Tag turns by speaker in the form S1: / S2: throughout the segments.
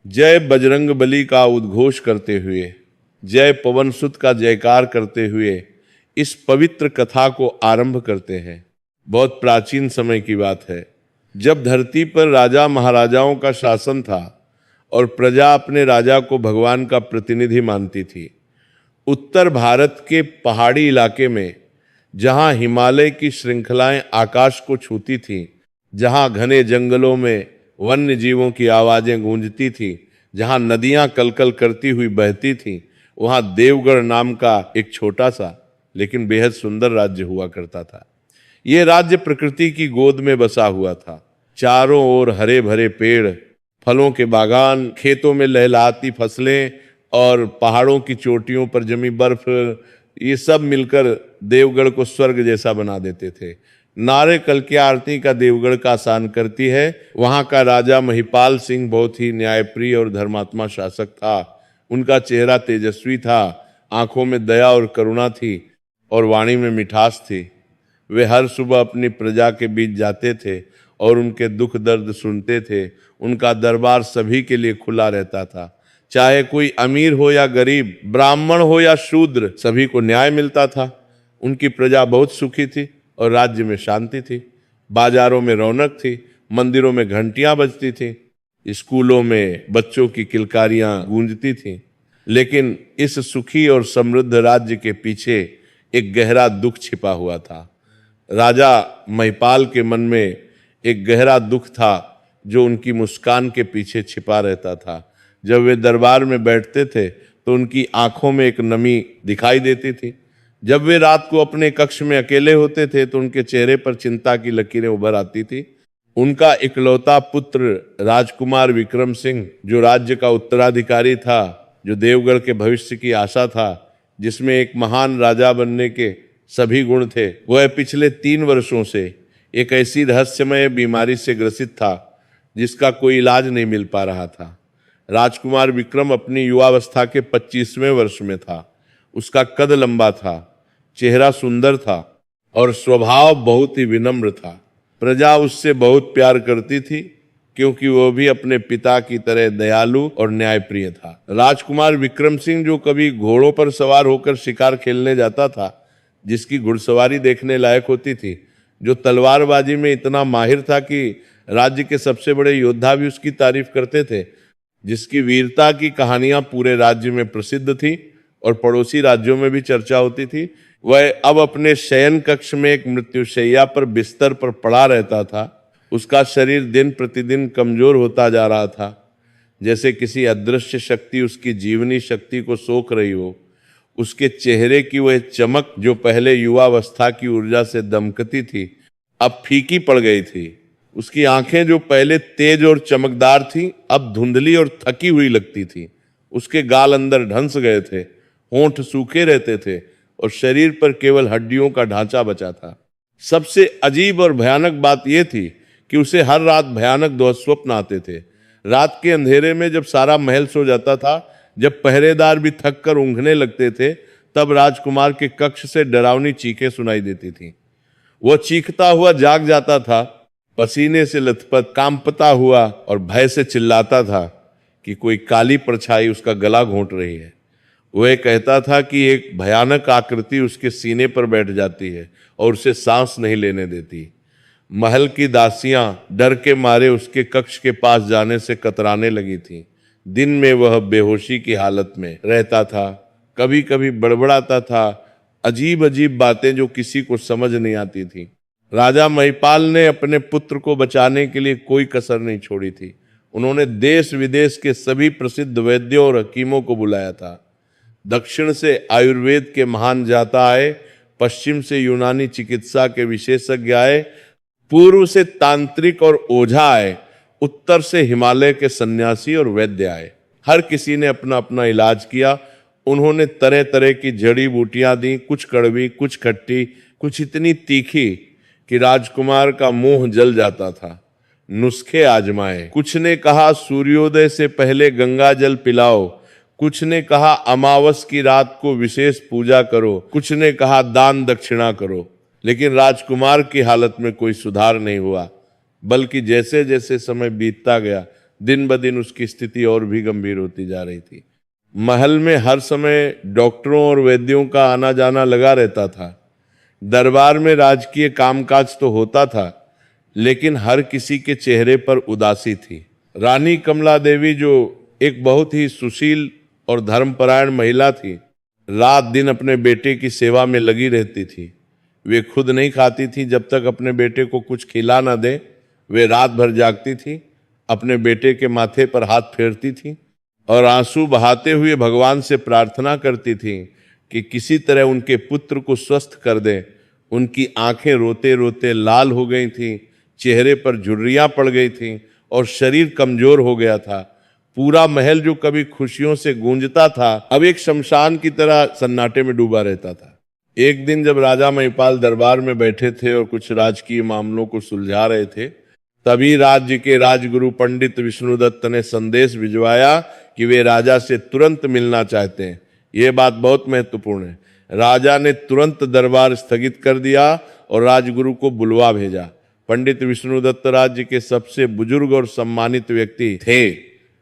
S1: जय बजरंग बली का उद्घोष करते हुए, जय पवन सुत का जयकार करते हुए इस पवित्र कथा को आरंभ करते हैं। बहुत प्राचीन समय की बात है, जब धरती पर राजा महाराजाओं का शासन था और प्रजा अपने राजा को भगवान का प्रतिनिधि मानती थी। उत्तर भारत के पहाड़ी इलाके में, जहां हिमालय की श्रृंखलाएं आकाश को छूती थीं, जहां घने जंगलों में वन्य जीवों की आवाजें गूंजती थीं, जहां नदियां कलकल करती हुई बहती थीं, वहां देवगढ़ नाम का एक छोटा सा लेकिन बेहद सुंदर राज्य हुआ करता था। ये राज्य प्रकृति की गोद में बसा हुआ था। चारों ओर हरे भरे पेड़, फलों के बागान, खेतों में लहलहाती फसलें और पहाड़ों की चोटियों पर जमी बर्फ, ये सब मिलकर देवगढ़ को स्वर्ग जैसा बना देते थे। नारे कल की आरती का देवगढ़ का आसान करती है। वहां का राजा महिपाल सिंह बहुत ही न्यायप्रिय और धर्मात्मा शासक था। उनका चेहरा तेजस्वी था, आंखों में दया और करुणा थी और वाणी में मिठास थी। वे हर सुबह अपनी प्रजा के बीच जाते थे और उनके दुख दर्द सुनते थे। उनका दरबार सभी के लिए खुला रहता था, चाहे कोई अमीर हो या गरीब, ब्राह्मण हो या शूद्र, सभी को न्याय मिलता था। उनकी प्रजा बहुत सुखी थी और राज्य में शांति थी। बाजारों में रौनक थी, मंदिरों में घंटियां बजती थीं, स्कूलों में बच्चों की किलकारियां गूंजती थीं। लेकिन इस सुखी और समृद्ध राज्य के पीछे एक गहरा दुख छिपा हुआ था। राजा महिपाल के मन में एक गहरा दुख था जो उनकी मुस्कान के पीछे छिपा रहता था। जब वे दरबार में बैठते थे तो उनकी आंखों में एक नमी दिखाई देती थी। जब वे रात को अपने कक्ष में अकेले होते थे तो उनके चेहरे पर चिंता की लकीरें उभर आती थी। उनका इकलौता पुत्र राजकुमार विक्रम सिंह, जो राज्य का उत्तराधिकारी था, जो देवगढ़ के भविष्य की आशा था, जिसमें एक महान राजा बनने के सभी गुण थे, वह पिछले 3 वर्षों से एक ऐसी रहस्यमय बीमारी से ग्रसित था जिसका कोई इलाज नहीं मिल पा रहा था। राजकुमार विक्रम अपनी युवावस्था के 25वें वर्ष में था। उसका कद लंबा था, चेहरा सुंदर था और स्वभाव बहुत ही विनम्र था। प्रजा उससे बहुत प्यार करती थी क्योंकि वह भी अपने पिता की तरह दयालु और न्यायप्रिय था। राजकुमार विक्रम सिंह, जो कभी घोड़ों पर सवार होकर शिकार खेलने जाता था, जिसकी घुड़सवारी देखने लायक होती थी, जो तलवारबाजी में इतना माहिर था कि राज्य के सबसे बड़े योद्धा भी उसकी तारीफ करते थे, जिसकी वीरता की कहानियां पूरे राज्य में प्रसिद्ध थी और पड़ोसी राज्यों में भी चर्चा होती थी, वह अब अपने शयन कक्ष में एक मृत्युशैया पर बिस्तर पर पड़ा रहता था। उसका शरीर दिन प्रतिदिन कमजोर होता जा रहा था, जैसे किसी अदृश्य शक्ति उसकी जीवनी शक्ति को सोख रही हो। उसके चेहरे की वह चमक, जो पहले युवावस्था की ऊर्जा से दमकती थी, अब फीकी पड़ गई थी। उसकी आंखें, जो पहले तेज और चमकदार थीं, अब धुंधली और थकी हुई लगती थी। उसके गाल अंदर ढंस गए थे, होंठ सूखे रहते थे और शरीर पर केवल हड्डियों का ढांचा बचा था। सबसे अजीब और भयानक बात यह थी कि उसे हर रात भयानक दुःस्वप्न आते थे। रात के अंधेरे में जब सारा महल सो जाता था, जब पहरेदार भी थक कर ऊँघने लगते थे, तब राजकुमार के कक्ष से डरावनी चीखें सुनाई देती थीं। वह चीखता हुआ जाग जाता था, पसीने से लथपथ, कांपता हुआ और भय से चिल्लाता था कि कोई काली परछाई उसका गला घोंट रही है। वह कहता था कि एक भयानक आकृति उसके सीने पर बैठ जाती है और उसे सांस नहीं लेने देती। महल की दासियां डर के मारे उसके कक्ष के पास जाने से कतराने लगी थीं। दिन में वह बेहोशी की हालत में रहता था, कभी कभी बड़बड़ाता था, अजीब अजीब बातें जो किसी को समझ नहीं आती थी। राजा महिपाल ने अपने पुत्र को बचाने के लिए कोई कसर नहीं छोड़ी थी। उन्होंने देश विदेश के सभी प्रसिद्ध वैद्यों और हकीमों को बुलाया था। दक्षिण से आयुर्वेद के महान जाता आए, पश्चिम से यूनानी चिकित्सा के विशेषज्ञ आए, पूर्व से तांत्रिक और ओझा आए, उत्तर से हिमालय के सन्यासी और वैद्य आए। हर किसी ने अपना अपना इलाज किया। उन्होंने तरह तरह की जड़ी बूटियां दी, कुछ कड़वी, कुछ खट्टी, कुछ इतनी तीखी कि राजकुमार का मुंह जल जाता था। नुस्खे आजमाए। कुछ ने कहा सूर्योदय से पहले गंगा जल पिलाओ, कुछ ने कहा अमावस की रात को विशेष पूजा करो, कुछ ने कहा दान दक्षिणा करो। लेकिन राजकुमार की हालत में कोई सुधार नहीं हुआ, बल्कि जैसे जैसे समय बीतता गया दिन ब दिन उसकी स्थिति और भी गंभीर होती जा रही थी। महल में हर समय डॉक्टरों और वैद्यों का आना जाना लगा रहता था। दरबार में राजकीय कामकाज तो होता था, लेकिन हर किसी के चेहरे पर उदासी थी। रानी कमला देवी, जो एक बहुत ही सुशील और धर्मपरायण महिला थी, रात दिन अपने बेटे की सेवा में लगी रहती थी। वे खुद नहीं खाती थी जब तक अपने बेटे को कुछ खिला न दे। वे रात भर जागती थी, अपने बेटे के माथे पर हाथ फेरती थी और आंसू बहाते हुए भगवान से प्रार्थना करती थी कि किसी तरह उनके पुत्र को स्वस्थ कर दें। उनकी आंखें रोते रोते लाल हो गई थीं, चेहरे पर झुर्रियां पड़ गई थीं और शरीर कमजोर हो गया था। पूरा महल जो कभी खुशियों से गूंजता था, अब एक शमशान की तरह सन्नाटे में डूबा रहता था। एक दिन जब राजा महिपाल दरबार में बैठे थे और कुछ राजकीय मामलों को सुलझा रहे थे, तभी राज्य के राजगुरु पंडित विष्णुदत्त ने संदेश भिजवाया कि वे राजा से तुरंत मिलना चाहते हैं। ये बात बहुत महत्वपूर्ण है। राजा ने तुरंत दरबार स्थगित कर दिया और राजगुरु को बुलवा भेजा। पंडित विष्णुदत्त राज्य के सबसे बुजुर्ग और सम्मानित व्यक्ति थे।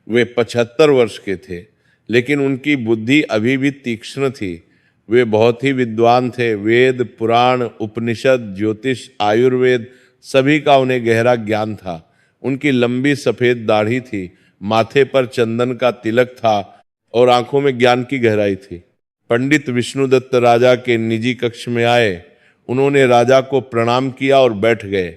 S1: वे 75 वर्ष के थे, लेकिन उनकी बुद्धि अभी भी तीक्ष्ण थी। वे बहुत ही विद्वान थे। वेद, पुराण, उपनिषद, ज्योतिष, आयुर्वेद सभी का उन्हें गहरा ज्ञान था। उनकी लंबी सफेद दाढ़ी थी, माथे पर चंदन का तिलक था और आंखों में ज्ञान की गहराई थी। पंडित विष्णुदत्त राजा के निजी कक्ष में आए। उन्होंने राजा को प्रणाम किया और बैठ गए।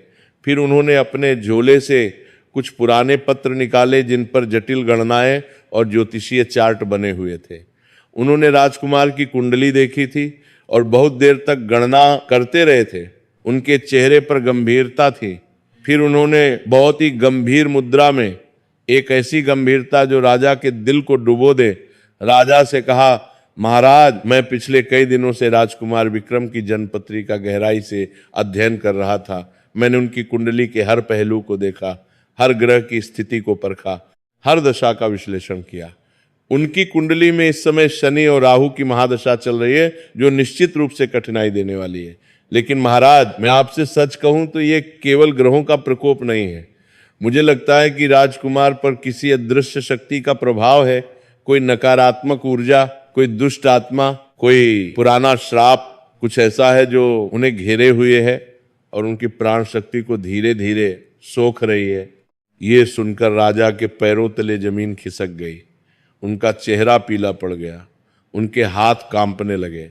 S1: फिर उन्होंने अपने झोले से कुछ पुराने पत्र निकाले जिन पर जटिल गणनाएं और ज्योतिषीय चार्ट बने हुए थे। उन्होंने राजकुमार की कुंडली देखी थी और बहुत देर तक गणना करते रहे थे। उनके चेहरे पर गंभीरता थी। फिर उन्होंने बहुत ही गंभीर मुद्रा में, एक ऐसी गंभीरता जो राजा के दिल को डुबो दे, राजा से कहा, महाराज, मैं पिछले कई दिनों से राजकुमार विक्रम की जन्मपत्री का गहराई से अध्ययन कर रहा था। मैंने उनकी कुंडली के हर पहलू को देखा, हर ग्रह की स्थिति को परखा, हर दशा का विश्लेषण किया। उनकी कुंडली में इस समय शनि और राहु की महादशा चल रही है, जो निश्चित रूप से कठिनाई देने वाली है। लेकिन महाराज, मैं आपसे सच कहूं तो ये केवल ग्रहों का प्रकोप नहीं है। मुझे लगता है कि राजकुमार पर किसी अदृश्य शक्ति का प्रभाव है। कोई नकारात्मक ऊर्जा, कोई दुष्ट आत्मा, कोई पुराना श्राप, कुछ ऐसा है जो उन्हें घेरे हुए है और उनकी प्राण शक्ति को धीरे धीरे सोख रही है। ये सुनकर राजा के पैरों तले जमीन खिसक गई। उनका चेहरा पीला पड़ गया, उनके हाथ कांपने लगे।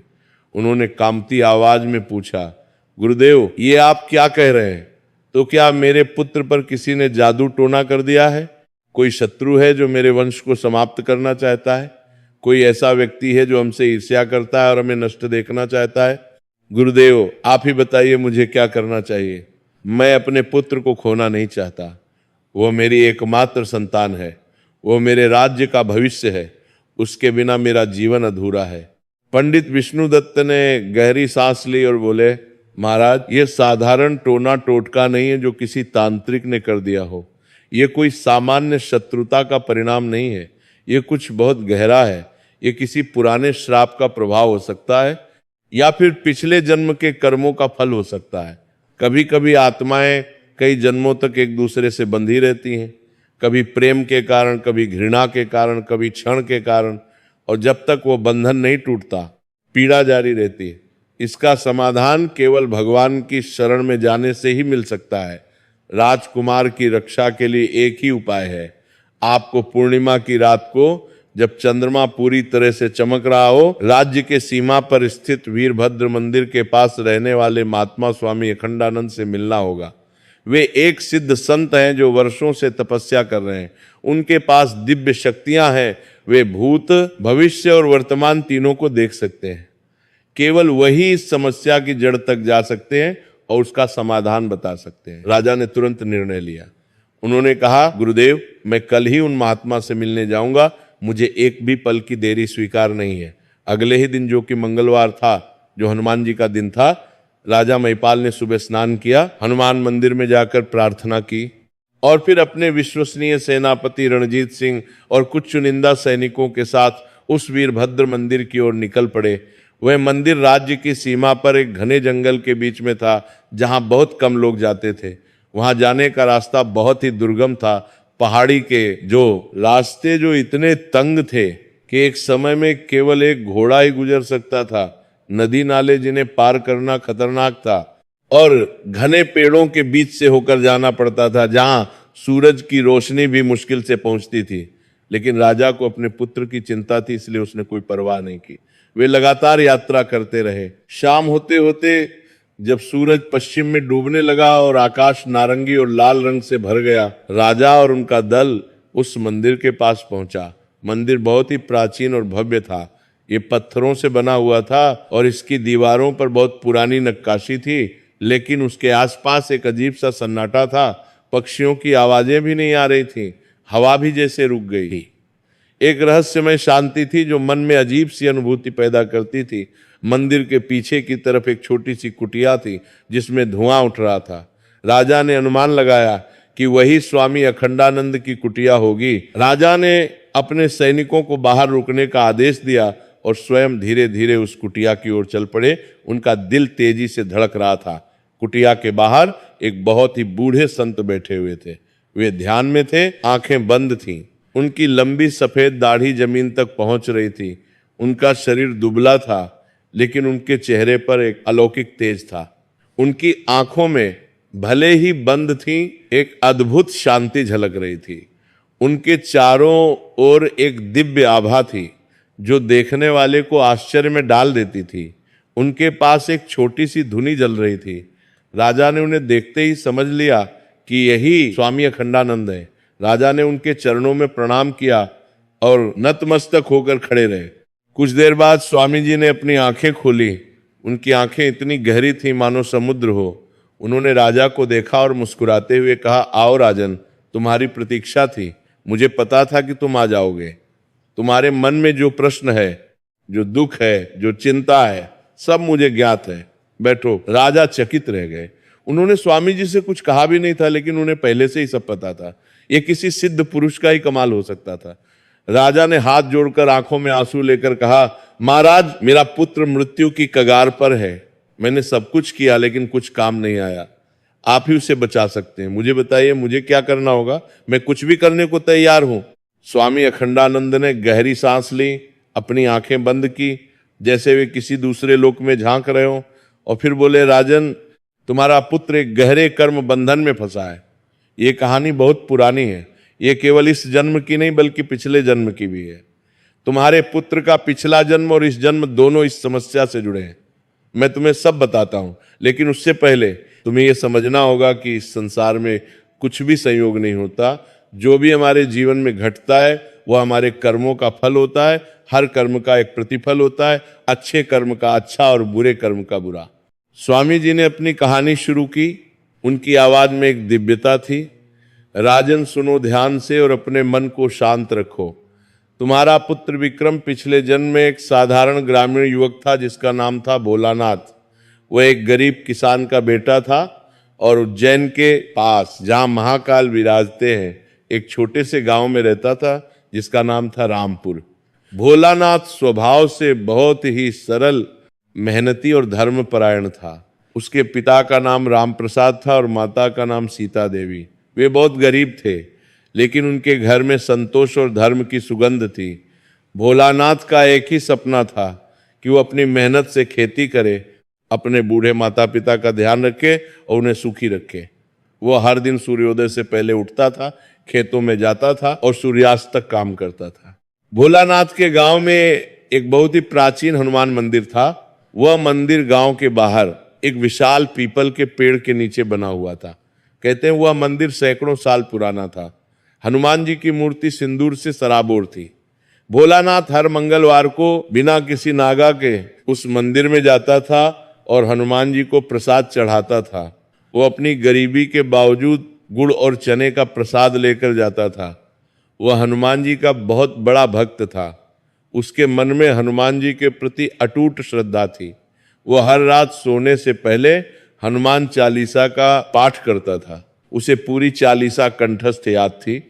S1: उन्होंने कांपती आवाज में पूछा, गुरुदेव, ये आप क्या कह रहे हैं? तो क्या मेरे पुत्र पर किसी ने जादू टोना कर दिया है? कोई शत्रु है जो मेरे वंश को समाप्त करना चाहता है? कोई ऐसा व्यक्ति है जो हमसे ईर्ष्या करता है और हमें नष्ट देखना चाहता है? गुरुदेव, आप ही बताइए, मुझे क्या करना चाहिए? मैं अपने पुत्र को खोना नहीं चाहता। वो मेरी एकमात्र संतान है। वो मेरे राज्य का भविष्य है। उसके बिना मेरा जीवन अधूरा है। पंडित विष्णुदत्त ने गहरी सांस ली और बोले, महाराज, ये साधारण टोना टोटका नहीं है जो किसी तांत्रिक ने कर दिया हो। ये कोई सामान्य शत्रुता का परिणाम नहीं है। ये कुछ बहुत गहरा है। ये किसी पुराने श्राप का प्रभाव हो सकता है या फिर पिछले जन्म के कर्मों का फल हो सकता है। कभी कभी आत्माएं कई जन्मों तक एक दूसरे से बंधी रहती हैं, कभी प्रेम के कारण, कभी घृणा के कारण, कभी क्षण के कारण, और जब तक वो बंधन नहीं टूटता, पीड़ा जारी रहती है। इसका समाधान केवल भगवान की शरण में जाने से ही मिल सकता है। राजकुमार की रक्षा के लिए एक ही उपाय है। आपको पूर्णिमा की रात को, जब चंद्रमा पूरी तरह से चमक रहा हो, राज्य के सीमा पर स्थित वीरभद्र मंदिर के पास रहने वाले महात्मा स्वामी अखंडानंद से मिलना होगा। वे एक सिद्ध संत हैं जो वर्षों से तपस्या कर रहे हैं। उनके पास दिव्य शक्तियां हैं। वे भूत, भविष्य और वर्तमान तीनों को देख सकते हैं। केवल वही इस समस्या की जड़ तक जा सकते हैं और उसका समाधान बता सकते हैं। राजा ने तुरंत निर्णय लिया। उन्होंने कहा, गुरुदेव, मैं कल ही उन महात्मा से मिलने जाऊंगा। मुझे एक भी पल की देरी स्वीकार नहीं है। अगले ही दिन, जो कि मंगलवार था, जो हनुमान जी का दिन था, राजा महिपाल ने सुबह स्नान किया, हनुमान मंदिर में जाकर प्रार्थना की और फिर अपने विश्वसनीय सेनापति रणजीत सिंह और कुछ चुनिंदा सैनिकों के साथ उस वीरभद्र मंदिर की ओर निकल पड़े। वह मंदिर राज्य की सीमा पर एक घने जंगल के बीच में था, जहां बहुत कम लोग जाते थे। वहां जाने का रास्ता बहुत ही दुर्गम था, पहाड़ी के जो रास्ते जो इतने तंग थे कि एक समय में केवल एक घोड़ा ही गुजर सकता था, नदी नाले जिन्हें पार करना खतरनाक था, और घने पेड़ों के बीच से होकर जाना पड़ता था जहां सूरज की रोशनी भी मुश्किल से पहुंचती थी। लेकिन राजा को अपने पुत्र की चिंता थी, इसलिए उसने कोई परवाह नहीं की। वे लगातार यात्रा करते रहे। शाम होते होते जब सूरज पश्चिम में डूबने लगा और आकाश नारंगी और लाल रंग से भर गया, राजा और उनका दल उस मंदिर के पास पहुंचा। मंदिर बहुत ही प्राचीन और भव्य था। ये पत्थरों से बना हुआ था और इसकी दीवारों पर बहुत पुरानी नक्काशी थी, लेकिन उसके आसपास एक अजीब सा सन्नाटा था। पक्षियों की आवाजें भी नहीं आ रही थी, हवा भी जैसे रुक गई थी। एक रहस्यमय शांति थी जो मन में अजीब सी अनुभूति पैदा करती थी। मंदिर के पीछे की तरफ एक छोटी सी कुटिया थी जिसमें धुआं उठ रहा था। राजा ने अनुमान लगाया कि वही स्वामी अखंडानंद की कुटिया होगी। राजा ने अपने सैनिकों को बाहर रुकने का आदेश दिया और स्वयं धीरे धीरे उस कुटिया की ओर चल पड़े। उनका दिल तेजी से धड़क रहा था। कुटिया के बाहर एक बहुत ही बूढ़े संत बैठे हुए थे। वे ध्यान में थे, आंखें बंद थीं। उनकी लंबी सफेद दाढ़ी जमीन तक पहुंच रही थी। उनका शरीर दुबला था, लेकिन उनके चेहरे पर एक अलौकिक तेज था। उनकी आंखों में भले ही बंद थी, एक अद्भुत शांति झलक रही थी। उनके चारों ओर एक दिव्य आभा थी जो देखने वाले को आश्चर्य में डाल देती थी। उनके पास एक छोटी सी धुनी जल रही थी। राजा ने उन्हें देखते ही समझ लिया कि यही स्वामी अखंडानंद है। राजा ने उनके चरणों में प्रणाम किया और नतमस्तक होकर खड़े रहे। कुछ देर बाद स्वामी जी ने अपनी आंखें खोली। उनकी आंखें इतनी गहरी थी मानो समुद्र हो। उन्होंने राजा को देखा और मुस्कुराते हुए कहा, आओ राजन, तुम्हारी प्रतीक्षा थी। मुझे पता था कि तुम आ जाओगे। तुम्हारे मन में जो प्रश्न है, जो दुख है, जो चिंता है, सब मुझे ज्ञात है। बैठो। राजा चकित रह गए। उन्होंने स्वामी जी से कुछ कहा भी नहीं था, लेकिन उन्हें पहले से ही सब पता था। यह किसी सिद्ध पुरुष का ही कमाल हो सकता था। राजा ने हाथ जोड़कर आंखों में आंसू लेकर कहा, महाराज, मेरा पुत्र मृत्यु की कगार पर है। मैंने सब कुछ किया लेकिन कुछ काम नहीं आया। आप ही उसे बचा सकते हैं। मुझे बताइए, मुझे क्या करना होगा? मैं कुछ भी करने को तैयार हूं। स्वामी अखंडानंद ने गहरी सांस ली, अपनी आंखें बंद की जैसे वे किसी दूसरे लोक में झांक रहे हो, और फिर बोले, राजन, तुम्हारा पुत्र एक गहरे कर्म बंधन में फंसा है। ये कहानी बहुत पुरानी है। ये केवल इस जन्म की नहीं बल्कि पिछले जन्म की भी है। तुम्हारे पुत्र का पिछला जन्म और इस जन्म दोनों इस समस्या से जुड़े हैं। मैं तुम्हें सब बताता हूं, लेकिन उससे पहले तुम्हें यह समझना होगा कि इस संसार में कुछ भी संयोग नहीं होता। जो भी हमारे जीवन में घटता है वह हमारे कर्मों का फल होता है। हर कर्म का एक प्रतिफल होता है, अच्छे कर्म का अच्छा और बुरे कर्म का बुरा। स्वामी जी ने अपनी कहानी शुरू की। उनकी आवाज में एक दिव्यता थी। राजन, सुनो ध्यान से और अपने मन को शांत रखो। तुम्हारा पुत्र विक्रम पिछले जन्म में एक साधारण ग्रामीण युवक था जिसका नाम था भोलानाथ। वह एक गरीब किसान का बेटा था और उज्जैन के पास, जहां महाकाल विराजते हैं, एक छोटे से गांव में रहता था जिसका नाम था रामपुर। भोलानाथ स्वभाव से बहुत ही सरल, मेहनती और धर्मपरायण था। उसके पिता का नाम रामप्रसाद था और माता का नाम सीता देवी। वे बहुत गरीब थे, लेकिन उनके घर में संतोष और धर्म की सुगंध थी। भोलानाथ का एक ही सपना था कि वो अपनी मेहनत से खेती करे, अपने बूढ़े माता पिता का ध्यान रखे और उन्हें सुखी रखे। वो हर दिन सूर्योदय से पहले उठता था, खेतों में जाता था और सूर्यास्त तक काम करता था। भोलानाथ के गांव में एक बहुत ही प्राचीन हनुमान मंदिर था। वह मंदिर गांव के बाहर एक विशाल पीपल के पेड़ के नीचे बना हुआ था। कहते हैं वह मंदिर सैकड़ों साल पुराना था। हनुमान जी की मूर्ति सिंदूर से सराबोर थी। भोलानाथ हर मंगलवार को बिना किसी नागा के उस मंदिर में जाता था और हनुमान जी को प्रसाद चढ़ाता था। वो अपनी गरीबी के बावजूद गुड़ और चने का प्रसाद लेकर जाता था। वह हनुमान जी का बहुत बड़ा भक्त था। उसके मन में हनुमान जी के प्रति अटूट श्रद्धा थी। वह हर रात सोने से पहले हनुमान चालीसा का पाठ करता था। उसे पूरी चालीसा कंठस्थ याद थी।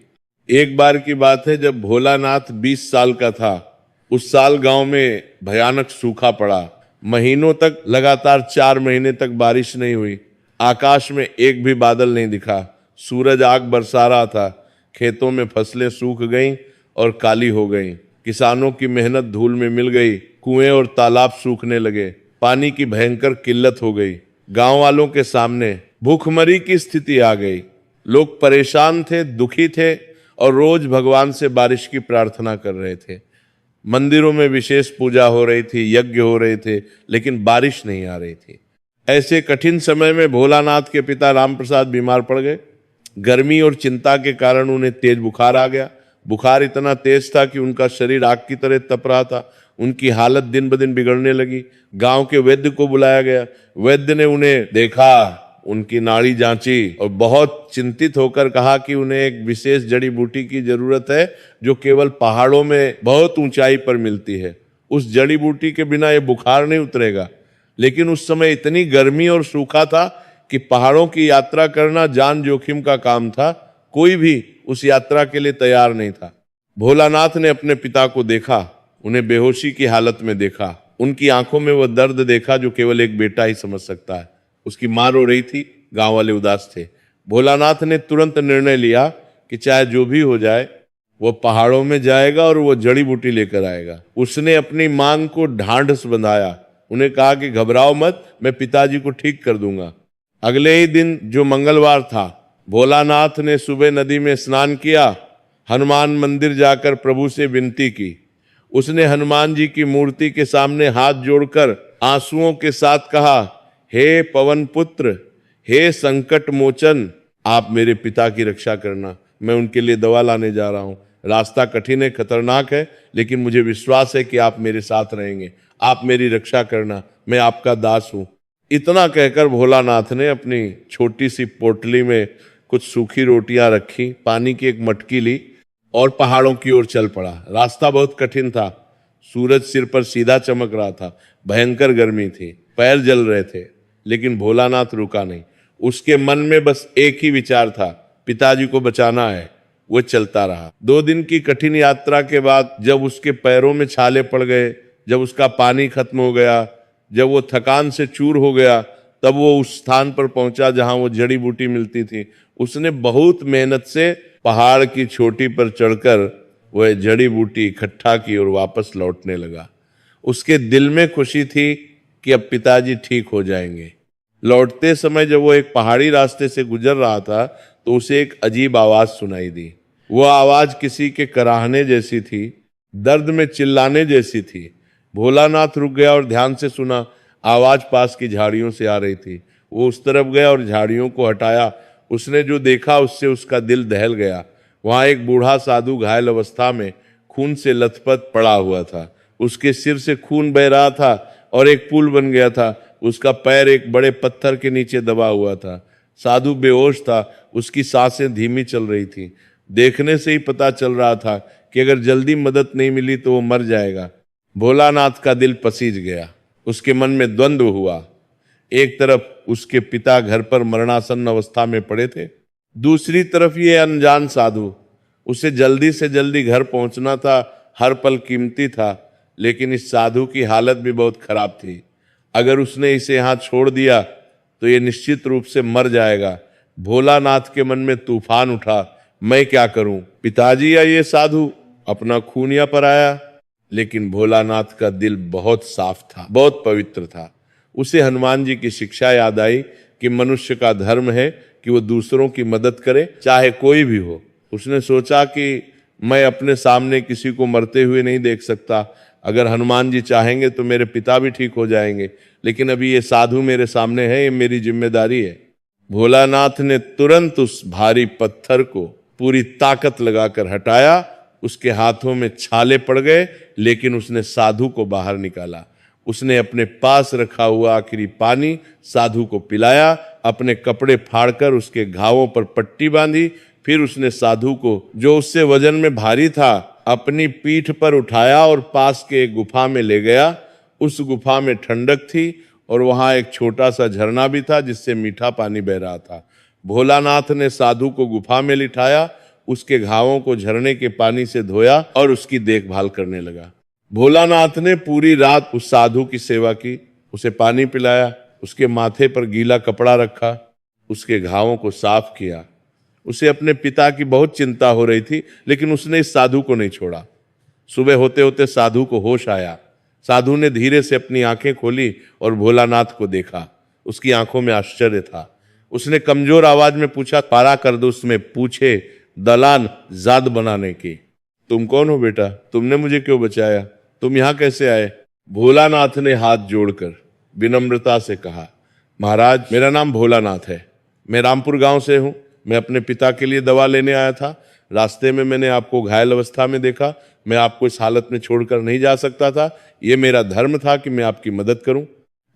S1: एक बार की बात है, जब भोलानाथ 20 साल का था, उस साल गांव में भयानक सूखा पड़ा। महीनों तक, लगातार 4 महीने तक बारिश नहीं हुई। आकाश में एक भी बादल नहीं दिखा। सूरज आग बरसा रहा था। खेतों में फसलें सूख गईं और काली हो गईं। किसानों की मेहनत धूल में मिल गई। कुएं और तालाब सूखने लगे। पानी की भयंकर किल्लत हो गई। गांव वालों के सामने भूखमरी की स्थिति आ गई। लोग परेशान थे, दुखी थे और रोज भगवान से बारिश की प्रार्थना कर रहे थे। मंदिरों में विशेष पूजा हो रही थी, यज्ञ हो रहे थे, लेकिन बारिश नहीं आ रही थी। ऐसे कठिन समय में भोलानाथ के पिता राम प्रसाद बीमार पड़ गए। गर्मी और चिंता के कारण उन्हें तेज बुखार आ गया। बुखार इतना तेज था कि उनका शरीर आग की तरह तप रहा था। उनकी हालत दिन ब दिन बिगड़ने लगी। गांव के वैद्य को बुलाया गया। वैद्य ने उन्हें देखा, उनकी नाड़ी जांची और बहुत चिंतित होकर कहा कि उन्हें एक विशेष जड़ी बूटी की जरूरत है जो केवल पहाड़ों में बहुत ऊंचाई पर मिलती है। उस जड़ी बूटी के बिना ये बुखार नहीं उतरेगा। लेकिन उस समय इतनी गर्मी और सूखा था कि पहाड़ों की यात्रा करना जान जोखिम का काम था। कोई भी उस यात्रा के लिए तैयार नहीं था। भोलानाथ ने अपने पिता को देखा, उन्हें बेहोशी की हालत में देखा। उनकी आंखों में वह दर्द देखा जो केवल एक बेटा ही समझ सकता है। उसकी मां रो रही थी, गांव वाले उदास थे। भोलानाथ ने तुरंत निर्णय लिया कि चाहे जो भी हो जाए वो पहाड़ों में जाएगा और वो जड़ी बूटी लेकर आएगा। उसने अपनी मांग को ढांढस बंधाया। उन्हें कहा कि घबराओ मत, मैं पिताजी को ठीक कर दूंगा। अगले ही दिन जो मंगलवार था, भोलानाथ ने सुबह नदी में स्नान किया। हनुमान मंदिर जाकर प्रभु से विनती की। उसने हनुमान जी की मूर्ति के सामने हाथ जोड़कर आंसुओं के साथ कहा, हे पवन पुत्र, हे संकट मोचन, आप मेरे पिता की रक्षा करना। मैं उनके लिए दवा लाने जा रहा हूँ। रास्ता कठिन है, खतरनाक है, लेकिन मुझे विश्वास है कि आप मेरे साथ रहेंगे। आप मेरी रक्षा करना, मैं आपका दास हूँ। इतना कहकर भोलानाथ ने अपनी छोटी सी पोटली में कुछ सूखी रोटियां रखी, पानी की एक मटकी ली और पहाड़ों की ओर चल पड़ा। रास्ता बहुत कठिन था। सूरज सिर पर सीधा चमक रहा था। भयंकर गर्मी थी, पैर जल रहे थे, लेकिन भोलानाथ रुका नहीं। उसके मन में बस एक ही विचार था, पिताजी को बचाना है। वो चलता रहा। 2 दिन की कठिन यात्रा के बाद जब उसके पैरों में छाले पड़ गए, जब उसका पानी खत्म हो गया, जब वो थकान से चूर हो गया, तब वो उस स्थान पर पहुंचा जहां वो जड़ी बूटी मिलती थी। उसने बहुत मेहनत से पहाड़ की चोटी पर चढ़कर वह जड़ी बूटी इकट्ठा की और वापस लौटने लगा। उसके दिल में खुशी थी कि अब पिताजी ठीक हो जाएंगे। लौटते समय जब वो एक पहाड़ी रास्ते से गुजर रहा था तो उसे एक अजीब आवाज सुनाई दी। वो आवाज किसी के कराहने जैसी थी, दर्द में चिल्लाने जैसी थी। भोलानाथ रुक गया और ध्यान से सुना। आवाज पास की झाड़ियों से आ रही थी। वो उस तरफ गया और झाड़ियों को हटाया। उसने जो देखा उससे उसका दिल दहल गया। वहां एक बूढ़ा साधु घायल अवस्था में खून से लथपथ पड़ा हुआ था। उसके सिर से खून बह रहा था और एक पुल बन गया था। उसका पैर एक बड़े पत्थर के नीचे दबा हुआ था। साधु बेहोश था। उसकी सांसें धीमी चल रही थी। देखने से ही पता चल रहा था कि अगर जल्दी मदद नहीं मिली तो वो मर जाएगा। भोलानाथ का दिल पसीज गया। उसके मन में द्वंद्व हुआ। एक तरफ उसके पिता घर पर मरणासन्न अवस्था में पड़े थे, दूसरी तरफ ये अनजान साधु। उसे जल्दी से जल्दी घर पहुंचना था, हर पल कीमती था, लेकिन इस साधु की हालत भी बहुत खराब थी। अगर उसने इसे यहाँ छोड़ दिया तो ये निश्चित रूप से मर जाएगा। भोलानाथ के मन में तूफान उठा। मैं क्या करूं, पिताजी या ये साधु? अपना खूनिया पर आया। लेकिन भोलानाथ का दिल बहुत साफ था, बहुत पवित्र था। उसे हनुमान जी की शिक्षा याद आई कि मनुष्य का धर्म है कि वो दूसरों की मदद करे, चाहे कोई भी हो। उसने सोचा कि मैं अपने सामने किसी को मरते हुए नहीं देख सकता। अगर हनुमान जी चाहेंगे तो मेरे पिता भी ठीक हो जाएंगे, लेकिन अभी ये साधु मेरे सामने है, ये मेरी जिम्मेदारी है। भोलानाथ ने तुरंत उस भारी पत्थर को पूरी ताकत लगाकर हटाया। उसके हाथों में छाले पड़ गए, लेकिन उसने साधु को बाहर निकाला। उसने अपने पास रखा हुआ आखिरी पानी साधु को पिलाया। अपने कपड़े फाड़कर उसके घावों पर पट्टी बांधी। फिर उसने साधु को, जो उससे वजन में भारी था, अपनी पीठ पर उठाया और पास के एक गुफा में ले गया। उस गुफा में ठंडक थी और वहां एक छोटा सा झरना भी था जिससे मीठा पानी बह रहा था। भोलानाथ ने साधु को गुफा में लिटाया, उसके घावों को झरने के पानी से धोया और उसकी देखभाल करने लगा। भोलानाथ ने पूरी रात उस साधु की सेवा की, उसे पानी पिलाया, उसके माथे पर गीला कपड़ा रखा, उसके घावों को साफ किया। उसे अपने पिता की बहुत चिंता हो रही थी, लेकिन उसने इस साधु को नहीं छोड़ा। सुबह होते होते साधु को होश आया। साधु ने धीरे से अपनी आंखें खोली और भोलानाथ को देखा। उसकी आंखों में आश्चर्य था। उसने कमजोर आवाज में पूछा, पारा कर दो उसमें पूछे दलान जाद बनाने की। तुम कौन हो बेटा? तुमने मुझे क्यों बचाया? तुम यहां कैसे आए? भोलानाथ ने हाथ जोड़कर विनम्रता से कहा, महाराज मेरा नाम भोलानाथ है, मैं रामपुर गांव से हूं। मैं अपने पिता के लिए दवा लेने आया था। रास्ते में मैंने आपको घायल अवस्था में देखा। मैं आपको इस हालत में छोड़कर नहीं जा सकता था। ये मेरा धर्म था कि मैं आपकी मदद करूं।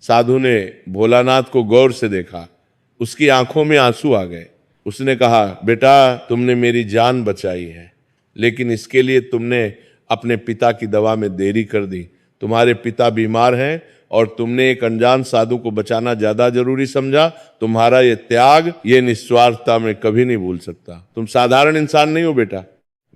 S1: साधु ने भोलानाथ को गौर से देखा। उसकी आंखों में आंसू आ गए। उसने कहा, बेटा तुमने मेरी जान बचाई है, लेकिन इसके लिए तुमने अपने पिता की दवा में देरी कर दी। तुम्हारे पिता बीमार हैं और तुमने एक अनजान साधु को बचाना ज्यादा जरूरी समझा। तुम्हारा ये त्याग, ये निस्वार्थता मैं कभी नहीं भूल सकता। तुम साधारण इंसान नहीं हो बेटा।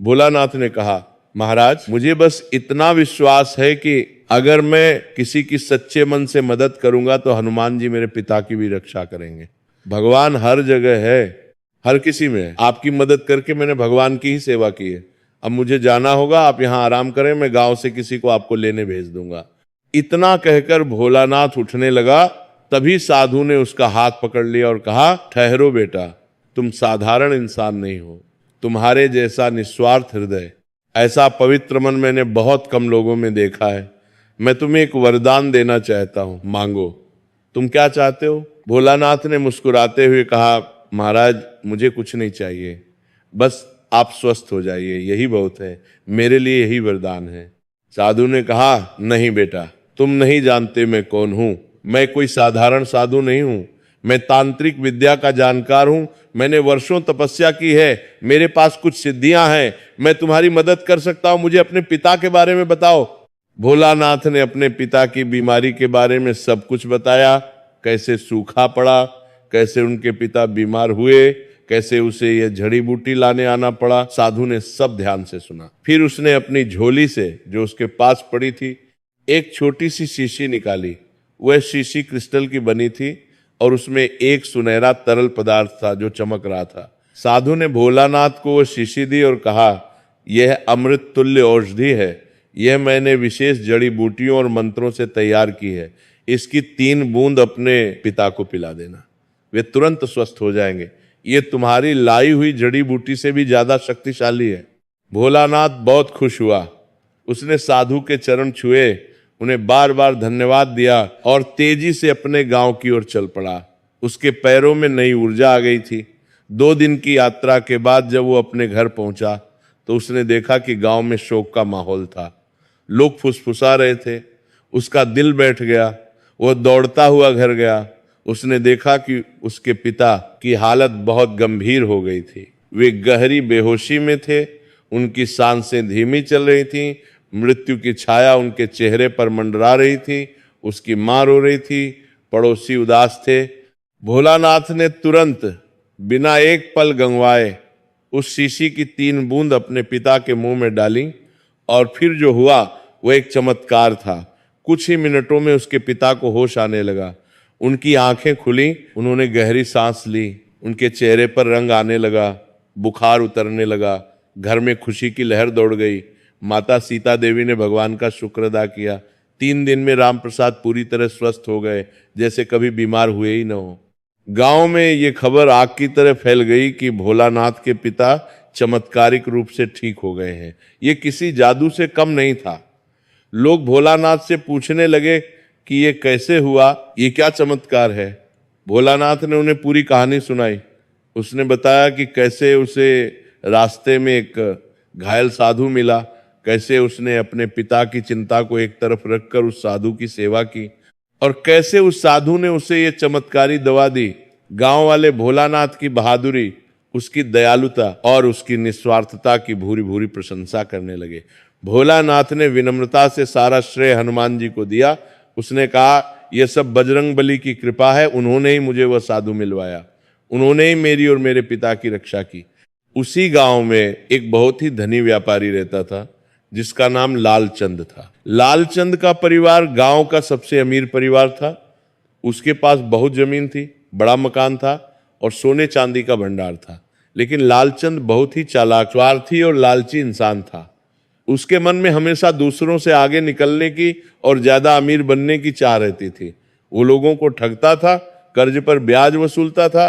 S1: भोलानाथ ने कहा, महाराज मुझे बस इतना विश्वास है कि अगर मैं किसी की सच्चे मन से मदद करूंगा तो हनुमान जी मेरे पिता की भी रक्षा करेंगे। भगवान हर जगह है, हर किसी में है। आपकी मदद करके मैंने भगवान की ही सेवा की है। अब मुझे जाना होगा, आप यहाँ आराम करें, मैं गांव से किसी को आपको लेने भेज दूंगा। इतना कहकर भोलानाथ उठने लगा। तभी साधु ने उसका हाथ पकड़ लिया और कहा, ठहरो बेटा, तुम साधारण इंसान नहीं हो। तुम्हारे जैसा निस्वार्थ हृदय, ऐसा पवित्र मन मैंने बहुत कम लोगों में देखा है। मैं तुम्हें एक वरदान देना चाहता हूं, मांगो। तुम क्या चाहते हो? भोलानाथ ने मुस्कुराते हुए कहा, महाराज मुझे कुछ नहीं चाहिए, बस आप स्वस्थ हो जाइए, यही बहुत है। मेरे लिए यही वरदान है। साधु ने कहा, नहीं बेटा, तुम नहीं जानते मैं कौन हूं। मैं कोई साधारण साधु नहीं हूं। मैं तांत्रिक विद्या का जानकार हूं। मैंने वर्षों तपस्या की है। मेरे पास कुछ सिद्धियां हैं। मैं तुम्हारी मदद कर सकता हूं। मुझे अपने पिता के बारे में बताओ। भोलानाथ ने अपने पिता की बीमारी के बारे में सब कुछ बताया। कैसे सूखा पड़ा, कैसे उनके पिता बीमार हुए, कैसे उसे यह जड़ी बूटी लाने आना पड़ा। साधु ने सब ध्यान से सुना। फिर उसने अपनी झोली से, जो उसके पास पड़ी थी, एक छोटी सी शीशी निकाली। वह शीशी क्रिस्टल की बनी थी और उसमें एक सुनहरा तरल पदार्थ था जो चमक रहा था। साधु ने भोलानाथ को वह शीशी दी और कहा, यह अमृत तुल्य औषधि है। यह मैंने विशेष जड़ी बूटियों और मंत्रों से तैयार की है। इसकी 3 बूंद अपने पिता को पिला देना, वे तुरंत स्वस्थ हो जाएंगे। ये तुम्हारी लाई हुई जड़ी बूटी से भी ज्यादा शक्तिशाली है। भोलानाथ बहुत खुश हुआ। उसने साधु के चरण छुए, उन्हें बार बार धन्यवाद दिया और तेजी से अपने गांव की ओर चल पड़ा। उसके पैरों में नई ऊर्जा आ गई थी। 2 दिन की यात्रा के बाद जब वो अपने घर पहुंचा तो उसने देखा कि गांव में शोक का माहौल था। लोग फुसफुसा रहे थे। उसका दिल बैठ गया। वह दौड़ता हुआ घर गया। उसने देखा कि उसके पिता की हालत बहुत गंभीर हो गई थी। वे गहरी बेहोशी में थे। उनकी सांसें धीमी चल रही थीं। मृत्यु की छाया उनके चेहरे पर मंडरा रही थी। उसकी मां रो रही थी। पड़ोसी उदास थे। भोलानाथ ने तुरंत बिना एक पल गंवाए उस शीशी की 3 बूंद अपने पिता के मुंह में डाली और फिर जो हुआ वह एक चमत्कार था। कुछ ही मिनटों में उसके पिता को होश आने लगा। उनकी आंखें खुली, उन्होंने गहरी सांस ली, उनके चेहरे पर रंग आने लगा, बुखार उतरने लगा, घर में खुशी की लहर दौड़ गई। माता सीता देवी ने भगवान का शुक्र अदा किया। 3 दिन में राम प्रसाद पूरी तरह स्वस्थ हो गए, जैसे कभी बीमार हुए ही न हो। गांव में ये खबर आग की तरह फैल गई कि भोलानाथ के पिता चमत्कारिक रूप से ठीक हो गए हैं। ये किसी जादू से कम नहीं था। लोग भोलानाथ से पूछने लगे कि ये कैसे हुआ, ये क्या चमत्कार है। भोलानाथ ने उन्हें पूरी कहानी सुनाई। उसने बताया कि कैसे उसे रास्ते में एक घायल साधु मिला, कैसे उसने अपने पिता की चिंता को एक तरफ रखकर उस साधु की सेवा की और कैसे उस साधु ने उसे ये चमत्कारी दवा दी। गांव वाले भोलानाथ की बहादुरी, उसकी दयालुता और उसकी निस्वार्थता की भूरी भूरी प्रशंसा करने लगे। भोलानाथ ने विनम्रता से सारा श्रेय हनुमान जी को दिया। उसने कहा, यह सब बजरंग बली की कृपा है। उन्होंने ही मुझे वह साधु मिलवाया। उन्होंने ही मेरी और मेरे पिता की रक्षा की। उसी गांव में एक बहुत ही धनी व्यापारी रहता था जिसका नाम लालचंद था। लालचंद का परिवार गांव का सबसे अमीर परिवार था। उसके पास बहुत जमीन थी, बड़ा मकान था और सोने चांदी का भंडार था। लेकिन लालचंद बहुत ही चालाक, स्वार्थी और लालची इंसान था। उसके मन में हमेशा दूसरों से आगे निकलने की और ज्यादा अमीर बनने की चाह रहती थी। वो लोगों को ठगता था, कर्ज पर ब्याज वसूलता था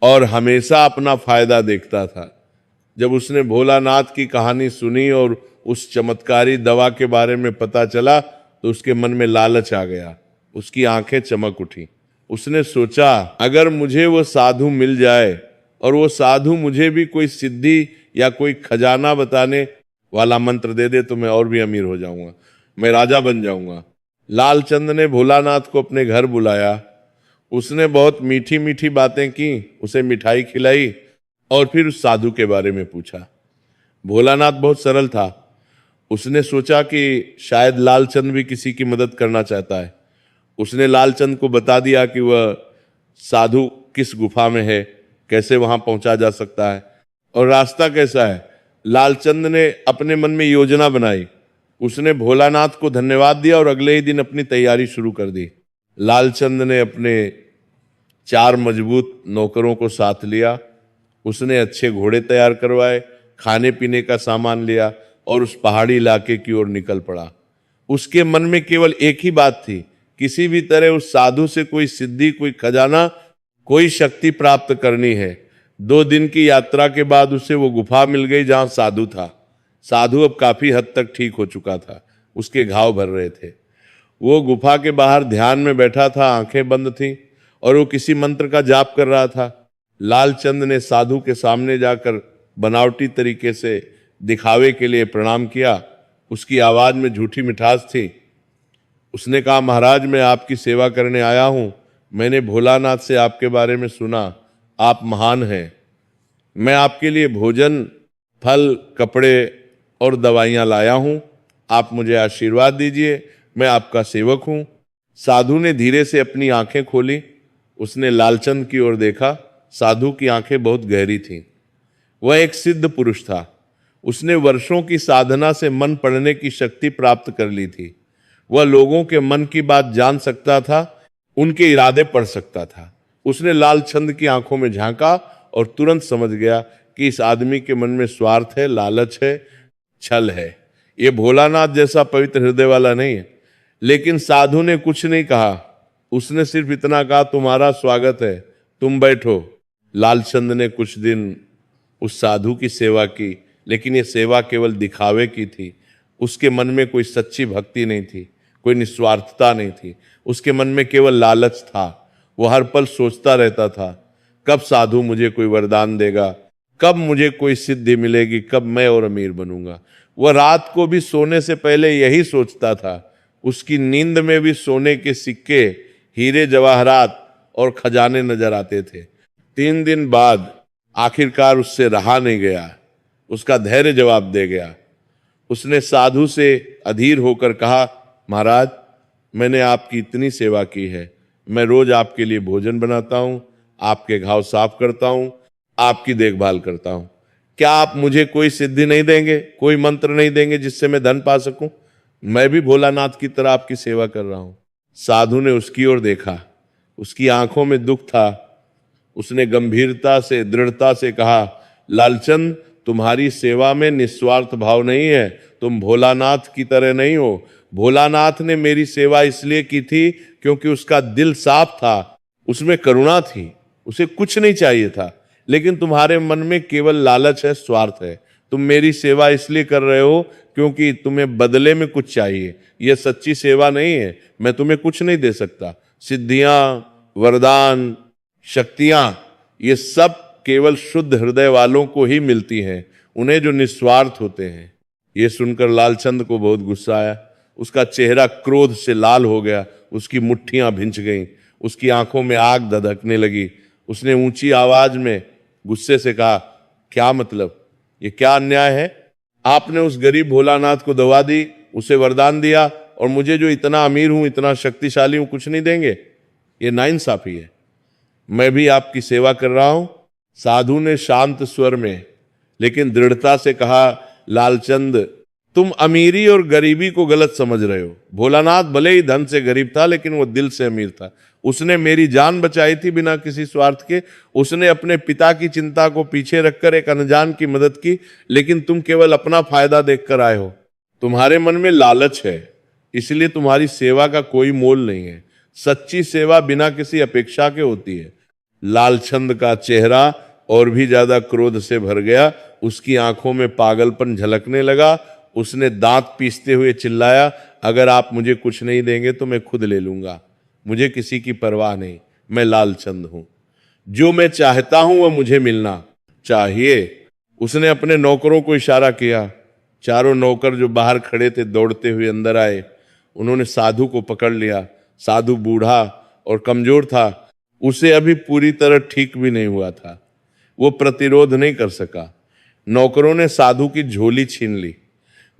S1: और हमेशा अपना फायदा देखता था। जब उसने भोलानाथ की कहानी सुनी और उस चमत्कारी दवा के बारे में पता चला तो उसके मन में लालच आ गया, उसकी आंखें चमक उठी। उसने सोचा, अगर मुझे वो साधु मिल जाए और वो साधु मुझे भी कोई सिद्धि या कोई खजाना बताने वाला मंत्र दे दे तो मैं और भी अमीर हो जाऊंगा, मैं राजा बन जाऊंगा। लालचंद ने भोलानाथ को अपने घर बुलाया। उसने बहुत मीठी मीठी बातें की, उसे मिठाई खिलाई और फिर उस साधु के बारे में पूछा। भोलानाथ बहुत सरल था। उसने सोचा कि शायद लालचंद भी किसी की मदद करना चाहता है। उसने लालचंद को बता दिया कि वह साधु किस गुफा में है, कैसे वहां पहुंचा जा सकता है और रास्ता कैसा है। लालचंद ने अपने मन में योजना बनाई। उसने भोलानाथ को धन्यवाद दिया और अगले ही दिन अपनी तैयारी शुरू कर दी। लालचंद ने अपने 4 मजबूत नौकरों को साथ लिया। उसने अच्छे घोड़े तैयार करवाए, खाने पीने का सामान लिया और उस पहाड़ी इलाके की ओर निकल पड़ा। उसके मन में केवल एक ही बात थी, किसी भी तरह उस साधु से कोई सिद्धि, कोई खजाना, कोई शक्ति प्राप्त करनी है। 2 दिन की यात्रा के बाद उसे वो गुफा मिल गई जहां साधु था। साधु अब काफी हद तक ठीक हो चुका था, उसके घाव भर रहे थे। वो गुफा के बाहर ध्यान में बैठा था, आंखें बंद थीं और वो किसी मंत्र का जाप कर रहा था। लालचंद ने साधु के सामने जाकर बनावटी तरीके से दिखावे के लिए प्रणाम किया। उसकी आवाज में झूठी मिठास थी। उसने कहा, महाराज मैं आपकी सेवा करने आया हूं। मैंने भोलानाथ से आपके बारे में सुना, आप महान हैं। मैं आपके लिए भोजन, फल, कपड़े और दवाइयां लाया हूं। आप मुझे आशीर्वाद दीजिए, मैं आपका सेवक हूं। साधु ने धीरे से अपनी आंखें खोली। उसने लालचंद की ओर देखा। साधु की आंखें बहुत गहरी थीं। वह एक सिद्ध पुरुष था। उसने वर्षों की साधना से मन पढ़ने की शक्ति प्राप्त कर ली थी। वह लोगों के मन की बात जान सकता था, उनके इरादे पढ़ सकता था। उसने लालचंद की आंखों में झांका और तुरंत समझ गया कि इस आदमी के मन में स्वार्थ है, लालच है, छल है। ये भोलानाथ जैसा पवित्र हृदय वाला नहीं है। लेकिन साधु ने कुछ नहीं कहा। उसने सिर्फ इतना कहा, तुम्हारा स्वागत है, तुम बैठो। लालचंद ने कुछ दिन उस साधु की सेवा की, लेकिन ये सेवा केवल दिखावे की थी। उसके मन में कोई सच्ची भक्ति नहीं थी, कोई निस्वार्थता नहीं थी। उसके मन में केवल लालच था। वो हर पल सोचता रहता था, कब साधु मुझे कोई वरदान देगा, कब मुझे कोई सिद्धि मिलेगी, कब मैं और अमीर बनूंगा। वह रात को भी सोने से पहले यही सोचता था। उसकी नींद में भी सोने के सिक्के, हीरे जवाहरात और खजाने नजर आते थे। 3 दिन बाद आखिरकार उससे रहा नहीं गया। उसका धैर्य जवाब दे गया। उसने साधु से अधीर होकर कहा, महाराज मैंने आपकी इतनी सेवा की है, मैं रोज आपके लिए भोजन बनाता हूं, आपके घाव साफ करता हूं, आपकी देखभाल करता हूं। क्या आप मुझे कोई सिद्धि नहीं देंगे, कोई मंत्र नहीं देंगे जिससे मैं धन पा सकूं? मैं भी भोलानाथ की तरह आपकी सेवा कर रहा हूं। साधु ने उसकी ओर देखा। उसकी आंखों में दुख था। उसने गंभीरता से, दृढ़ता से कहा, लालचंद तुम्हारी सेवा में निस्वार्थ भाव नहीं है। तुम भोलानाथ की तरह नहीं हो। भोलानाथ ने मेरी सेवा इसलिए की थी क्योंकि उसका दिल साफ था, उसमें करुणा थी, उसे कुछ नहीं चाहिए था। लेकिन तुम्हारे मन में केवल लालच है, स्वार्थ है। तुम मेरी सेवा इसलिए कर रहे हो क्योंकि तुम्हें बदले में कुछ चाहिए। यह सच्ची सेवा नहीं है। मैं तुम्हें कुछ नहीं दे सकता। सिद्धियां, वरदान, शक्तियां, ये सब केवल शुद्ध हृदय वालों को ही मिलती हैं, उन्हें जो निस्वार्थ होते हैं। ये सुनकर लालचंद को बहुत गुस्सा आया। उसका चेहरा क्रोध से लाल हो गया। उसकी मुट्ठियां भिंच गईं। उसकी आंखों में आग धधकने लगी। उसने ऊंची आवाज में गुस्से से कहा, क्या मतलब? ये क्या अन्याय है? आपने उस गरीब भोलानाथ को दवा दी, उसे वरदान दिया, और मुझे जो इतना अमीर हूं, इतना शक्तिशाली हूं, कुछ नहीं देंगे? ये नाइंसाफी है। मैं भी आपकी सेवा कर रहा हूं। साधु ने शांत स्वर में लेकिन दृढ़ता से कहा, लालचंद तुम अमीरी और गरीबी को गलत समझ रहे हो। भोलानाथ भले ही धन से गरीब था, लेकिन वो दिल से अमीर था। उसने मेरी जान बचाई थी बिना किसी स्वार्थ के। उसने अपने पिता की चिंता को पीछे रखकर एक अनजान की मदद की, लेकिन तुम केवल अपना फायदा देखकर आए हो। तुम्हारे मन में लालच है, इसलिए तुम्हारी सेवा का कोई मोल नहीं है। सच्ची सेवा बिना किसी अपेक्षा के होती है। लालचंद का चेहरा और भी ज्यादा क्रोध से भर गया। उसकी आंखों में पागलपन झलकने लगा। उसने दांत पीसते हुए चिल्लाया, अगर आप मुझे कुछ नहीं देंगे तो मैं खुद ले लूंगा। मुझे किसी की परवाह नहीं, मैं लालचंद हूं। जो मैं चाहता हूं वह मुझे मिलना चाहिए। उसने अपने नौकरों को इशारा किया। चारों नौकर जो बाहर खड़े थे दौड़ते हुए अंदर आए। उन्होंने साधु को पकड़ लिया। साधु बूढ़ा और कमजोर था, उसे अभी पूरी तरह ठीक भी नहीं हुआ था। वो प्रतिरोध नहीं कर सका। नौकरों ने साधु की झोली छीन ली,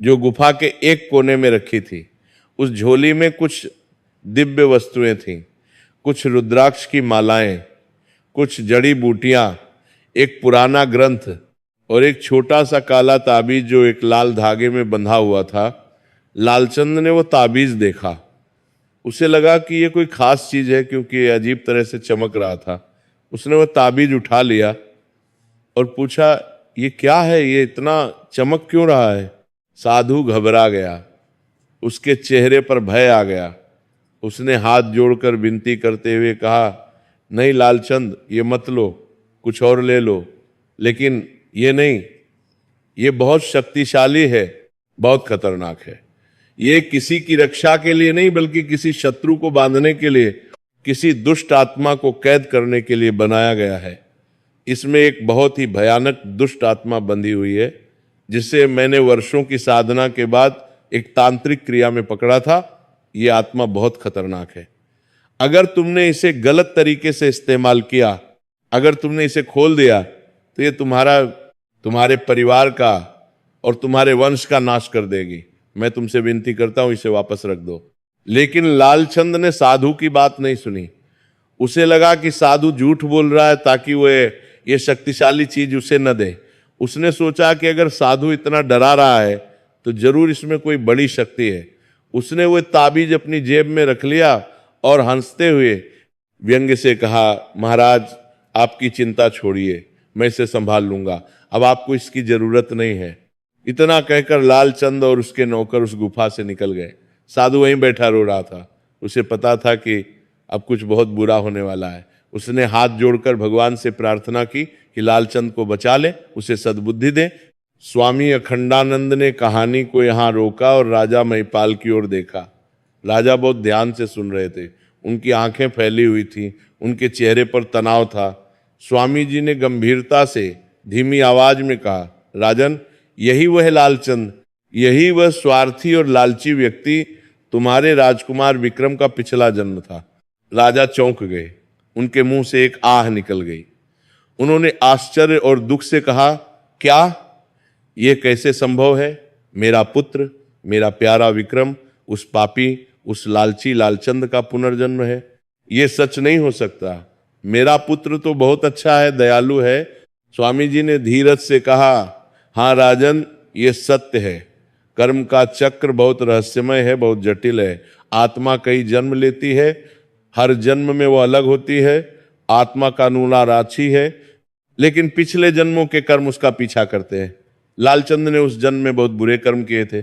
S1: जो गुफा के एक कोने में रखी थी। उस झोली में कुछ दिव्य वस्तुएं थीं, कुछ रुद्राक्ष की मालाएं, कुछ जड़ी बूटियां, एक पुराना ग्रंथ और एक छोटा सा काला ताबीज जो एक लाल धागे में बंधा हुआ था। लालचंद ने वो ताबीज देखा। उसे लगा कि ये कोई खास चीज है, क्योंकि ये अजीब तरह से चमक रहा था। उसने वो ताबीज उठा लिया और पूछा, ये क्या है, ये इतना चमक क्यों रहा है? साधु घबरा गया, उसके चेहरे पर भय आ गया। उसने हाथ जोड़कर विनती करते हुए कहा, नहीं लालचंद, ये मत लो, कुछ और ले लो, लेकिन ये नहीं, ये बहुत शक्तिशाली है, बहुत खतरनाक है। ये किसी की रक्षा के लिए नहीं, बल्कि किसी शत्रु को बांधने के लिए, किसी दुष्ट आत्मा को कैद करने के लिए बनाया गया है। इसमें एक बहुत ही भयानक दुष्ट आत्मा बंधी हुई है, जिसे मैंने वर्षों की साधना के बाद एक तांत्रिक क्रिया में पकड़ा था। ये आत्मा बहुत खतरनाक है। अगर तुमने इसे गलत तरीके से इस्तेमाल किया, अगर तुमने इसे खोल दिया, तो ये तुम्हारे परिवार का और तुम्हारे वंश का नाश कर देगी। मैं तुमसे विनती करता हूं, इसे वापस रख दो। लेकिन लालचंद ने साधु की बात नहीं सुनी। उसे लगा कि साधु झूठ बोल रहा है ताकि वो ये शक्तिशाली चीज उसे न दे। उसने सोचा कि अगर साधु इतना डरा रहा है तो जरूर इसमें कोई बड़ी शक्ति है। उसने वो ताबीज अपनी जेब में रख लिया और हंसते हुए व्यंग्य से कहा, महाराज आपकी चिंता छोड़िए, मैं इसे संभाल लूंगा, अब आपको इसकी जरूरत नहीं है। इतना कहकर लालचंद और उसके नौकर उस गुफा से निकल गए। साधु वहीं बैठा रो रहा था। उसे पता था कि अब कुछ बहुत बुरा होने वाला है। उसने हाथ जोड़कर भगवान से प्रार्थना की कि लालचंद को बचा ले, उसे सद्बुद्धि दे। स्वामी अखंडानंद ने कहानी को यहाँ रोका और राजा महिपाल की ओर देखा। राजा बहुत ध्यान से सुन रहे थे। उनकी आंखें फैली हुई थी, उनके चेहरे पर तनाव था। स्वामी जी ने गंभीरता से धीमी आवाज में कहा, राजन, यही वह लालचंद, यही वह स्वार्थी और लालची व्यक्ति तुम्हारे राजकुमार विक्रम का पिछला जन्म था। राजा चौंक गए, उनके मुंह से एक आह निकल गई। उन्होंने आश्चर्य और दुख से कहा, क्या ये कैसे संभव है? मेरा पुत्र, मेरा प्यारा विक्रम उस पापी, उस लालची लालचंद का पुनर्जन्म है? ये सच नहीं हो सकता। मेरा पुत्र तो बहुत अच्छा है, दयालु है। स्वामी जी ने धीरज से कहा, हाँ राजन, ये सत्य है। कर्म का चक्र बहुत रहस्यमय है, बहुत जटिल है। आत्मा कई जन्म लेती है, हर जन्म में वो अलग होती है। आत्मा का नूना राशि है, लेकिन पिछले जन्मों के कर्म उसका पीछा करते हैं। लालचंद ने उस जन्म में बहुत बुरे कर्म किए थे।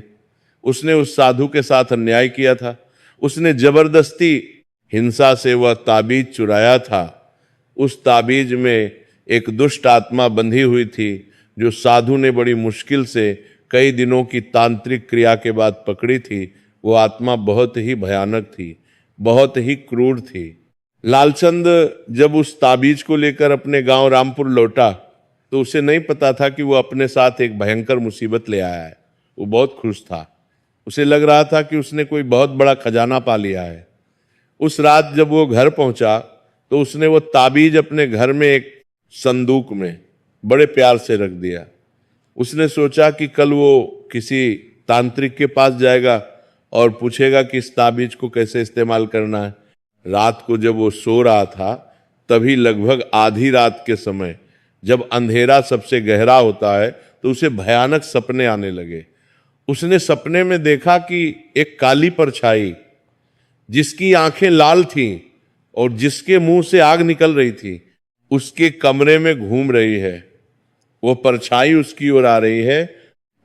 S1: उसने उस साधु के साथ अन्याय किया था। उसने जबरदस्ती हिंसा से वह ताबीज चुराया था। उस ताबीज में एक दुष्ट आत्मा बंधी हुई थी, जो साधु ने बड़ी मुश्किल से कई दिनों की तांत्रिक क्रिया के बाद पकड़ी थी। वो आत्मा बहुत ही भयानक थी, बहुत ही क्रूर थी। लालचंद जब उस ताबीज को लेकर अपने गांव रामपुर लौटा, तो उसे नहीं पता था कि वो अपने साथ एक भयंकर मुसीबत ले आया है। वो बहुत खुश था। उसे लग रहा था कि उसने कोई बहुत बड़ा खजाना पा लिया है। उस रात जब वो घर पहुंचा, तो उसने वो ताबीज अपने घर में एक संदूक में बड़े प्यार से रख दिया। उसने सोचा कि कल वो किसी तांत्रिक के पास जाएगा और पूछेगा कि इस ताबीज को कैसे इस्तेमाल करना है। रात को जब वो सो रहा था, तभी लगभग आधी रात के समय, जब अंधेरा सबसे गहरा होता है, तो उसे भयानक सपने आने लगे। उसने सपने में देखा कि एक काली परछाई जिसकी आंखें लाल थीं और जिसके मुंह से आग निकल रही थी, उसके कमरे में घूम रही है। वो परछाई उसकी ओर आ रही है,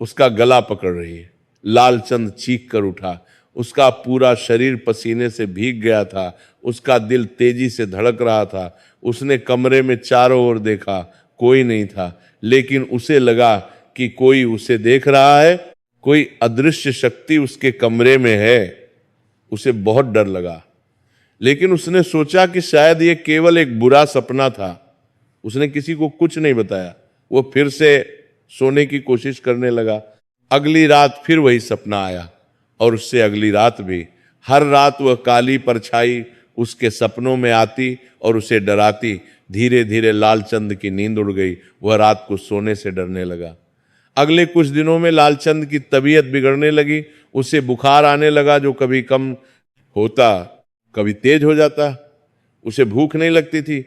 S1: उसका गला पकड़ रही है। लालचंद चीख कर उठा। उसका पूरा शरीर पसीने से भीग गया था, उसका दिल तेजी से धड़क रहा था। उसने कमरे में चारों ओर देखा, कोई नहीं था, लेकिन उसे लगा कि कोई उसे देख रहा है, कोई अदृश्य शक्ति उसके कमरे में है। उसे बहुत डर लगा, लेकिन उसने सोचा कि शायद ये केवल एक बुरा सपना था। उसने किसी को कुछ नहीं बताया। वो फिर से सोने की कोशिश करने लगा। अगली रात फिर वही सपना आया और उससे अगली रात भी। हर रात वह काली परछाई उसके सपनों में आती और उसे डराती। धीरे धीरे लालचंद की नींद उड़ गई। वह रात को सोने से डरने लगा। अगले कुछ दिनों में लालचंद की तबीयत बिगड़ने लगी। उसे बुखार आने लगा, जो कभी कम होता कभी तेज हो जाता। उसे भूख नहीं लगती थी।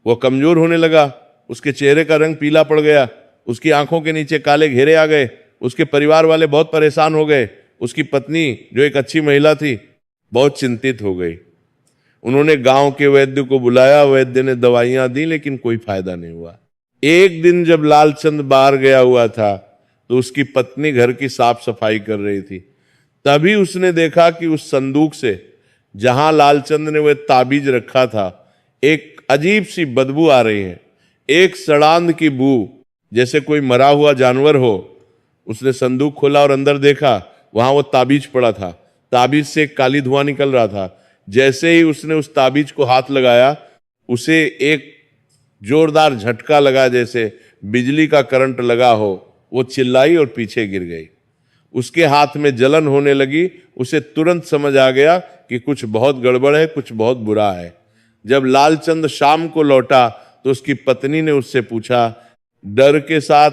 S1: वह कमजोर होने लगा। उसके चेहरे का रंग पीला पड़ गया। उसकी आंखों के नीचे काले घेरे आ गए। उसके परिवार वाले बहुत परेशान हो गए। उसकी पत्नी, जो एक अच्छी महिला थी, बहुत चिंतित हो गई। उन्होंने गांव के वैद्य को बुलाया। वैद्य ने दवाइयां दी, लेकिन कोई फायदा नहीं हुआ। एक दिन जब लालचंद बाहर गया हुआ था, तो उसकी पत्नी घर की साफ सफाई कर रही थी। तभी उसने देखा कि उस संदूक से, जहां लालचंद ने वह ताबीज रखा था, एक अजीब सी बदबू आ रही है, एक सड़ांध की बू, जैसे कोई मरा हुआ जानवर हो। उसने संदूक खोला और अंदर देखा, वहां वो ताबीज पड़ा था। ताबीज से एक काली धुआं निकल रहा था। जैसे ही उसने उस ताबीज को हाथ लगाया, उसे एक जोरदार झटका लगा, जैसे बिजली का करंट लगा हो। वो चिल्लाई और पीछे गिर गई। उसके हाथ में जलन होने लगी। उसे तुरंत समझ आ गया कि कुछ बहुत गड़बड़ है, कुछ बहुत बुरा है। जब लालचंद शाम को लौटा, तो उसकी पत्नी ने उससे पूछा डर के साथ,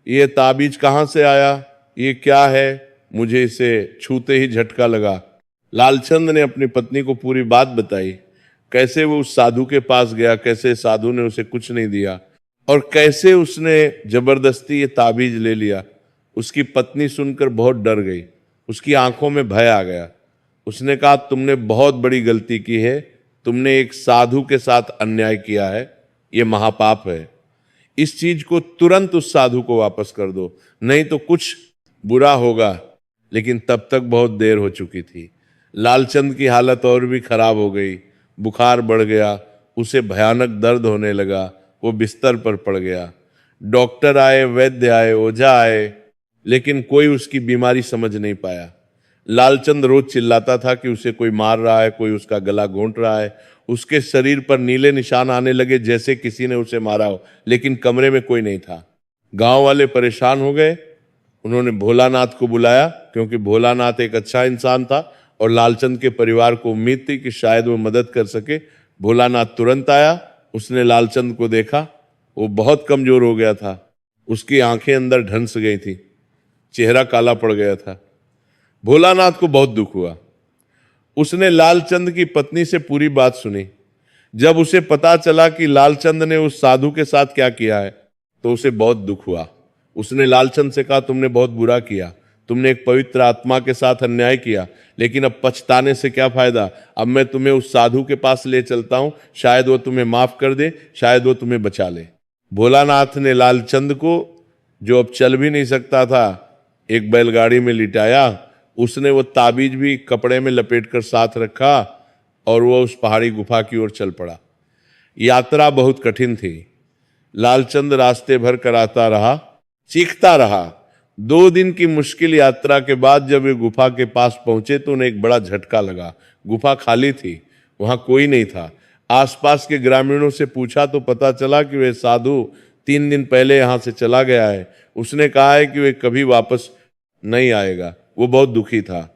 S1: ये ताबीज कहाँ से आया? ये क्या है? मुझे इसे छूते ही झटका लगा। लालचंद ने अपनी पत्नी को पूरी बात बताई, कैसे वो उस साधु के पास गया, कैसे साधु ने उसे कुछ नहीं दिया और कैसे उसने जबरदस्ती ये ताबीज ले लिया। उसकी पत्नी सुनकर बहुत डर गई। उसकी आंखों में भय आ गया। उसने कहा, तुमने बहुत बड़ी गलती की है। तुमने एक साधु के साथ अन्याय किया है। ये महापाप है। इस चीज को तुरंत उस साधु को वापस कर दो, नहीं तो कुछ बुरा होगा। लेकिन तब तक बहुत देर हो चुकी थी। लालचंद की हालत और भी खराब हो गई। बुखार बढ़ गया। उसे भयानक दर्द होने लगा। वो बिस्तर पर पड़ गया। डॉक्टर आए, वैद्य आए, ओझा आए, लेकिन कोई उसकी बीमारी समझ नहीं पाया। लालचंद रोज चिल्लाता था कि उसे कोई मार रहा है, कोई उसका गला घोंट रहा है। उसके शरीर पर नीले निशान आने लगे, जैसे किसी ने उसे मारा हो, लेकिन कमरे में कोई नहीं था। गांव वाले परेशान हो गए। उन्होंने भोलानाथ को बुलाया, क्योंकि भोलानाथ एक अच्छा इंसान था और लालचंद के परिवार को उम्मीद थी कि शायद वो मदद कर सके। भोलानाथ तुरंत आया। उसने लालचंद को देखा। वो बहुत कमजोर हो गया था। उसकी आंखें अंदर ढंस गई थी, चेहरा काला पड़ गया था। भोलानाथ को बहुत दुख हुआ। उसने लालचंद की पत्नी से पूरी बात सुनी। जब उसे पता चला कि लालचंद ने उस साधु के साथ क्या किया है, तो उसे बहुत दुख हुआ। उसने लालचंद से कहा, तुमने बहुत बुरा किया। तुमने एक पवित्र आत्मा के साथ अन्याय किया, लेकिन अब पछताने से क्या फायदा? अब मैं तुम्हें उस साधु के पास ले चलता हूं, शायद वो तुम्हें माफ कर दे, शायद वो तुम्हें बचा ले। भोलानाथ ने लालचंद को, जो अब चल भी नहीं सकता था, एक बैलगाड़ी में लिटाया। उसने वो ताबीज भी कपड़े में लपेटकर साथ रखा और वो उस पहाड़ी गुफा की ओर चल पड़ा। यात्रा बहुत कठिन थी। लालचंद रास्ते भर कर आता रहा, चीखता रहा। 2 दिन की मुश्किल यात्रा के बाद जब वे गुफा के पास पहुंचे, तो उन्हें एक बड़ा झटका लगा। गुफा खाली थी, वहां कोई नहीं था। आसपास के ग्रामीणों से पूछा तो पता चला कि वे साधु 3 दिन पहले यहां से चला गया है। उसने कहा है कि वे कभी वापस नहीं आएगा। वो बहुत दुखी था।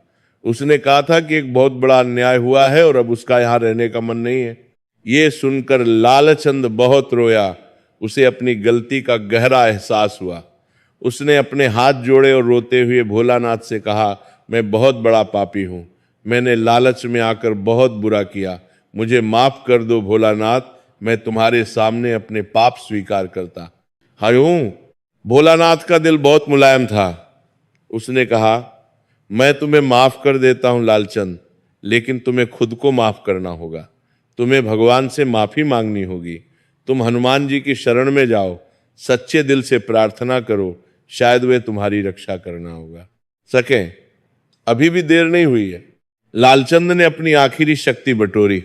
S1: उसने कहा था कि एक बहुत बड़ा अन्याय हुआ है और अब उसका यहाँ रहने का मन नहीं है। ये सुनकर लालचंद बहुत रोया। उसे अपनी गलती का गहरा एहसास हुआ। उसने अपने हाथ जोड़े और रोते हुए भोलानाथ से कहा, मैं बहुत बड़ा पापी हूं। मैंने लालच में आकर बहुत बुरा किया। मुझे माफ कर दो भोलानाथ। मैं तुम्हारे सामने अपने पाप स्वीकार करता। हाँ, भोलानाथ का दिल बहुत मुलायम था। उसने कहा, मैं तुम्हें माफ कर देता हूं लालचंद, लेकिन तुम्हें खुद को माफ करना होगा। तुम्हें भगवान से माफी मांगनी होगी। तुम हनुमान जी की शरण में जाओ, सच्चे दिल से प्रार्थना करो, शायद वे तुम्हारी रक्षा करना होगा सके। अभी भी देर नहीं हुई है। लालचंद ने अपनी आखिरी शक्ति बटोरी।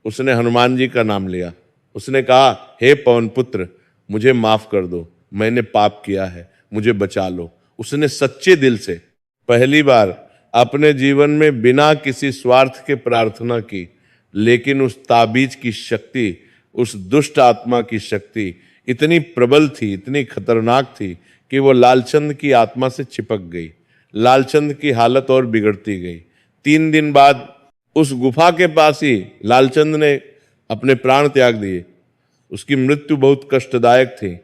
S1: उसने हनुमान जी का नाम लिया। उसने कहा, हे पवन पुत्र, मुझे माफ कर दो, मैंने पाप किया है, मुझे बचा लो। उसने सच्चे दिल से पहली बार अपने जीवन में बिना किसी स्वार्थ के प्रार्थना की, लेकिन उस ताबीज की शक्ति, उस दुष्ट आत्मा की शक्ति इतनी प्रबल थी, इतनी खतरनाक थी कि वो लालचंद की आत्मा से चिपक गई। लालचंद की हालत और बिगड़ती गई। 3 दिन बाद उस गुफा के पास ही लालचंद ने अपने प्राण त्याग दिए। उसकी मृत्यु बहुत कष्टदायक थी।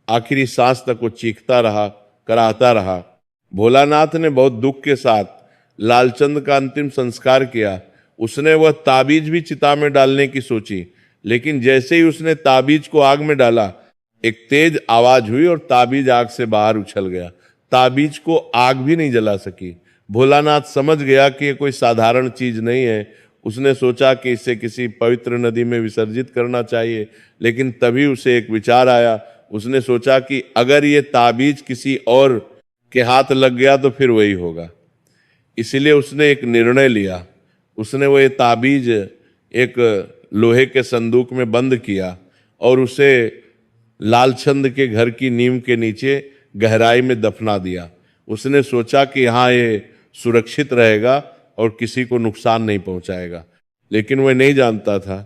S1: आखिरी सांस तक वो चीखता रहा, कराहता रहा। भोलानाथ ने बहुत दुख के साथ लालचंद का अंतिम संस्कार किया। उसने वह ताबीज भी चिता में डालने की सोची, लेकिन जैसे ही उसने ताबीज को आग में डाला, एक तेज आवाज हुई और ताबीज आग से बाहर उछल गया। ताबीज को आग भी नहीं जला सकी। भोलानाथ समझ गया कि ये कोई साधारण चीज नहीं है। उसने सोचा कि इसे किसी पवित्र नदी में विसर्जित करना चाहिए, लेकिन तभी उसे एक विचार आया। उसने सोचा कि अगर ये ताबीज किसी और के हाथ लग गया तो फिर वही होगा। इसलिए उसने एक निर्णय लिया। उसने वो ये ताबीज एक लोहे के संदूक में बंद किया और उसे लालचंद के घर की नींव के नीचे गहराई में दफना दिया। उसने सोचा कि हाँ, ये सुरक्षित रहेगा और किसी को नुकसान नहीं पहुंचाएगा। लेकिन वह नहीं जानता था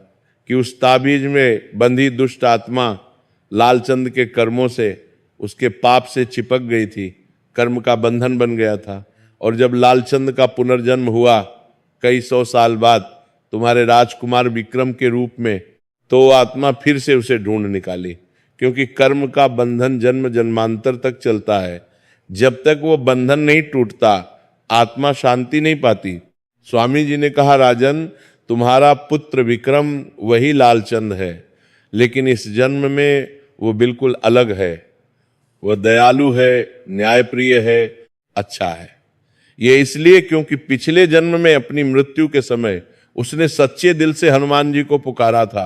S1: कि उस ताबीज में बंधी दुष्ट आत्मा लालचंद के कर्मों से, उसके पाप से चिपक गई थी, कर्म का बंधन बन गया था। और जब लालचंद का पुनर्जन्म हुआ कई 100 साल बाद तुम्हारे राजकुमार विक्रम के रूप में, तो वो आत्मा फिर से उसे ढूंढ निकाली, क्योंकि कर्म का बंधन जन्म जन्मांतर तक चलता है। जब तक वो बंधन नहीं टूटता, आत्मा शांति नहीं पाती। स्वामी जी ने कहा, राजन, तुम्हारा पुत्र विक्रम वही लालचंद है, लेकिन इस जन्म में वो बिल्कुल अलग है। वह दयालु है, न्यायप्रिय है, अच्छा है। ये इसलिए क्योंकि पिछले जन्म में अपनी मृत्यु के समय उसने सच्चे दिल से हनुमान जी को पुकारा था।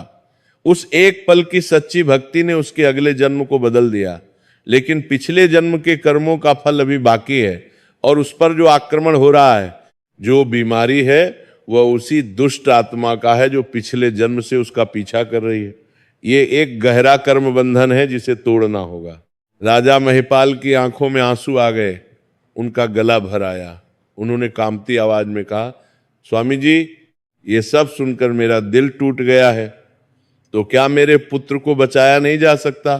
S1: उस एक पल की सच्ची भक्ति ने उसके अगले जन्म को बदल दिया। लेकिन पिछले जन्म के कर्मों का फल अभी बाकी है, और उस पर जो आक्रमण हो रहा है, जो बीमारी है, वह उसी दुष्ट आत्मा का है जो पिछले जन्म से उसका पीछा कर रही है। ये एक गहरा कर्म बंधन है जिसे तोड़ना होगा। राजा महिपाल की आंखों में आंसू आ गए, उनका गला भर आया। उन्होंने कांपती आवाज में कहा, स्वामी जी, ये सब सुनकर मेरा दिल टूट गया है। तो क्या मेरे पुत्र को बचाया नहीं जा सकता?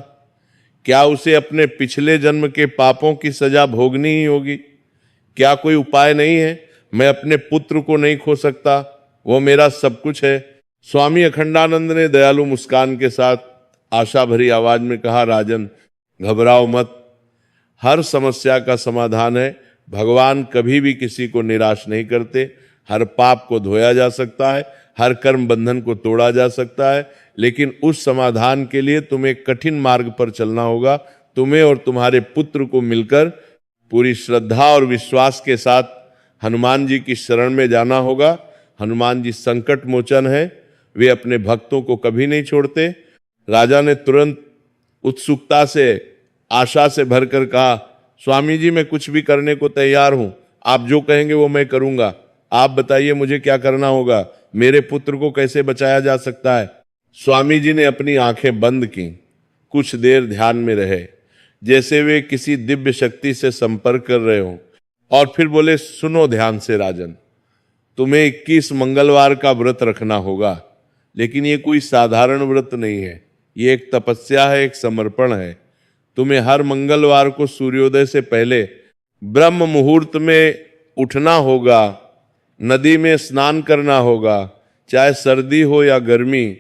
S1: क्या उसे अपने पिछले जन्म के पापों की सजा भोगनी ही होगी? क्या कोई उपाय नहीं है? मैं अपने पुत्र को नहीं खो सकता, वो मेरा सब कुछ है। स्वामी अखंडानंद ने दयालु मुस्कान के साथ आशा भरी आवाज में कहा, राजन, घबराओ मत, हर समस्या का समाधान है। भगवान कभी भी किसी को निराश नहीं करते। हर पाप को धोया जा सकता है, हर कर्म बंधन को तोड़ा जा सकता है, लेकिन उस समाधान के लिए तुम्हें कठिन मार्ग पर चलना होगा। तुम्हें और तुम्हारे पुत्र को मिलकर पूरी श्रद्धा और विश्वास के साथ हनुमान जी की शरण में जाना होगा। हनुमान जी संकट मोचन है, वे अपने भक्तों को कभी नहीं छोड़ते। राजा ने तुरंत उत्सुकता से, आशा से भरकर कहा, स्वामी जी, मैं कुछ भी करने को तैयार हूं, आप जो कहेंगे वो मैं करूंगा। आप बताइए मुझे क्या करना होगा, मेरे पुत्र को कैसे बचाया जा सकता है? स्वामी जी ने अपनी आंखें बंद की, कुछ देर ध्यान में रहे, जैसे वे किसी दिव्य शक्ति से संपर्क कर रहे हों, और फिर बोले, सुनो ध्यान से राजन, तुम्हें 21 मंगलवार का व्रत रखना होगा। लेकिन ये कोई साधारण व्रत नहीं है, ये एक तपस्या है, एक समर्पण है। तुम्हें हर मंगलवार को सूर्योदय से पहले ब्रह्म मुहूर्त में उठना होगा, नदी में स्नान करना होगा, चाहे सर्दी हो या गर्मी,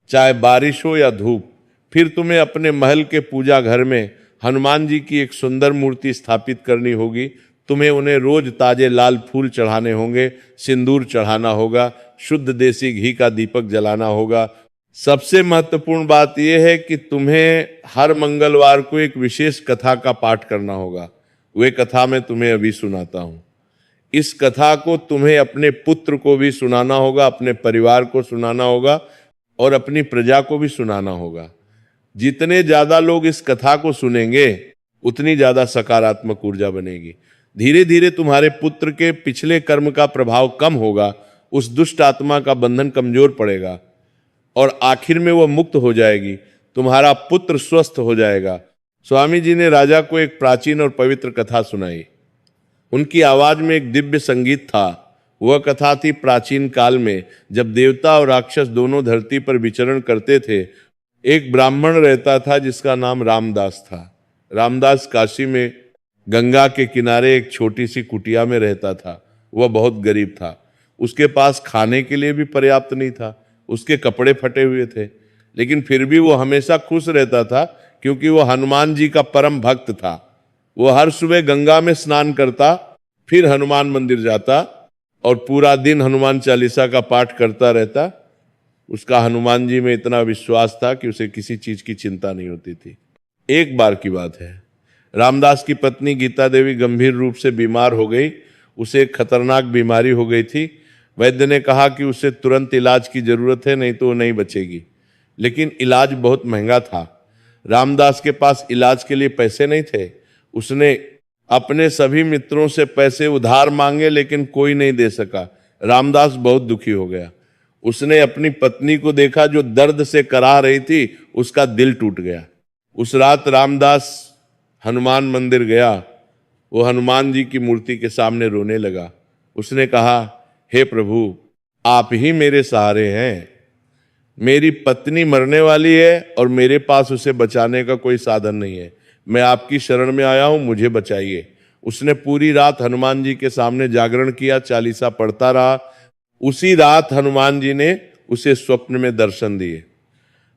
S1: चाहे बारिश हो या धूप। फिर तुम्हें अपने महल के पूजा घर में हनुमान जी की एक सुंदर मूर्ति स्थापित करनी होगी। तुम्हें उन्हें रोज ताजे लाल फूल चढ़ाने होंगे, सिंदूर चढ़ाना होगा, शुद्ध देसी घी का दीपक जलाना होगा। सबसे महत्वपूर्ण बात यह है कि तुम्हें हर मंगलवार को एक विशेष कथा का पाठ करना होगा। वे कथा मैं तुम्हें अभी सुनाता हूं। इस कथा को तुम्हें अपने पुत्र को भी सुनाना होगा, अपने परिवार को सुनाना होगा और अपनी प्रजा को भी सुनाना होगा। जितने ज्यादा लोग इस कथा को सुनेंगे उतनी ज्यादा सकारात्मक ऊर्जा बनेगी। धीरे धीरे तुम्हारे पुत्र के पिछले कर्म का प्रभाव कम होगा, उस दुष्ट आत्मा का बंधन कमजोर पड़ेगा और आखिर में वह मुक्त हो जाएगी, तुम्हारा पुत्र स्वस्थ हो जाएगा। स्वामी जी ने राजा को एक प्राचीन और पवित्र कथा सुनाई। उनकी आवाज में एक दिव्य संगीत था। वह कथा थी प्राचीन काल में, जब देवता और राक्षस दोनों धरती पर विचरण करते थे। एक ब्राह्मण रहता था जिसका नाम रामदास था। रामदास काशी में गंगा के किनारे एक छोटी सी कुटिया में रहता था। वह बहुत गरीब था, उसके पास खाने के लिए भी पर्याप्त नहीं था, उसके कपड़े फटे हुए थे, लेकिन फिर भी वो हमेशा खुश रहता था क्योंकि वो हनुमान जी का परम भक्त था। वो हर सुबह गंगा में स्नान करता, फिर हनुमान मंदिर जाता और पूरा दिन हनुमान चालीसा का पाठ करता रहता। उसका हनुमान जी में इतना विश्वास था कि उसे किसी चीज की चिंता नहीं होती थी। एक बार की बात है, रामदास की पत्नी गीता देवी गंभीर रूप से बीमार हो गई। उसे एक खतरनाक बीमारी हो गई थी। वैद्य ने कहा कि उसे तुरंत इलाज की जरूरत है, नहीं तो वो नहीं बचेगी। लेकिन इलाज बहुत महंगा था। रामदास के पास इलाज के लिए पैसे नहीं थे। उसने अपने सभी मित्रों से पैसे उधार मांगे, लेकिन कोई नहीं दे सका। रामदास बहुत दुखी हो गया। उसने अपनी पत्नी को देखा जो दर्द से कराह रही थी, उसका दिल टूट गया। उस रात रामदास हनुमान मंदिर गया। वो हनुमान जी की मूर्ति के सामने रोने लगा। उसने कहा, हे प्रभु, आप ही मेरे सहारे हैं। मेरी पत्नी मरने वाली है और मेरे पास उसे बचाने का कोई साधन नहीं है। मैं आपकी शरण में आया हूं, मुझे बचाइए। उसने पूरी रात हनुमान जी के सामने जागरण किया, चालीसा पढ़ता रहा। उसी रात हनुमान जी ने उसे स्वप्न में दर्शन दिए।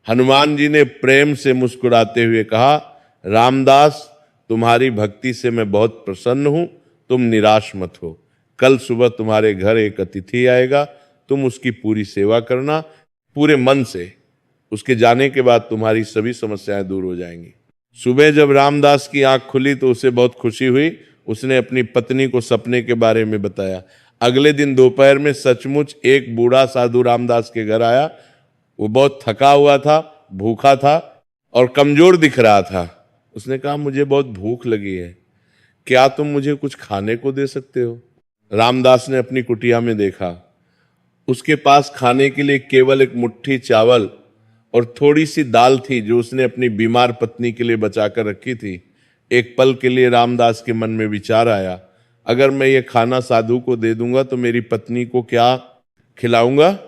S1: हनुमान जी ने प्रेम से मुस्कुराते हुए कहा, रामदास, तुम्हारी भक्ति से मैं बहुत प्रसन्न हूं, तुम निराश मत हो। कल सुबह तुम्हारे घर एक अतिथि आएगा, तुम उसकी पूरी सेवा करना पूरे मन से। उसके जाने के बाद तुम्हारी सभी समस्याएं दूर हो जाएंगी। सुबह जब रामदास की आंख खुली तो उसे बहुत खुशी हुई। उसने अपनी पत्नी को सपने के बारे में बताया। अगले दिन दोपहर में सचमुच एक बूढ़ा साधु रामदास के घर आया। वो बहुत थका हुआ था, भूखा था और कमजोर दिख रहा था। उसने कहा, मुझे बहुत भूख लगी है, क्या तुम मुझे कुछ खाने को दे सकते हो? रामदास ने अपनी कुटिया में देखा। उसके पास खाने के लिए केवल एक मुट्ठी चावल और थोड़ी सी दाल थी जो उसने अपनी बीमार पत्नी के लिए बचाकर रखी थी। एक पल के लिए रामदास के मन में विचार आया, अगर मैं ये खाना साधु को दे दूंगा तो मेरी पत्नी को क्या खिलाऊंगा?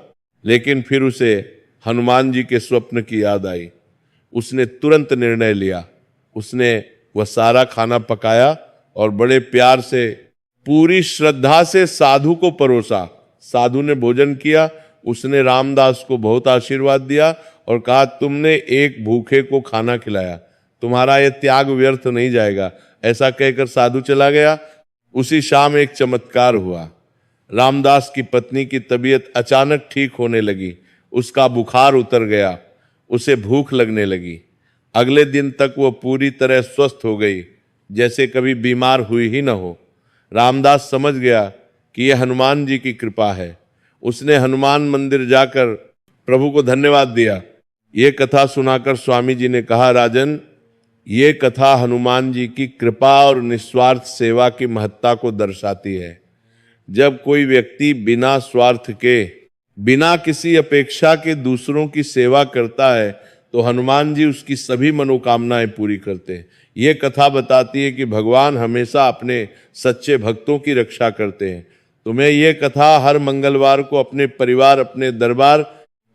S1: लेकिन फिर उसे हनुमान जी के स्वप्न की याद आई। उसने तुरंत निर्णय लिया। उसने वह सारा खाना पकाया और बड़े प्यार से, पूरी श्रद्धा से साधु को परोसा। साधु ने भोजन किया। उसने रामदास को बहुत आशीर्वाद दिया और कहा, तुमने एक भूखे को खाना खिलाया, तुम्हारा यह त्याग व्यर्थ नहीं जाएगा। ऐसा कहकर साधु चला गया। उसी शाम एक चमत्कार हुआ। रामदास की पत्नी की तबीयत अचानक ठीक होने लगी। उसका बुखार उतर गया, उसे भूख लगने लगी। अगले दिन तक वो पूरी तरह स्वस्थ हो गई, जैसे कभी बीमार हुई ही न हो। रामदास समझ गया कि यह हनुमान जी की कृपा है। उसने हनुमान मंदिर जाकर प्रभु को धन्यवाद दिया। ये कथा सुनाकर स्वामी जी ने कहा, राजन, ये कथा हनुमान जी की कृपा और निस्वार्थ सेवा की महत्ता को दर्शाती है। जब कोई व्यक्ति बिना स्वार्थ के, बिना किसी अपेक्षा के दूसरों की सेवा करता है तो हनुमान जी उसकी सभी मनोकामनाएं पूरी करते हैं। ये कथा बताती है कि भगवान हमेशा अपने सच्चे भक्तों की रक्षा करते हैं। तुम्हें ये कथा हर मंगलवार को अपने परिवार, अपने दरबार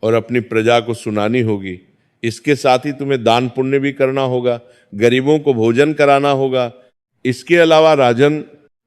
S1: और अपनी प्रजा को सुनानी होगी। इसके साथ ही तुम्हें दान पुण्य भी करना होगा, गरीबों को भोजन कराना होगा। इसके अलावा राजन,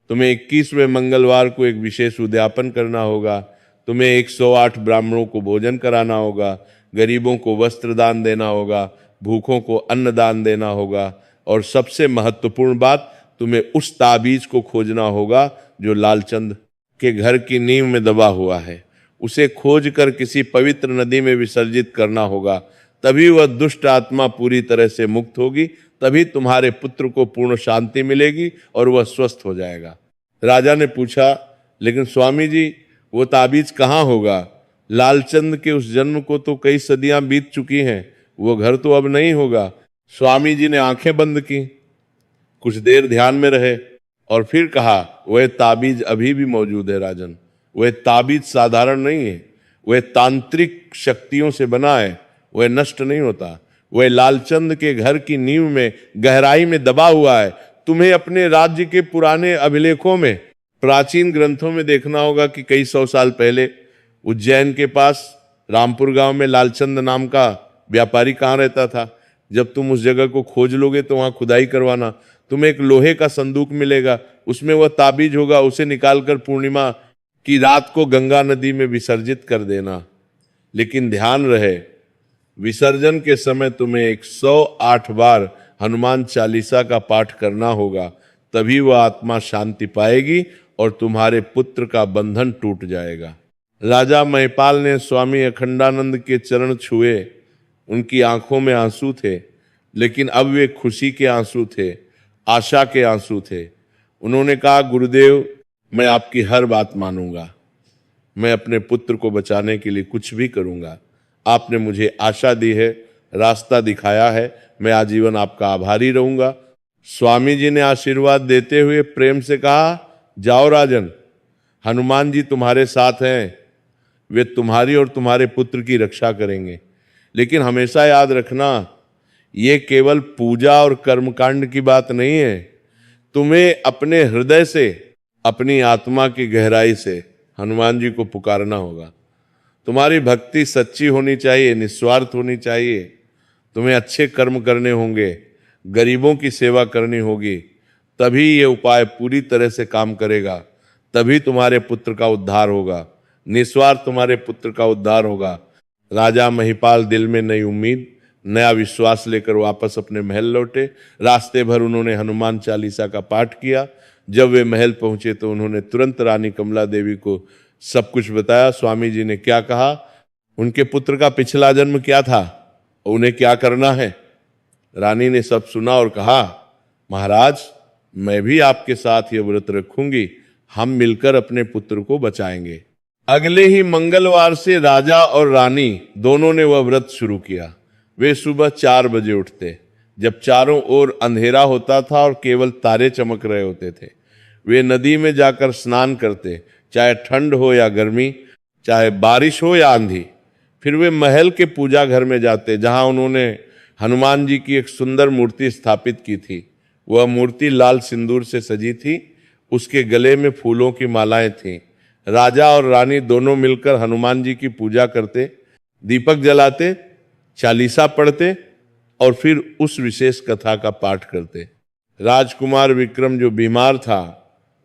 S1: तुम्हें 21वें मंगलवार को एक विशेष उद्यापन करना होगा। तुम्हें 108 ब्राह्मणों को भोजन कराना होगा, गरीबों को वस्त्र दान देना होगा, भूखों को अन्न दान देना होगा और सबसे महत्वपूर्ण बात, तुम्हें उस ताबीज को खोजना होगा जो लालचंद के घर की नींव में दबा हुआ है। उसे खोज कर किसी पवित्र नदी में विसर्जित करना होगा, तभी वह दुष्ट आत्मा पूरी तरह से मुक्त होगी, तभी तुम्हारे पुत्र को पूर्ण शांति मिलेगी और वह स्वस्थ हो जाएगा। राजा ने पूछा, लेकिन स्वामी जी वो ताबीज कहाँ होगा? लालचंद के उस जन्म को तो कई सदियां बीत चुकी हैं, वो घर तो अब नहीं होगा। स्वामी जी ने आंखें बंद की, कुछ देर ध्यान में रहे और फिर कहा, वह ताबीज अभी भी मौजूद है राजन। वह ताबीज साधारण नहीं है, वह तांत्रिक शक्तियों से बना है, वह नष्ट नहीं होता। वह लालचंद के घर की नींव में गहराई में दबा हुआ है। तुम्हें अपने राज्य के पुराने अभिलेखों में, प्राचीन ग्रंथों में देखना होगा कि कई 100 साल पहले उज्जैन के पास रामपुर गांव में लालचंद नाम का व्यापारी कहाँ रहता था। जब तुम उस जगह को खोज लोगे तो वहां खुदाई करवाना, तुम्हें एक लोहे का संदूक मिलेगा, उसमें वह ताबीज होगा। उसे निकालकर पूर्णिमा की रात को गंगा नदी में विसर्जित कर देना। लेकिन ध्यान रहे, विसर्जन के समय तुम्हें 108 बार हनुमान चालीसा का पाठ करना होगा, तभी वह आत्मा शांति पाएगी और तुम्हारे पुत्र का बंधन टूट जाएगा। राजा महिपाल ने स्वामी अखंडानंद के चरण छुए। उनकी आंखों में आंसू थे, लेकिन अब वे खुशी के आंसू थे, आशा के आंसू थे। उन्होंने कहा, गुरुदेव मैं आपकी हर बात मानूंगा, मैं अपने पुत्र को बचाने के लिए कुछ भी करूंगा। आपने मुझे आशा दी है, रास्ता दिखाया है, मैं आजीवन आपका आभारी रहूंगा। स्वामी जी ने आशीर्वाद देते हुए प्रेम से कहा, जाओ राजन, हनुमान जी तुम्हारे साथ हैं, वे तुम्हारी और तुम्हारे पुत्र की रक्षा करेंगे। लेकिन हमेशा याद रखना, ये केवल पूजा और कर्मकांड की बात नहीं है। तुम्हें अपने हृदय से, अपनी आत्मा की गहराई से हनुमान जी को पुकारना होगा। तुम्हारी भक्ति सच्ची होनी चाहिए, निस्वार्थ होनी चाहिए। तुम्हें अच्छे कर्म करने होंगे, गरीबों की सेवा करनी होगी, तभी ये उपाय पूरी तरह से काम करेगा, तभी तुम्हारे पुत्र का उद्धार होगा, निस्वार्थ तुम्हारे पुत्र का उद्धार होगा। राजा महिपाल दिल में नई उम्मीद, नया विश्वास लेकर वापस अपने महल लौटे। रास्ते भर उन्होंने हनुमान चालीसा का पाठ किया। जब वे महल पहुंचे तो उन्होंने तुरंत रानी कमला देवी को सब कुछ बताया। स्वामी जी ने क्या कहा, उनके पुत्र का पिछला जन्म क्या था, उन्हें क्या करना है। रानी ने सब सुना और कहा, महाराज मैं भी आपके साथ ये व्रत रखूंगी, हम मिलकर अपने पुत्र को बचाएंगे। अगले ही मंगलवार से राजा और रानी दोनों ने वह व्रत शुरू किया। वे सुबह 4 बजे उठते, जब चारों ओर अंधेरा होता था और केवल तारे चमक रहे होते थे। वे नदी में जाकर स्नान करते, चाहे ठंड हो या गर्मी, चाहे बारिश हो या आंधी। फिर वे महल के पूजा घर में जाते, जहां उन्होंने हनुमान जी की एक सुंदर मूर्ति स्थापित की थी। वह मूर्ति लाल सिंदूर से सजी थी, उसके गले में फूलों की मालाएं थीं। राजा और रानी दोनों मिलकर हनुमान जी की पूजा करते, दीपक जलाते, चालीसा पढ़ते और फिर उस विशेष कथा का पाठ करते। राजकुमार विक्रम जो बीमार था,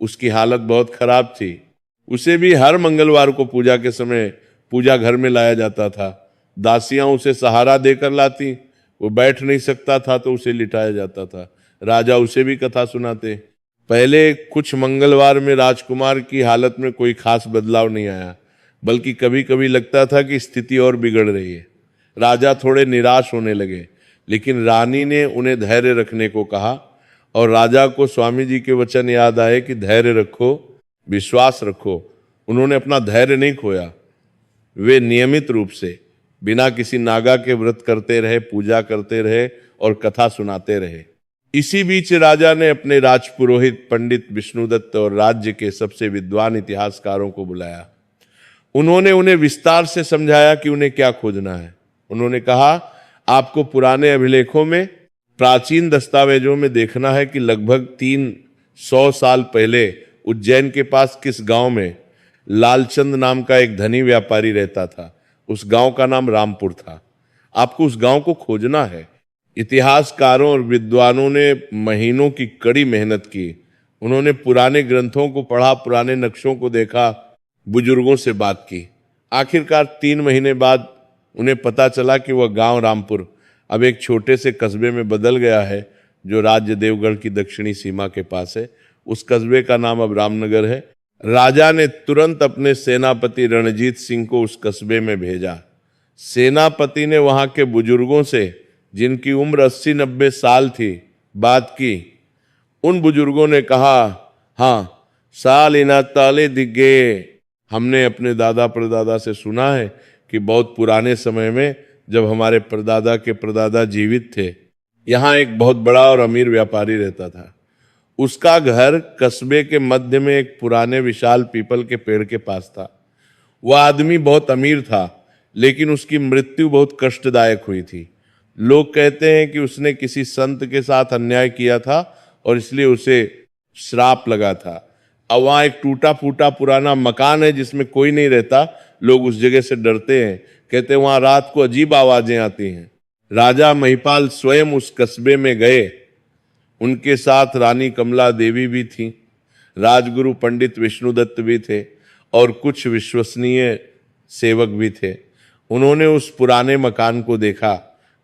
S1: उसकी हालत बहुत खराब थी। उसे भी हर मंगलवार को पूजा के समय पूजा घर में लाया जाता था। दासियां उसे सहारा देकर लाती, वो बैठ नहीं सकता था तो उसे लिटाया जाता था। राजा उसे भी कथा सुनाते। पहले कुछ मंगलवार में राजकुमार की हालत में कोई खास बदलाव नहीं आया, बल्कि कभी कभी लगता था कि स्थिति और बिगड़ रही है। राजा थोड़े निराश होने लगे, लेकिन रानी ने उन्हें धैर्य रखने को कहा और राजा को स्वामी जी के वचन याद आए कि धैर्य रखो, विश्वास रखो। उन्होंने अपना धैर्य नहीं खोया। वे नियमित रूप से बिना किसी नागा के व्रत करते रहे, पूजा करते रहे और कथा सुनाते रहे। इसी बीच राजा ने अपने राजपुरोहित पंडित विष्णुदत्त और राज्य के सबसे विद्वान इतिहासकारों को बुलाया। उन्होंने उन्हें विस्तार से समझाया कि उन्हें क्या खोजना है। उन्होंने कहा, आपको पुराने अभिलेखों में, प्राचीन दस्तावेजों में देखना है कि लगभग 300 साल पहले उज्जैन के पास किस गांव में लालचंद नाम का एक धनी व्यापारी रहता था। उस गांव का नाम रामपुर था। आपको उस गांव को खोजना है। इतिहासकारों और विद्वानों ने महीनों की कड़ी मेहनत की। उन्होंने पुराने ग्रंथों को पढ़ा, पुराने नक्शों को देखा, बुजुर्गों से बात की। आखिरकार 3 महीने बाद उन्हें पता चला कि वह गांव रामपुर अब एक छोटे से कस्बे में बदल गया है, जो राज्य देवगढ़ की दक्षिणी सीमा के पास है। उस कस्बे का नाम अब रामनगर है। राजा ने तुरंत अपने सेनापति रणजीत सिंह को उस कस्बे में भेजा। सेनापति ने वहां के बुजुर्गों से, जिनकी उम्र 80-90 साल थी, बात की। उन बुजुर्गों ने कहा, हाँ, साल इना ताले दिग्गे, हमने अपने दादा परदादा से सुना है कि बहुत पुराने समय में जब हमारे परदादा के परदादा जीवित थे, यहाँ एक बहुत बड़ा और अमीर व्यापारी रहता था। उसका घर कस्बे के मध्य में एक पुराने विशाल पीपल के पेड़ के पास था। वह आदमी बहुत अमीर था, लेकिन उसकी मृत्यु बहुत कष्टदायक हुई थी। लोग कहते हैं कि उसने किसी संत के साथ अन्याय किया था और इसलिए उसे श्राप लगा था। अब वहाँ एक टूटा फूटा पुराना मकान है जिसमें कोई नहीं रहता। लोग उस जगह से डरते हैं, कहते हैं वहाँ रात को अजीब आवाजें आती हैं। राजा महिपाल स्वयं उस कस्बे में गए। उनके साथ रानी कमला देवी भी थी, राजगुरु पंडित विष्णुदत्त भी थे और कुछ विश्वसनीय सेवक भी थे। उन्होंने उस पुराने मकान को देखा।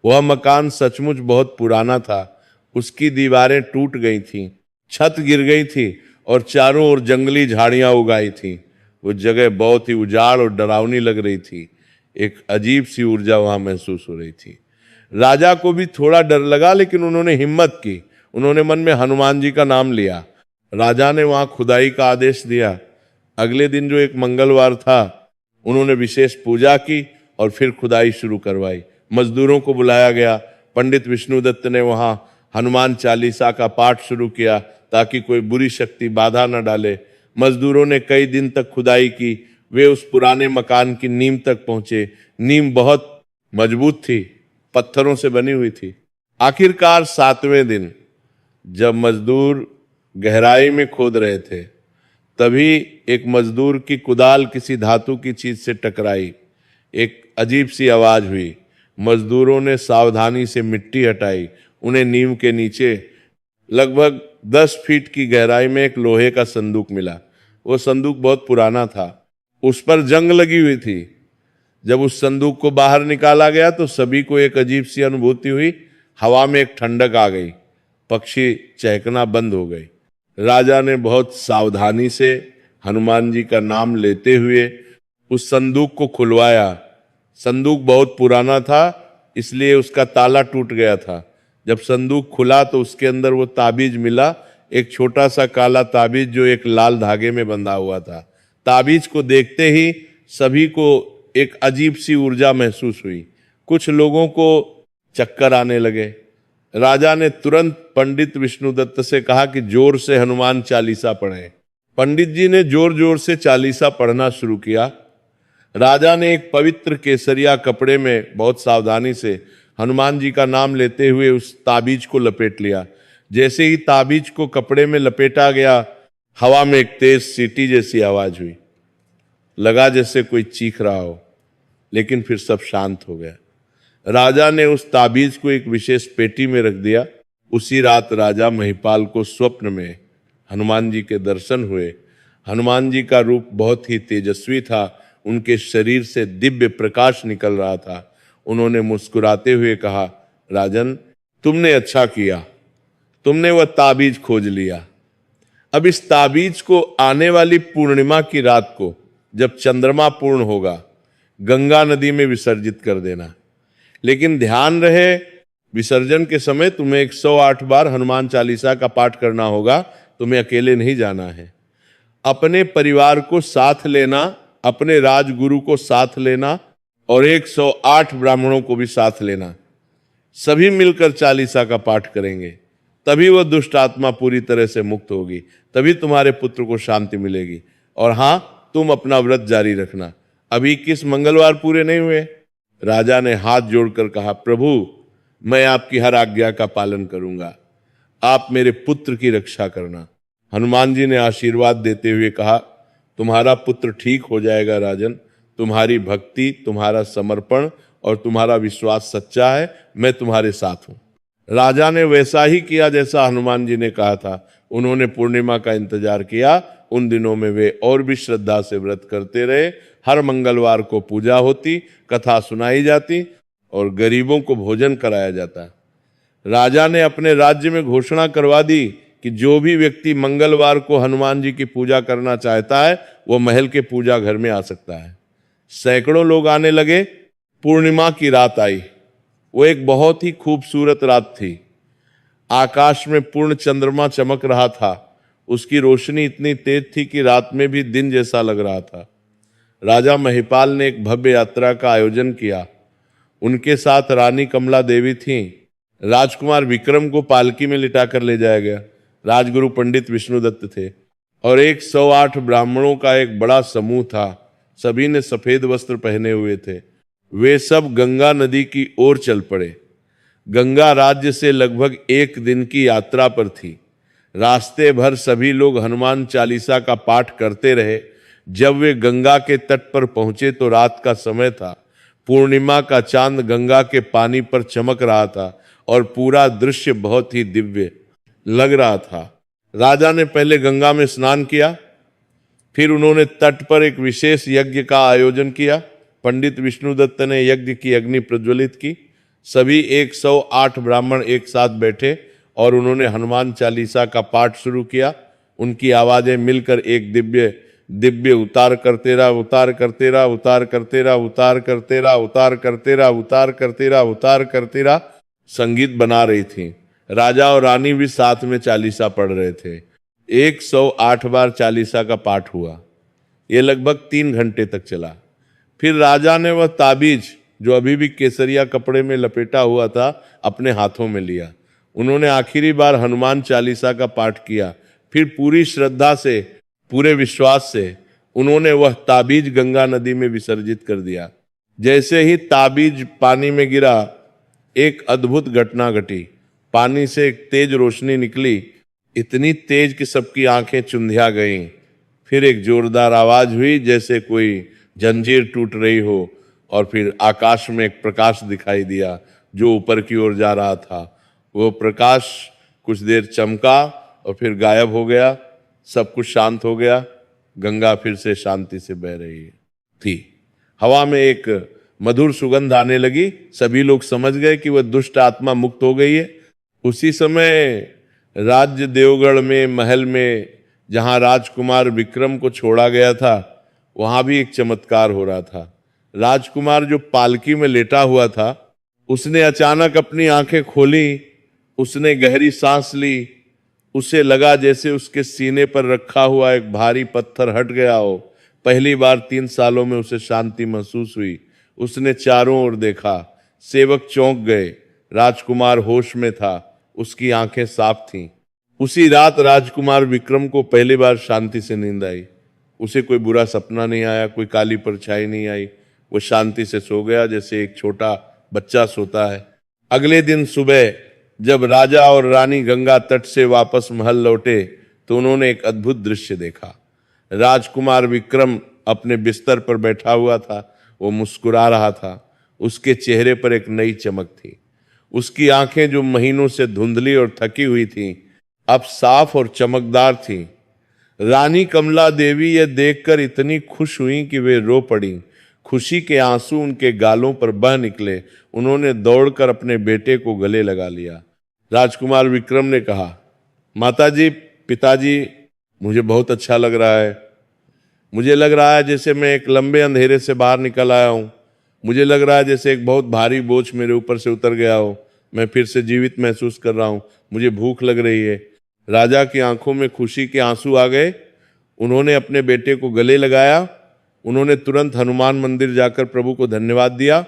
S1: वह मकान सचमुच बहुत पुराना था। उसकी दीवारें टूट गई थीं, छत गिर गई थी और चारों ओर जंगली झाड़ियां उगाई थीं। वो जगह बहुत ही उजाड़ और डरावनी लग रही थी। एक अजीब सी ऊर्जा वहां महसूस हो रही थी। राजा को भी थोड़ा डर लगा, लेकिन उन्होंने हिम्मत की। उन्होंने मन में हनुमान जी का नाम लिया। राजा ने वहां खुदाई का आदेश दिया। अगले दिन जो एक मंगलवार था, उन्होंने विशेष पूजा की और फिर खुदाई शुरू करवाई। मजदूरों को बुलाया गया। पंडित विष्णुदत्त ने वहां हनुमान चालीसा का पाठ शुरू किया ताकि कोई बुरी शक्ति बाधा न डाले। मजदूरों ने कई दिन तक खुदाई की। वे उस पुराने मकान की नींव तक पहुंचे। नींव बहुत मजबूत थी, पत्थरों से बनी हुई थी। आखिरकार 7वें दिन जब मजदूर गहराई में खोद रहे थे, तभी एक मजदूर की कुदाल किसी धातु की चीज से टकराई। एक अजीब सी आवाज हुई। मजदूरों ने सावधानी से मिट्टी हटाई। उन्हें नींव के नीचे लगभग 10 फीट की गहराई में एक लोहे का संदूक मिला। वो संदूक बहुत पुराना था, उस पर जंग लगी हुई थी। जब उस संदूक को बाहर निकाला गया तो सभी को एक अजीब सी अनुभूति हुई। हवा में एक ठंडक आ गई, पक्षी चहकना बंद हो गई। राजा ने बहुत सावधानी से हनुमान जी का नाम लेते हुए उस संदूक को खुलवाया। संदूक बहुत पुराना था, इसलिए उसका ताला टूट गया था। जब संदूक खुला तो उसके अंदर वो ताबीज मिला, एक छोटा सा काला ताबीज जो एक लाल धागे में बंधा हुआ था। ताबीज को देखते ही सभी को एक अजीब सी ऊर्जा महसूस हुई। कुछ लोगों को चक्कर आने लगे। राजा ने तुरंत पंडित विष्णुदत्त से कहा कि जोर से हनुमान चालीसा पढ़ें। पंडित जी ने जोर जोर से चालीसा पढ़ना शुरू किया। राजा ने एक पवित्र केसरिया कपड़े में बहुत सावधानी से हनुमान जी का नाम लेते हुए उस ताबीज को लपेट लिया। जैसे ही ताबीज को कपड़े में लपेटा गया, हवा में एक तेज सीटी जैसी आवाज हुई। लगा जैसे कोई चीख रहा हो, लेकिन फिर सब शांत हो गया। राजा ने उस ताबीज को एक विशेष पेटी में रख दिया। उसी रात राजा महिपाल को स्वप्न में हनुमान जी के दर्शन हुए। हनुमान जी का रूप बहुत ही तेजस्वी था। उनके शरीर से दिव्य प्रकाश निकल रहा था। उन्होंने मुस्कुराते हुए कहा, राजन, तुमने अच्छा किया, तुमने वह ताबीज खोज लिया। अब इस ताबीज को आने वाली पूर्णिमा की रात को, जब चंद्रमा पूर्ण होगा, गंगा नदी में विसर्जित कर देना। लेकिन ध्यान रहे, विसर्जन के समय तुम्हें 108 बार हनुमान चालीसा का पाठ करना होगा। तुम्हें अकेले नहीं जाना है, अपने परिवार को साथ लेना, अपने राजगुरु को साथ लेना और 108 ब्राह्मणों को भी साथ लेना। सभी मिलकर चालीसा का पाठ करेंगे, तभी वह दुष्ट आत्मा पूरी तरह से मुक्त होगी, तभी तुम्हारे पुत्र को शांति मिलेगी। और हां, तुम अपना व्रत जारी रखना। अभी 21 मंगलवार पूरे नहीं हुए। राजा ने हाथ जोड़कर कहा, प्रभु, मैं आपकी हर आज्ञा का पालन करूंगा, आप मेरे पुत्र की रक्षा करना। हनुमान जी ने आशीर्वाद देते हुए कहा, तुम्हारा पुत्र ठीक हो जाएगा राजन। तुम्हारी भक्ति, तुम्हारा समर्पण और तुम्हारा विश्वास सच्चा है। मैं तुम्हारे साथ हूं। राजा ने वैसा ही किया जैसा हनुमान जी ने कहा था। उन्होंने पूर्णिमा का इंतजार किया। उन दिनों में वे और भी श्रद्धा से व्रत करते रहे। हर मंगलवार को पूजा होती, कथा सुनाई जाती और गरीबों को भोजन कराया जाता। राजा ने अपने राज्य में घोषणा करवा दी कि जो भी व्यक्ति मंगलवार को हनुमान जी की पूजा करना चाहता है, वो महल के पूजा घर में आ सकता है। सैकड़ों लोग आने लगे। पूर्णिमा की रात आई। वो एक बहुत ही खूबसूरत रात थी। आकाश में पूर्ण चंद्रमा चमक रहा था। उसकी रोशनी इतनी तेज थी कि रात में भी दिन जैसा लग रहा था। राजा महिपाल ने एक भव्य यात्रा का आयोजन किया। उनके साथ रानी कमला देवी थीं। राजकुमार विक्रम को पालकी में लिटाकर ले जाया गया। राजगुरु पंडित विष्णुदत्त थे और 108 ब्राह्मणों का एक बड़ा समूह था। सभी ने सफेद वस्त्र पहने हुए थे। वे सब गंगा नदी की ओर चल पड़े। गंगा राज्य से लगभग 1 दिन की यात्रा पर थी। रास्ते भर सभी लोग हनुमान चालीसा का पाठ करते रहे। जब वे गंगा के तट पर पहुंचे तो रात का समय था। पूर्णिमा का चांद गंगा के पानी पर चमक रहा था और पूरा दृश्य बहुत ही दिव्य लग रहा था। राजा ने पहले गंगा में स्नान किया, फिर उन्होंने तट पर एक विशेष यज्ञ का आयोजन किया। पंडित विष्णुदत्त ने यज्ञ की अग्नि प्रज्वलित की। सभी 108 ब्राह्मण एक साथ बैठे और उन्होंने हनुमान चालीसा का पाठ शुरू किया। उनकी आवाजें मिलकर एक दिव्य दिव्य उतार करते रहा, उतार करते रहा, उतार करते रहा, उतार करते रहा, उतार करते रहा, उतार करते रहा, उतार करते रहा संगीत बना रही थी। राजा और रानी भी साथ में चालीसा पढ़ रहे थे। 108 बार चालीसा का पाठ हुआ। ये लगभग 3 घंटे तक चला। फिर राजा ने वह ताबीज जो अभी भी केसरिया कपड़े में लपेटा हुआ था अपने हाथों में लिया। उन्होंने आखिरी बार हनुमान चालीसा का पाठ किया। फिर पूरी श्रद्धा से, पूरे विश्वास से उन्होंने वह ताबीज गंगा नदी में विसर्जित कर दिया। जैसे ही ताबीज पानी में गिरा, एक अद्भुत घटना घटी। पानी से एक तेज रोशनी निकली, इतनी तेज कि सबकी आंखें चुंधिया गईं। फिर एक जोरदार आवाज हुई जैसे कोई जंजीर टूट रही हो और फिर आकाश में एक प्रकाश दिखाई दिया जो ऊपर की ओर जा रहा था। वो प्रकाश कुछ देर चमका और फिर गायब हो गया। सब कुछ शांत हो गया। गंगा फिर से शांति से बह रही थी। हवा में एक मधुर सुगंध आने लगी। सभी लोग समझ गए कि वह दुष्ट आत्मा मुक्त हो गई है। उसी समय राज्य देवगढ़ में, महल में, जहां राजकुमार विक्रम को छोड़ा गया था, वहां भी एक चमत्कार हो रहा था। राजकुमार जो पालकी में लेटा हुआ था, उसने अचानक अपनी आंखें खोली। उसने गहरी सांस ली। उसे लगा जैसे उसके सीने पर रखा हुआ एक भारी पत्थर हट गया हो। पहली बार 3 सालों में उसे शांति महसूस हुई। उसने चारों ओर देखा। सेवक चौंक गए। राजकुमार होश में था। उसकी आंखें साफ थीं। उसी रात राजकुमार विक्रम को पहली बार शांति से नींद आई। उसे कोई बुरा सपना नहीं आया, कोई काली परछाई नहीं आई। वो शांति से सो गया जैसे एक छोटा बच्चा सोता है। अगले दिन सुबह जब राजा और रानी गंगा तट से वापस महल लौटे तो उन्होंने एक अद्भुत दृश्य देखा। राजकुमार विक्रम अपने बिस्तर पर बैठा हुआ था। वो मुस्कुरा रहा था। उसके चेहरे पर एक नई चमक थी। उसकी आंखें जो महीनों से धुंधली और थकी हुई थीं, अब साफ और चमकदार थीं। रानी कमला देवी यह देखकर इतनी खुश हुई कि वे रो पड़ी। खुशी के आंसू उनके गालों पर बह निकले। उन्होंने दौड़कर अपने बेटे को गले लगा लिया। राजकुमार विक्रम ने कहा, माताजी, पिताजी, मुझे बहुत अच्छा लग रहा है। मुझे लग रहा है जैसे मैं एक लंबे अंधेरे से बाहर निकल आया हूँ। मुझे लग रहा है जैसे एक बहुत भारी बोझ मेरे ऊपर से उतर गया हो। मैं फिर से जीवित महसूस कर रहा हूँ। मुझे भूख लग रही है। राजा की आंखों में खुशी के आंसू आ गए। उन्होंने अपने बेटे को गले लगाया। उन्होंने तुरंत हनुमान मंदिर जाकर प्रभु को धन्यवाद दिया।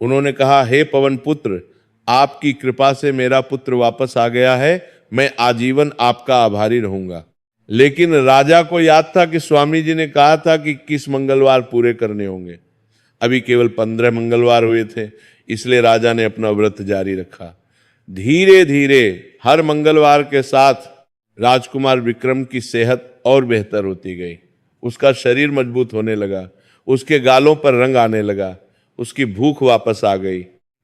S1: उन्होंने कहा, हे पवन पुत्र, आपकी कृपा से मेरा पुत्र वापस आ गया है। मैं आजीवन आपका आभारी रहूंगा। लेकिन राजा को याद था कि स्वामी जी ने कहा था कि 21 मंगलवार पूरे करने होंगे। अभी केवल 15 मंगलवार हुए थे, इसलिए राजा ने अपना व्रत जारी रखा। धीरे धीरे हर मंगलवार के साथ राजकुमार विक्रम की सेहत और बेहतर होती गई। उसका शरीर मजबूत होने लगा। उसके गालों पर रंग आने लगा। उसकी भूख वापस आ गई।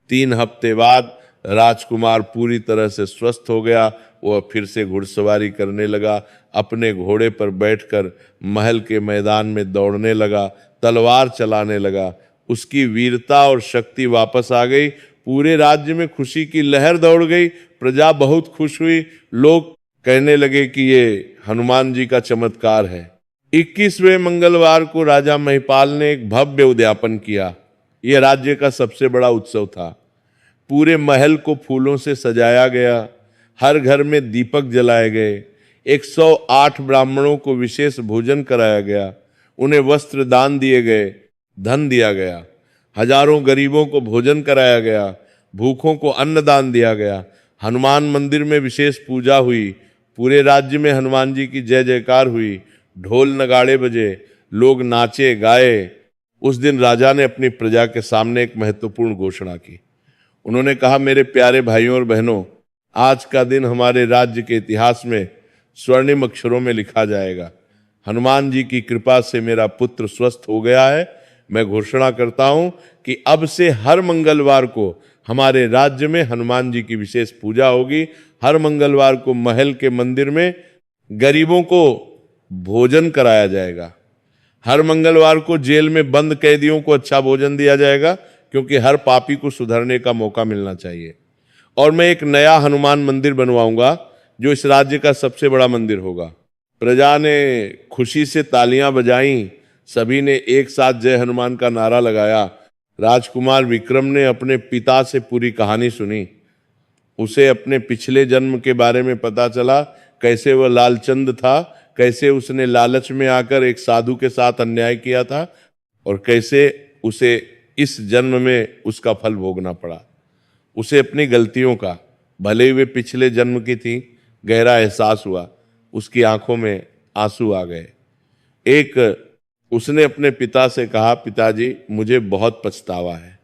S1: 3 हफ्ते बाद राजकुमार पूरी तरह से स्वस्थ हो गया। वह फिर से घुड़सवारी करने लगा। अपने घोड़े पर बैठकर महल के मैदान में दौड़ने लगा, तलवार चलाने लगा। उसकी वीरता और शक्ति वापस आ गई। पूरे राज्य में खुशी की लहर दौड़ गई। प्रजा बहुत खुश हुई। लोग कहने लगे कि ये हनुमान जी का चमत्कार है। 21वें मंगलवार को राजा महिपाल ने एक भव्य उद्यापन किया। यह राज्य का सबसे बड़ा उत्सव था। पूरे महल को फूलों से सजाया गया। हर घर में दीपक जलाए गए, 108 ब्राह्मणों को विशेष भोजन कराया गया, उन्हें वस्त्र दान दिए गए, धन दिया गया, हजारों गरीबों को भोजन कराया गया, भूखों को अन्न दान दिया गया। हनुमान मंदिर में विशेष पूजा हुई, पूरे राज्य में हनुमान जी की जय जयकार हुई, ढोल नगाड़े बजे, लोग नाचे गाए। उस दिन राजा ने अपनी प्रजा के सामने एक महत्वपूर्ण घोषणा की। उन्होंने कहा, मेरे प्यारे भाइयों और बहनों, आज का दिन हमारे राज्य के इतिहास में स्वर्णिम अक्षरों में लिखा जाएगा। हनुमान जी की कृपा से मेरा पुत्र स्वस्थ हो गया है। मैं घोषणा करता हूं कि अब से हर मंगलवार को हमारे राज्य में हनुमान जी की विशेष पूजा होगी। हर मंगलवार को महल के मंदिर में गरीबों को भोजन कराया जाएगा। हर मंगलवार को जेल में बंद कैदियों को अच्छा भोजन दिया जाएगा, क्योंकि हर पापी को सुधरने का मौका मिलना चाहिए। और मैं एक नया हनुमान मंदिर बनवाऊंगा जो इस राज्य का सबसे बड़ा मंदिर होगा। प्रजा ने खुशी से तालियां बजाईं, सभी ने एक साथ जय हनुमान का नारा लगाया। राजकुमार विक्रम ने अपने पिता से पूरी कहानी सुनी। उसे अपने पिछले जन्म के बारे में पता चला, कैसे वह लालचंद था, कैसे उसने लालच में आकर एक साधु के साथ अन्याय किया था और कैसे उसे इस जन्म में उसका फल भोगना पड़ा। उसे अपनी गलतियों का, भले ही वे पिछले जन्म की थी, गहरा एहसास हुआ। उसकी आंखों में आंसू आ गए। उसने अपने पिता से कहा, पिताजी मुझे बहुत पछतावा है।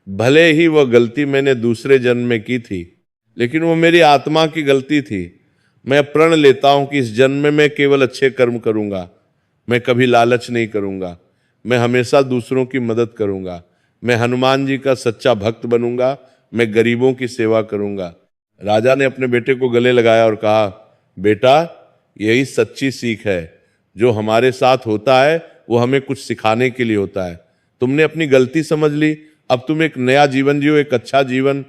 S1: भले ही वह गलती मैंने दूसरे जन्म में की थी, लेकिन वो मेरी आत्मा की गलती थी। मैं प्रण लेता हूं कि इस जन्म में मैं केवल अच्छे कर्म करूंगा। मैं कभी लालच नहीं करूंगा। मैं हमेशा दूसरों की मदद करूंगा। मैं हनुमान जी का सच्चा भक्त बनूंगा। मैं गरीबों की सेवा करूंगा। राजा ने अपने बेटे को गले लगाया और कहा, बेटा यही सच्ची सीख है। जो हमारे साथ होता है वो हमें कुछ सिखाने के लिए होता है। तुमने अपनी गलती समझ ली, अब तुम एक नया जीवन जियो, एक अच्छा जीवन।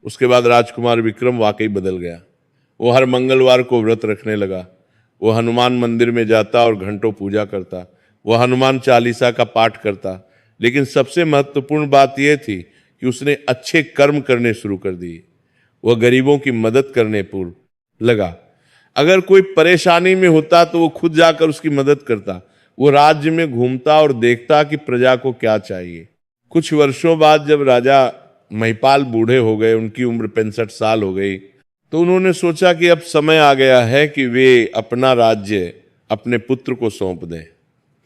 S1: उसके बाद राजकुमार विक्रम वाकई बदल गया। वो हर मंगलवार को व्रत रखने लगा। वो हनुमान मंदिर में जाता और घंटों पूजा करता। वो हनुमान चालीसा का पाठ करता। लेकिन सबसे महत्वपूर्ण बात यह थी कि उसने अच्छे कर्म करने शुरू कर दिए। वह गरीबों की मदद करने पर लगा। अगर कोई परेशानी में होता तो वो खुद जाकर उसकी मदद करता। वो राज्य में घूमता और देखता कि प्रजा को क्या चाहिए। कुछ वर्षों बाद जब राजा महिपाल बूढ़े हो गए, उनकी उम्र 65 साल हो गई, तो उन्होंने सोचा कि अब समय आ गया है कि वे अपना राज्य अपने पुत्र को सौंप दें।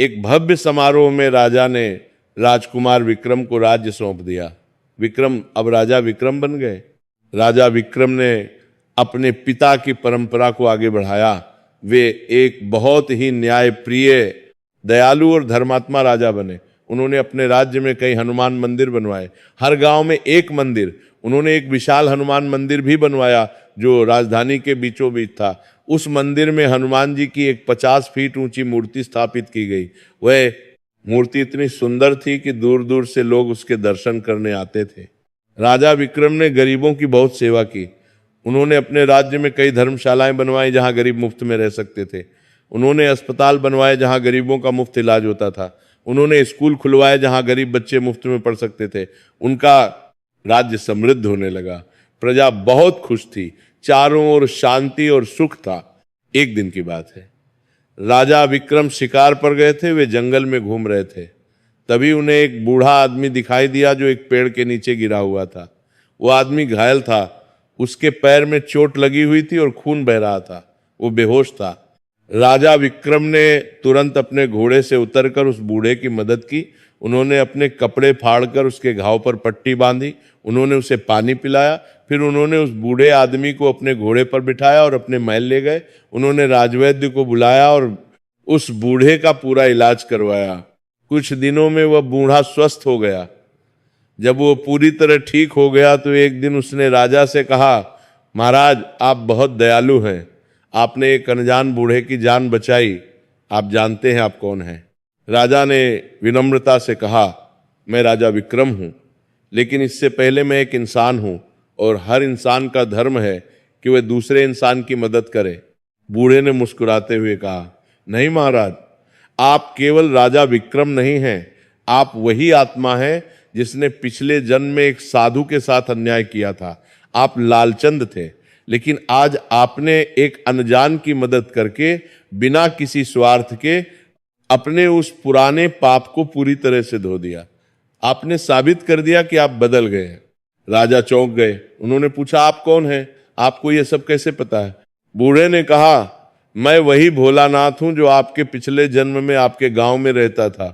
S1: एक भव्य समारोह में राजा ने राजकुमार विक्रम को राज्य सौंप दिया। विक्रम अब राजा विक्रम बन गए। राजा विक्रम ने अपने पिता की परंपरा को आगे बढ़ाया। वे एक बहुत ही न्यायप्रिय, दयालु और धर्मात्मा राजा बने। उन्होंने अपने राज्य में कई हनुमान मंदिर बनवाए, हर गांव में एक मंदिर। उन्होंने एक विशाल हनुमान मंदिर भी बनवाया जो राजधानी के बीचों बीच था। उस मंदिर में हनुमान जी की एक 50 फीट ऊंची मूर्ति स्थापित की गई। वह मूर्ति इतनी सुंदर थी कि दूर दूर से लोग उसके दर्शन करने आते थे। राजा विक्रम ने गरीबों की बहुत सेवा की। उन्होंने अपने राज्य में कई धर्मशालाएं बनवाई जहां गरीब मुफ्त में रह सकते थे। उन्होंने अस्पताल बनवाए जहां गरीबों का मुफ्त इलाज होता था। उन्होंने स्कूल खुलवाए जहां गरीब बच्चे मुफ्त में पढ़ सकते थे। उनका राज्य समृद्ध होने लगा। प्रजा बहुत खुश थी। चारों ओर शांति और सुख था। एक दिन की बात है, राजा विक्रम शिकार पर गए थे। वे जंगल में घूम रहे थे। तभी उन्हें एक बूढ़ा आदमी दिखाई दिया जो एक पेड़ के नीचे गिरा हुआ था। वो आदमी घायल था। उसके पैर में चोट लगी हुई थी और खून बह रहा था। वो बेहोश था। राजा विक्रम ने तुरंत अपने घोड़े से उतरकर उस बूढ़े की मदद की। उन्होंने अपने कपड़े फाड़कर उसके घाव पर पट्टी बांधी। उन्होंने उसे पानी पिलाया। फिर उन्होंने उस बूढ़े आदमी को अपने घोड़े पर बिठाया और अपने महल ले गए। उन्होंने राजवैद्य को बुलाया और उस बूढ़े का पूरा इलाज करवाया। कुछ दिनों में वह बूढ़ा स्वस्थ हो गया। जब वो पूरी तरह ठीक हो गया तो एक दिन उसने राजा से कहा, महाराज आप बहुत दयालु हैं। आपने एक अनजान बूढ़े की जान बचाई। आप जानते हैं आप कौन हैं? राजा ने विनम्रता से कहा, मैं राजा विक्रम हूं, लेकिन इससे पहले मैं एक इंसान हूं और हर इंसान का धर्म है कि वह दूसरे इंसान की मदद करे। बूढ़े ने मुस्कुराते हुए कहा, नहीं महाराज, आप केवल राजा विक्रम नहीं हैं, आप वही आत्मा हैं जिसने पिछले जन्म में एक साधु के साथ अन्याय किया था। आप लालचंद थे। लेकिन आज आपने एक अनजान की मदद करके बिना किसी स्वार्थ के अपने उस पुराने पाप को पूरी तरह से धो दिया। आपने साबित कर दिया कि आप बदल गए हैं। राजा चौंक गए। उन्होंने पूछा, आप कौन हैं? आपको ये सब कैसे पता है? बूढ़े ने कहा, मैं वही भोलानाथ हूं जो आपके पिछले जन्म में आपके गांव में रहता था,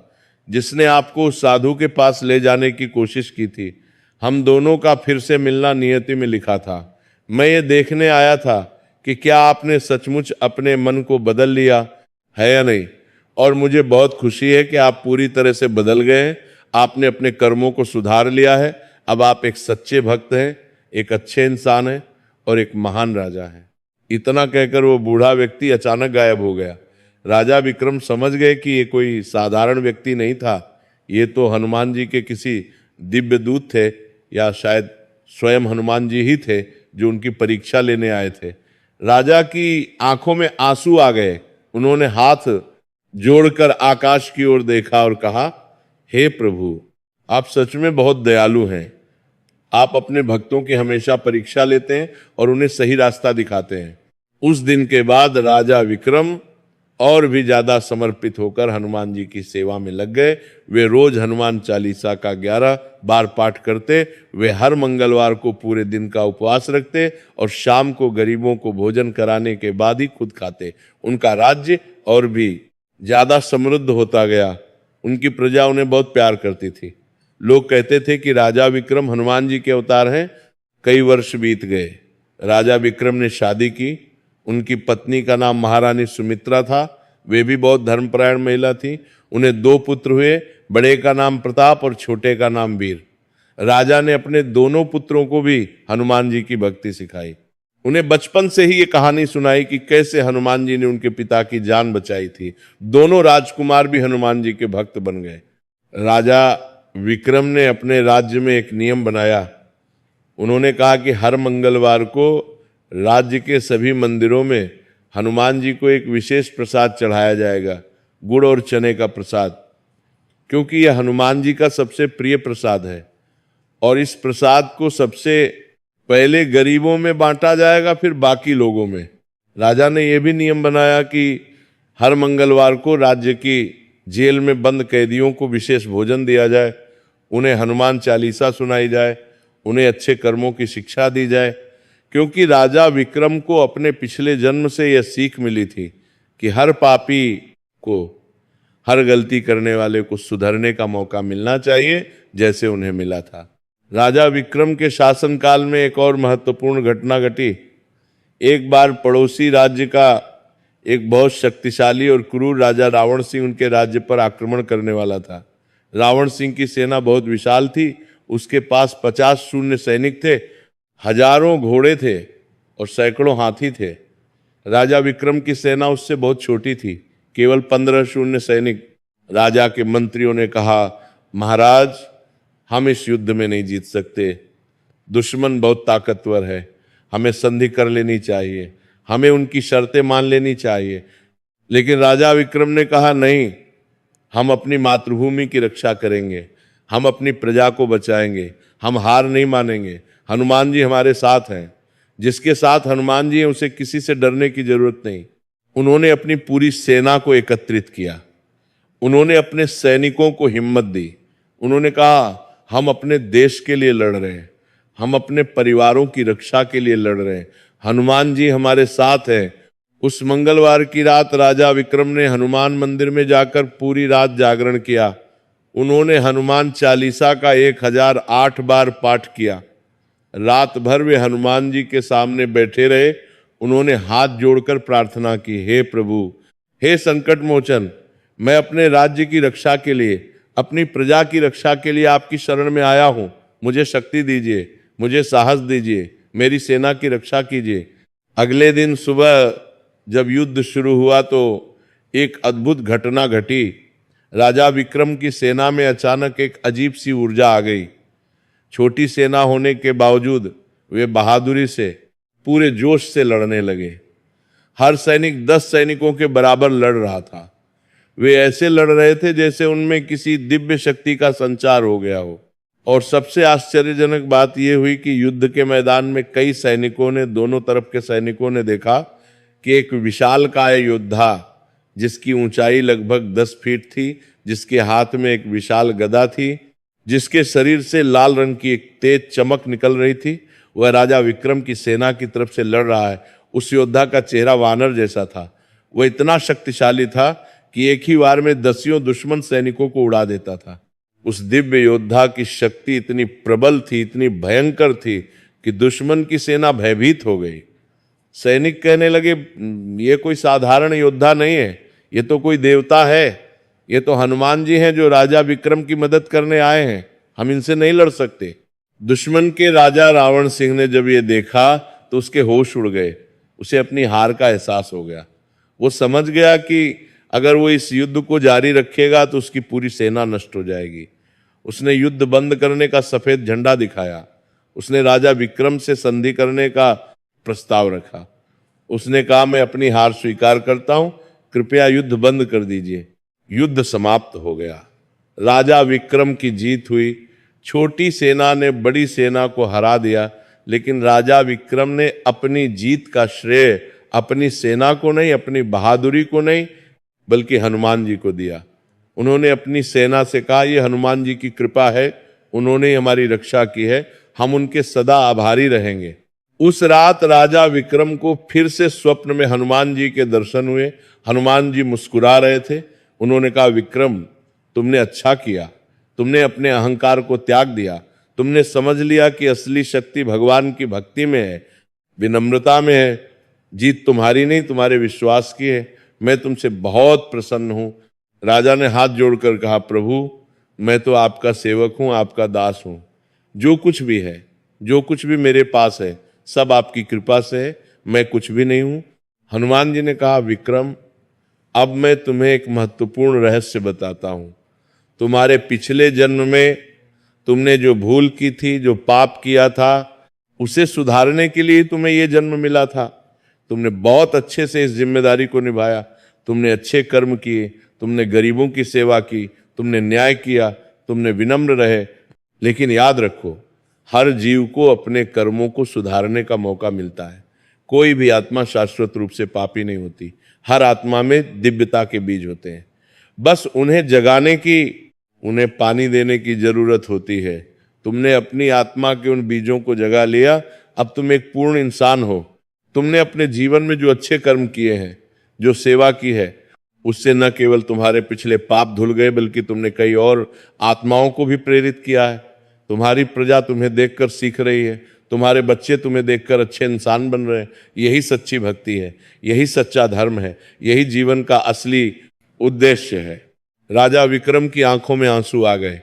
S1: जिसने आपको उस साधु के पास ले जाने की कोशिश की थी। हम दोनों का फिर से मिलना नियति में लिखा था। मैं ये देखने आया था कि क्या आपने सचमुच अपने मन को बदल लिया है या नहीं। और मुझे बहुत खुशी है कि आप पूरी तरह से बदल गए हैं। आपने अपने कर्मों को सुधार लिया है। अब आप एक सच्चे भक्त हैं, एक अच्छे इंसान हैं और एक महान राजा हैं। इतना कहकर वो बूढ़ा व्यक्ति अचानक गायब हो गया। राजा विक्रम समझ गए कि ये कोई साधारण व्यक्ति नहीं था, ये तो हनुमान जी के किसी दिव्य दूत थे, या शायद स्वयं हनुमान जी ही थे जो उनकी परीक्षा लेने आए थे। राजा की आंखों में आंसू आ गए। उन्होंने हाथ जोड़कर आकाश की ओर देखा और कहा, हे प्रभु, आप सच में बहुत दयालु हैं। आप अपने भक्तों की हमेशा परीक्षा लेते हैं और उन्हें सही रास्ता दिखाते हैं। उस दिन के बाद राजा विक्रम और भी ज्यादा समर्पित होकर हनुमान जी की सेवा में लग गए। वे रोज हनुमान चालीसा का 11 बार पाठ करते। वे हर मंगलवार को पूरे दिन का उपवास रखते और शाम को गरीबों को भोजन कराने के बाद ही खुद खाते। उनका राज्य और भी ज्यादा समृद्ध होता गया। उनकी प्रजा उन्हें बहुत प्यार करती थी। लोग कहते थे कि राजा विक्रम हनुमान जी के अवतार हैं। कई वर्ष बीत गए। राजा विक्रम ने शादी की। उनकी पत्नी का नाम महारानी सुमित्रा था। वे भी बहुत धर्मपरायण महिला थी। उन्हें 2 पुत्र हुए। बड़े का नाम प्रताप और छोटे का नाम वीर। राजा ने अपने दोनों पुत्रों को भी हनुमान जी की भक्ति सिखाई। उन्हें बचपन से ही ये कहानी सुनाई कि कैसे हनुमान जी ने उनके पिता की जान बचाई थी। दोनों राजकुमार भी हनुमान जी के भक्त बन गए। राजा विक्रम ने अपने राज्य में एक नियम बनाया। उन्होंने कहा कि हर मंगलवार को राज्य के सभी मंदिरों में हनुमान जी को एक विशेष प्रसाद चढ़ाया जाएगा, गुड़ और चने का प्रसाद, क्योंकि यह हनुमान जी का सबसे प्रिय प्रसाद है। और इस प्रसाद को सबसे पहले गरीबों में बांटा जाएगा, फिर बाकी लोगों में। राजा ने यह भी नियम बनाया कि हर मंगलवार को राज्य की जेल में बंद कैदियों को विशेष भोजन दिया जाए, उन्हें हनुमान चालीसा सुनाई जाए, उन्हें अच्छे कर्मों की शिक्षा दी जाए, क्योंकि राजा विक्रम को अपने पिछले जन्म से यह सीख मिली थी कि हर पापी को, हर गलती करने वाले को सुधरने का मौका मिलना चाहिए, जैसे उन्हें मिला था। राजा विक्रम के शासनकाल में एक और महत्वपूर्ण घटना घटी। एक बार पड़ोसी राज्य का एक बहुत शक्तिशाली और क्रूर राजा रावण सिंह उनके राज्य पर आक्रमण करने वाला था। रावण सिंह की सेना बहुत विशाल थी। उसके पास 50 शून्य सैनिक थे, हजारों घोड़े थे और सैकड़ों हाथी थे। राजा विक्रम की सेना उससे बहुत छोटी थी, केवल 15 शून्य सैनिक। राजा के मंत्रियों ने कहा, महाराज, हम इस युद्ध में नहीं जीत सकते, दुश्मन बहुत ताकतवर है, हमें संधि कर लेनी चाहिए, हमें उनकी शर्तें मान लेनी चाहिए। लेकिन राजा विक्रम ने कहा, नहीं, हम अपनी मातृभूमि की रक्षा करेंगे, हम अपनी प्रजा को बचाएंगे, हम हार नहीं मानेंगे। हनुमान जी हमारे साथ हैं। जिसके साथ हनुमान जी हैं उसे किसी से डरने की जरूरत नहीं। उन्होंने अपनी पूरी सेना को एकत्रित किया। उन्होंने अपने सैनिकों को हिम्मत दी। उन्होंने कहा, हम अपने देश के लिए लड़ रहे हैं, हम अपने परिवारों की रक्षा के लिए लड़ रहे हैं, हनुमान जी हमारे साथ हैं। उस मंगलवार की रात राजा विक्रम ने हनुमान मंदिर में जाकर पूरी रात जागरण किया। उन्होंने हनुमान चालीसा का 1008 बार पाठ किया। रात भर वे हनुमान जी के सामने बैठे रहे। उन्होंने हाथ जोड़कर प्रार्थना की, हे प्रभु, हे संकट मोचन, मैं अपने राज्य की रक्षा के लिए, अपनी प्रजा की रक्षा के लिए आपकी शरण में आया हूं। मुझे शक्ति दीजिए, मुझे साहस दीजिए, मेरी सेना की रक्षा कीजिए। अगले दिन सुबह जब युद्ध शुरू हुआ तो एक अद्भुत घटना घटी। राजा विक्रम की सेना में अचानक एक अजीब सी ऊर्जा आ गई। छोटी सेना होने के बावजूद वे बहादुरी से, पूरे जोश से लड़ने लगे। हर सैनिक 10 सैनिकों के बराबर लड़ रहा था। वे ऐसे लड़ रहे थे जैसे उनमें किसी दिव्य शक्ति का संचार हो गया हो। और सबसे आश्चर्यजनक बात यह हुई कि युद्ध के मैदान में कई सैनिकों ने, दोनों तरफ के सैनिकों ने देखा कि एक विशालकाय योद्धा जिसकी ऊंचाई लगभग 10 फीट थी, जिसके हाथ में एक विशाल गदा थी, जिसके शरीर से लाल रंग की एक तेज चमक निकल रही थी, वह राजा विक्रम की सेना की तरफ से लड़ रहा है। उस योद्धा का चेहरा वानर जैसा था। वह इतना शक्तिशाली था कि एक ही वार में दसियों दुश्मन सैनिकों को उड़ा देता था। उस दिव्य योद्धा की शक्ति इतनी प्रबल थी, इतनी भयंकर थी कि दुश्मन की सेना भयभीत हो गई। सैनिक कहने लगे, ये कोई साधारण योद्धा नहीं है, ये तो कोई देवता है, ये तो हनुमान जी हैं जो राजा विक्रम की मदद करने आए हैं, हम इनसे नहीं लड़ सकते। दुश्मन के राजा रावण सिंह ने जब ये देखा तो उसके होश उड़ गए, उसे अपनी हार का एहसास हो गया। वो समझ गया कि अगर वो इस युद्ध को जारी रखेगा तो उसकी पूरी सेना नष्ट हो जाएगी। उसने युद्ध बंद करने का सफेद झंडा दिखाया। उसने राजा विक्रम से संधि करने का प्रस्ताव रखा। उसने कहा, मैं अपनी हार स्वीकार करता हूं, कृपया युद्ध बंद कर दीजिए। युद्ध समाप्त हो गया। राजा विक्रम की जीत हुई। छोटी सेना ने बड़ी सेना को हरा दिया, लेकिन राजा विक्रम ने अपनी जीत का श्रेय अपनी सेना को नहीं, अपनी बहादुरी को नहीं, बल्कि हनुमान जी को दिया। उन्होंने अपनी सेना से कहा, ये हनुमान जी की कृपा है, उन्होंने हमारी रक्षा की है, हम उनके सदा आभारी रहेंगे। उस रात राजा विक्रम को फिर से स्वप्न में हनुमान जी के दर्शन हुए। हनुमान जी मुस्कुरा रहे थे। उन्होंने कहा, विक्रम, तुमने अच्छा किया, तुमने अपने अहंकार को त्याग दिया, तुमने समझ लिया कि असली शक्ति भगवान की भक्ति में है, विनम्रता में है। जीत तुम्हारी नहीं, तुम्हारे विश्वास की है। मैं तुमसे बहुत प्रसन्न हूं। राजा ने हाथ जोड़कर कहा, प्रभु, मैं तो आपका सेवक हूं, आपका दास हूं। जो कुछ भी है, जो कुछ भी मेरे पास है, सब आपकी कृपा से है, मैं कुछ भी नहीं हूं। हनुमान जी ने कहा, विक्रम, अब मैं तुम्हें एक महत्वपूर्ण रहस्य बताता हूं। तुम्हारे पिछले जन्म में तुमने जो भूल की थी, जो पाप किया था, उसे सुधारने के लिए तुम्हें यह जन्म मिला था। तुमने बहुत अच्छे से इस जिम्मेदारी को निभाया, तुमने अच्छे कर्म किए, तुमने गरीबों की सेवा की, तुमने न्याय किया, तुमने विनम्र रहे। लेकिन याद रखो, हर जीव को अपने कर्मों को सुधारने का मौका मिलता है। कोई भी आत्मा शाश्वत रूप से पापी नहीं होती। हर आत्मा में दिव्यता के बीज होते हैं, बस उन्हें जगाने की, उन्हें पानी देने की जरूरत होती है। तुमने अपनी आत्मा के उन बीजों को जगा लिया, अब तुम एक पूर्ण इंसान हो। तुमने अपने जीवन में जो अच्छे कर्म किए हैं, जो सेवा की है, उससे न केवल तुम्हारे पिछले पाप धुल गए, बल्कि तुमने कई और आत्माओं को भी प्रेरित किया है। तुम्हारी प्रजा तुम्हें देखकर सीख रही है, तुम्हारे बच्चे तुम्हें देखकर अच्छे इंसान बन रहे हैं। यही सच्ची भक्ति है, यही सच्चा धर्म है, यही जीवन का असली उद्देश्य है। राजा विक्रम की आंखों में आंसू आ गए।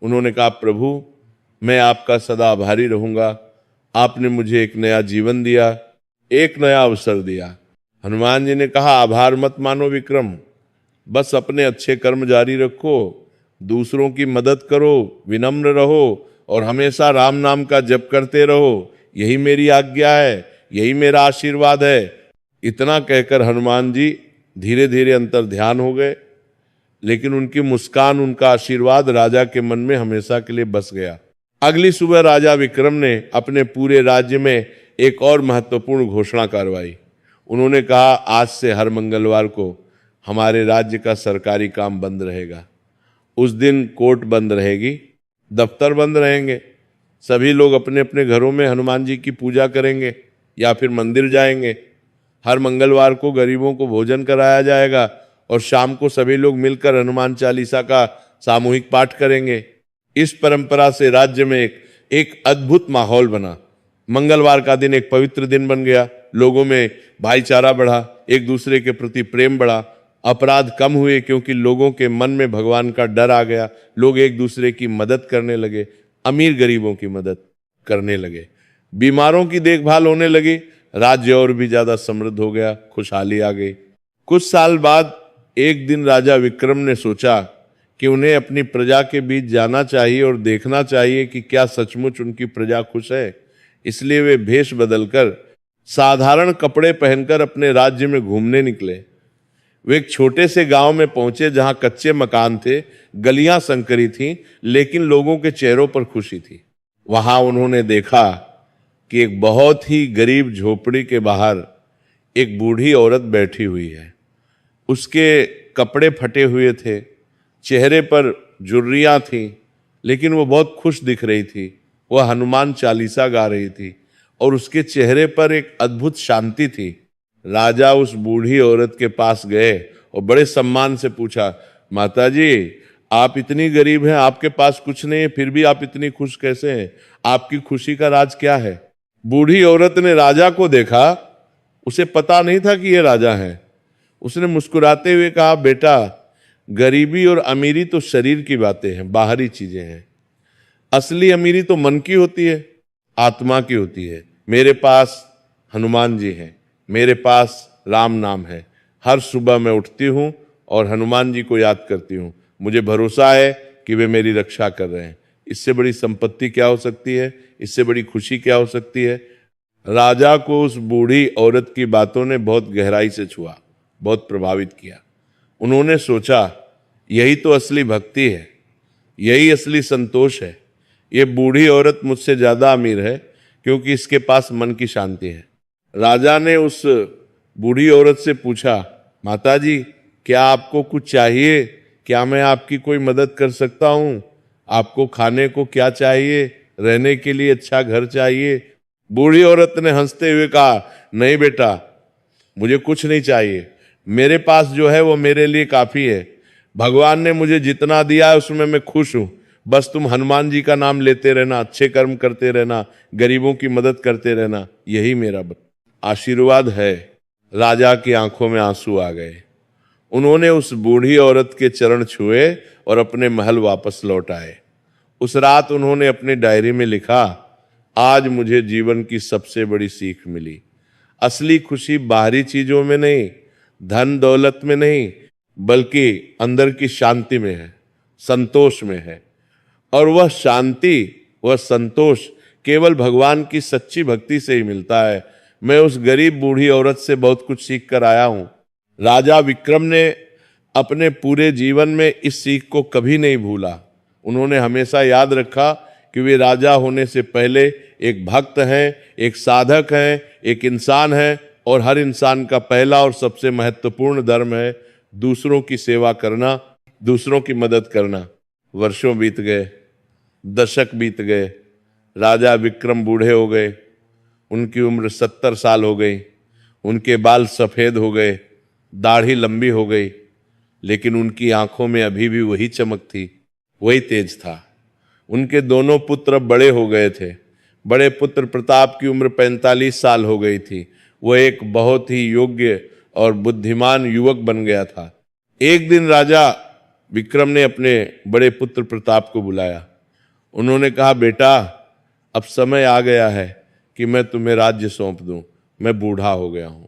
S1: उन्होंने कहा, प्रभु, मैं आपका सदा आभारी रहूंगा। आपने मुझे एक नया जीवन दिया, एक नया अवसर दिया। हनुमान जी ने कहा, आभार मत मानो विक्रम, बस अपने अच्छे कर्म जारी रखो, दूसरों की मदद करो, विनम्र रहो और हमेशा राम नाम का जप करते रहो। यही मेरी आज्ञा है, यही मेरा आशीर्वाद है। इतना कहकर हनुमान जी धीरे धीरे अंतर ध्यान हो गए, लेकिन उनकी मुस्कान, उनका आशीर्वाद राजा के मन में हमेशा के लिए बस गया। अगली सुबह राजा विक्रम ने अपने पूरे राज्य में एक और महत्वपूर्ण घोषणा करवाई। उन्होंने कहा, आज से हर मंगलवार को हमारे राज्य का सरकारी काम बंद रहेगा। उस दिन कोर्ट बंद रहेगी, दफ्तर बंद रहेंगे। सभी लोग अपने अपने घरों में हनुमान जी की पूजा करेंगे या फिर मंदिर जाएंगे। हर मंगलवार को गरीबों को भोजन कराया जाएगा और शाम को सभी लोग मिलकर हनुमान चालीसा का सामूहिक पाठ करेंगे। इस परंपरा से राज्य में एक अद्भुत माहौल बना। मंगलवार का दिन एक पवित्र दिन बन गया। लोगों में भाईचारा बढ़ा, एक दूसरे के प्रति प्रेम बढ़ा, अपराध कम हुए क्योंकि लोगों के मन में भगवान का डर आ गया। लोग एक दूसरे की मदद करने लगे, अमीर गरीबों की मदद करने लगे, बीमारों की देखभाल होने लगी। राज्य और भी ज्यादा समृद्ध हो गया, खुशहाली आ गई। कुछ साल बाद एक दिन राजा विक्रम ने सोचा कि उन्हें अपनी प्रजा के बीच जाना चाहिए और देखना चाहिए कि क्या सचमुच उनकी प्रजा खुश है। इसलिए वे भेष बदलकर, साधारण कपड़े पहनकर अपने राज्य में घूमने निकले। वे एक छोटे से गांव में पहुंचे जहां कच्चे मकान थे, गलियां संकरी थीं, लेकिन लोगों के चेहरों पर खुशी थी। वहां उन्होंने देखा कि एक बहुत ही गरीब झोपड़ी के बाहर एक बूढ़ी औरत बैठी हुई है। उसके कपड़े फटे हुए थे, चेहरे पर झुर्रियां थीं, लेकिन वो बहुत खुश दिख रही थी। वह हनुमान चालीसा गा रही थी और उसके चेहरे पर एक अद्भुत शांति थी। राजा उस बूढ़ी औरत के पास गए और बड़े सम्मान से पूछा, माता जी, आप इतनी गरीब हैं, आपके पास कुछ नहीं है, फिर भी आप इतनी खुश कैसे हैं? आपकी खुशी का राज क्या है? बूढ़ी औरत ने राजा को देखा, उसे पता नहीं था कि ये राजा है। उसने मुस्कुराते हुए कहा, बेटा, गरीबी और अमीरी तो शरीर की बातें हैं, बाहरी चीजें हैं। असली अमीरी तो मन की होती है, आत्मा की होती है। मेरे पास हनुमान जी हैं, मेरे पास राम नाम है। हर सुबह मैं उठती हूँ और हनुमान जी को याद करती हूँ। मुझे भरोसा है कि वे मेरी रक्षा कर रहे हैं। इससे बड़ी संपत्ति क्या हो सकती है? इससे बड़ी खुशी क्या हो सकती है? राजा को उस बूढ़ी औरत की बातों ने बहुत गहराई से छुआ, बहुत प्रभावित किया। उन्होंने सोचा, यही तो असली भक्ति है, यही असली संतोष है। ये बूढ़ी औरत मुझसे ज्यादा अमीर है क्योंकि इसके पास मन की शांति है। राजा ने उस बूढ़ी औरत से पूछा, माता जी, क्या आपको कुछ चाहिए? क्या मैं आपकी कोई मदद कर सकता हूँ? आपको खाने को क्या चाहिए? रहने के लिए अच्छा घर चाहिए? बूढ़ी औरत ने हंसते हुए कहा, नहीं बेटा, मुझे कुछ नहीं चाहिए। मेरे पास जो है वो मेरे लिए काफी है। भगवान ने मुझे जितना दिया है उसमें मैं खुश हूं। बस तुम हनुमान जी का नाम लेते रहना, अच्छे कर्म करते रहना, गरीबों की मदद करते रहना, यही मेरा आशीर्वाद है। राजा की आंखों में आंसू आ गए। उन्होंने उस बूढ़ी औरत के चरण छुए और अपने महल वापस लौट आए। उस रात उन्होंने अपनी डायरी में लिखा, आज मुझे जीवन की सबसे बड़ी सीख मिली। असली खुशी बाहरी चीजों में नहीं, धन दौलत में नहीं, बल्कि अंदर की शांति में है, संतोष में है। और वह शांति, वह संतोष केवल भगवान की सच्ची भक्ति से ही मिलता है। मैं उस गरीब बूढ़ी औरत से बहुत कुछ सीख कर आया हूं। राजा विक्रम ने अपने पूरे जीवन में इस सीख को कभी नहीं भूला। उन्होंने हमेशा याद रखा कि वे राजा होने से पहले एक भक्त हैं, एक साधक हैं, एक इंसान हैं, और हर इंसान का पहला और सबसे महत्वपूर्ण धर्म है दूसरों की सेवा करना, दूसरों की मदद करना। वर्षों बीत गए, दशक बीत गए, राजा विक्रम बूढ़े हो गए। उनकी उम्र 70 साल हो गई। उनके बाल सफेद हो गए, दाढ़ी लंबी हो गई, लेकिन उनकी आंखों में अभी भी वही चमक थी, वही तेज था। उनके दोनों पुत्र अब बड़े हो गए थे। बड़े पुत्र प्रताप की उम्र 45 साल हो गई थी। वह एक बहुत ही योग्य और बुद्धिमान युवक बन गया था। एक दिन राजा विक्रम ने अपने बड़े पुत्र प्रताप को बुलाया। उन्होंने कहा, बेटा, अब समय आ गया है कि मैं तुम्हें राज्य सौंप दूं। मैं बूढ़ा हो गया हूं,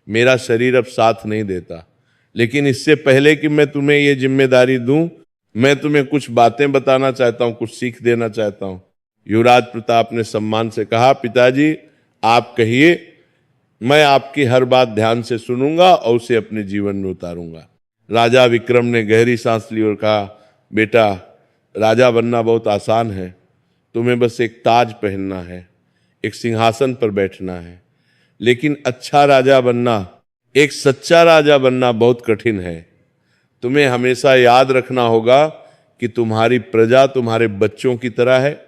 S1: मेरा शरीर अब साथ नहीं देता, लेकिन इससे पहले कि मैं तुम्हें ये जिम्मेदारी दूं, मैं तुम्हें कुछ बातें बताना चाहता हूं, कुछ सीख देना चाहता हूं। युवराज प्रताप ने सम्मान से कहा, पिताजी, आप कहिए, मैं आपकी हर बात ध्यान से सुनूंगा और उसे अपने जीवन में उतारूंगा। राजा विक्रम ने गहरी सांस ली और कहा, बेटा, राजा बनना बहुत आसान है। तुम्हें बस एक ताज पहनना है, एक सिंहासन पर बैठना है। लेकिन अच्छा राजा बनना, एक सच्चा राजा बनना बहुत कठिन है। तुम्हें हमेशा याद रखना होगा कि तुम्हारी प्रजा तुम्हारे बच्चों की तरह है।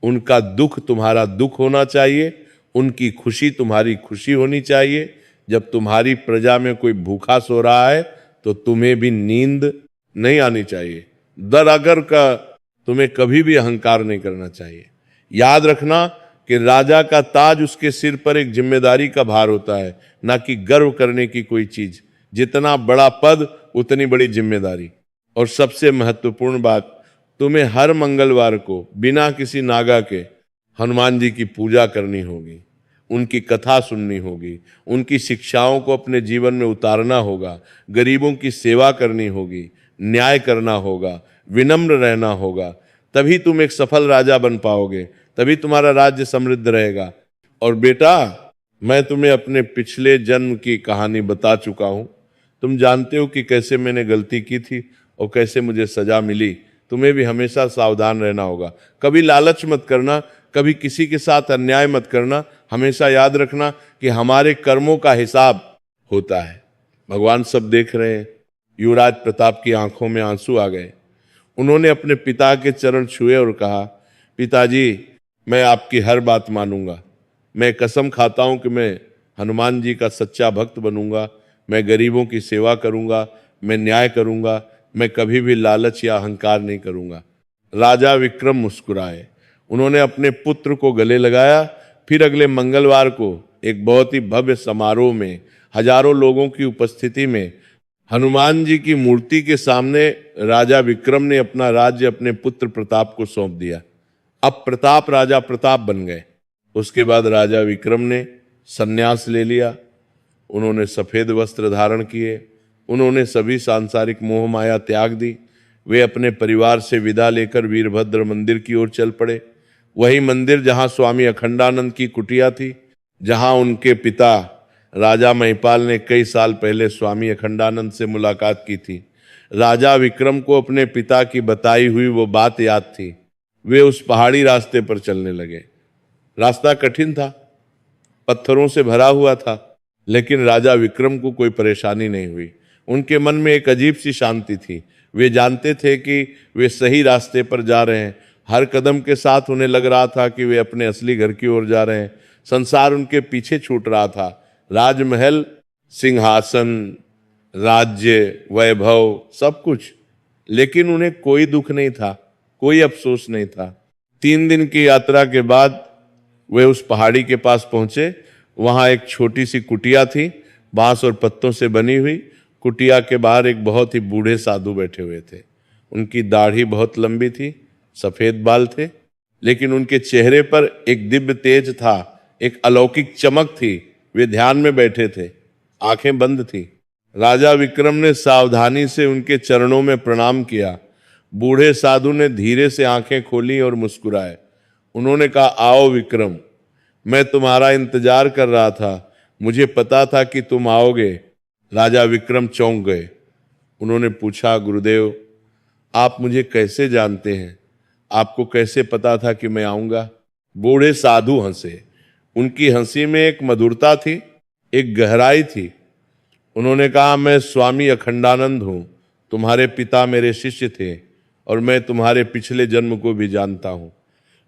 S1: उनका दुख तुम्हारा दुख होना चाहिए, उनकी खुशी तुम्हारी खुशी होनी चाहिए। जब तुम्हारी प्रजा में कोई भूखा सो रहा है तो तुम्हें भी नींद नहीं आनी चाहिए। दरअगर का तुम्हें कभी भी अहंकार नहीं करना चाहिए। याद रखना कि राजा का ताज उसके सिर पर एक जिम्मेदारी का भार होता है, ना कि गर्व करने की कोई चीज। जितना बड़ा पद उतनी बड़ी जिम्मेदारी। और सबसे महत्वपूर्ण बात, तुम्हें हर मंगलवार को बिना किसी नागा के हनुमान जी की पूजा करनी होगी, उनकी कथा सुननी होगी, उनकी शिक्षाओं को अपने जीवन में उतारना होगा, गरीबों की सेवा करनी होगी, न्याय करना होगा, विनम्र रहना होगा। तभी तुम एक सफल राजा बन पाओगे, तभी तुम्हारा राज्य समृद्ध रहेगा। और बेटा, मैं तुम्हें अपने पिछले जन्म की कहानी बता चुका हूं। तुम जानते हो कि कैसे मैंने गलती की थी और कैसे मुझे सजा मिली। तुम्हें भी हमेशा सावधान रहना होगा। कभी लालच मत करना, कभी किसी के साथ अन्याय मत करना। हमेशा याद रखना कि हमारे कर्मों का हिसाब होता है। भगवान सब देख रहे हैं। युवराज प्रताप की आंखों में आंसू आ गए। उन्होंने अपने पिता के चरण छुए और कहा, पिताजी, मैं आपकी हर बात मानूंगा। मैं कसम खाता हूं कि मैं हनुमान जी का सच्चा भक्त बनूंगा। मैं गरीबों की सेवा करूंगा, मैं न्याय करूंगा, मैं कभी भी लालच या अहंकार नहीं करूंगा। राजा विक्रम मुस्कुराए। उन्होंने अपने पुत्र को गले लगाया। फिर अगले मंगलवार को एक बहुत ही भव्य समारोह में हजारों लोगों की उपस्थिति में हनुमान जी की मूर्ति के सामने राजा विक्रम ने अपना राज्य अपने पुत्र प्रताप को सौंप दिया। अब प्रताप राजा प्रताप बन गए। उसके बाद राजा विक्रम ने संन्यास ले लिया। उन्होंने सफेद वस्त्र धारण किए। उन्होंने सभी सांसारिक मोह माया त्याग दी। वे अपने परिवार से विदा लेकर वीरभद्र मंदिर की ओर चल पड़े। वही मंदिर जहां स्वामी अखंडानंद की कुटिया थी, जहां उनके पिता राजा महिपाल ने कई साल पहले स्वामी अखंडानंद से मुलाकात की थी। राजा विक्रम को अपने पिता की बताई हुई वो बात याद थी। वे उस पहाड़ी रास्ते पर चलने लगे। रास्ता कठिन था, पत्थरों से भरा हुआ था, लेकिन राजा विक्रम को कोई परेशानी नहीं हुई। उनके मन में एक अजीब सी शांति थी। वे जानते थे कि वे सही रास्ते पर जा रहे हैं। हर कदम के साथ उन्हें लग रहा था कि वे अपने असली घर की ओर जा रहे हैं। संसार उनके पीछे छूट रहा था। राजमहल, सिंहासन, राज्य, वैभव, सब कुछ, लेकिन उन्हें कोई दुख नहीं था, कोई अफसोस नहीं था। 3 दिन की यात्रा के बाद वे उस पहाड़ी के पास पहुंचे। वहां एक छोटी सी कुटिया थी, बांस और पत्तों से बनी हुई। कुटिया के बाहर एक बहुत ही बूढ़े साधु बैठे हुए थे। उनकी दाढ़ी बहुत लंबी थी, सफेद बाल थे, लेकिन उनके चेहरे पर एक दिव्य तेज था, एक अलौकिक चमक थी। वे ध्यान में बैठे थे, आंखें बंद थी। राजा विक्रम ने सावधानी से उनके चरणों में प्रणाम किया। बूढ़े साधु ने धीरे से आंखें खोली और मुस्कुराए। उन्होंने कहा, आओ विक्रम, मैं तुम्हारा इंतजार कर रहा था। मुझे पता था कि तुम आओगे। राजा विक्रम चौंक गए। उन्होंने पूछा, गुरुदेव, आप मुझे कैसे जानते हैं? आपको कैसे पता था कि मैं आऊंगा? बूढ़े साधु हंसे। उनकी हंसी में एक मधुरता थी, एक गहराई थी। उन्होंने कहा, मैं स्वामी अखंडानंद हूं। तुम्हारे पिता मेरे शिष्य थे और मैं तुम्हारे पिछले जन्म को भी जानता हूं।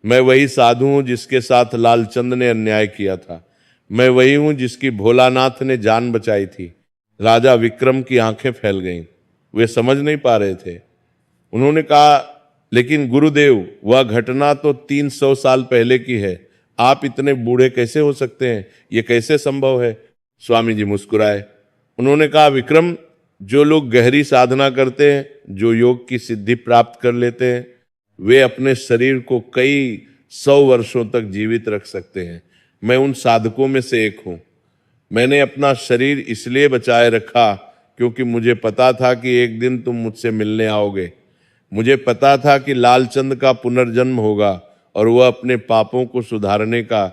S1: मैं वही साधु हूं जिसके साथ लालचंद ने अन्याय किया था। मैं वही हूं जिसकी भोलानाथ ने जान बचाई थी। राजा विक्रम की आंखें फैल गईं। वे समझ नहीं पा रहे थे। उन्होंने कहा, लेकिन गुरुदेव, वह घटना तो 300 साल पहले की है। आप इतने बूढ़े कैसे हो सकते हैं? ये कैसे संभव है? स्वामी जी मुस्कुराए। उन्होंने कहा, विक्रम, जो लोग गहरी साधना करते हैं, जो योग की सिद्धि प्राप्त कर लेते हैं, वे अपने शरीर को कई 100 वर्षों तक जीवित रख सकते हैं। मैं उन साधकों में से एक हूं। मैंने अपना शरीर इसलिए बचाए रखा क्योंकि मुझे पता था कि एक दिन तुम मुझसे मिलने आओगे। मुझे पता था कि लालचंद का पुनर्जन्म होगा और वह अपने पापों को सुधारने का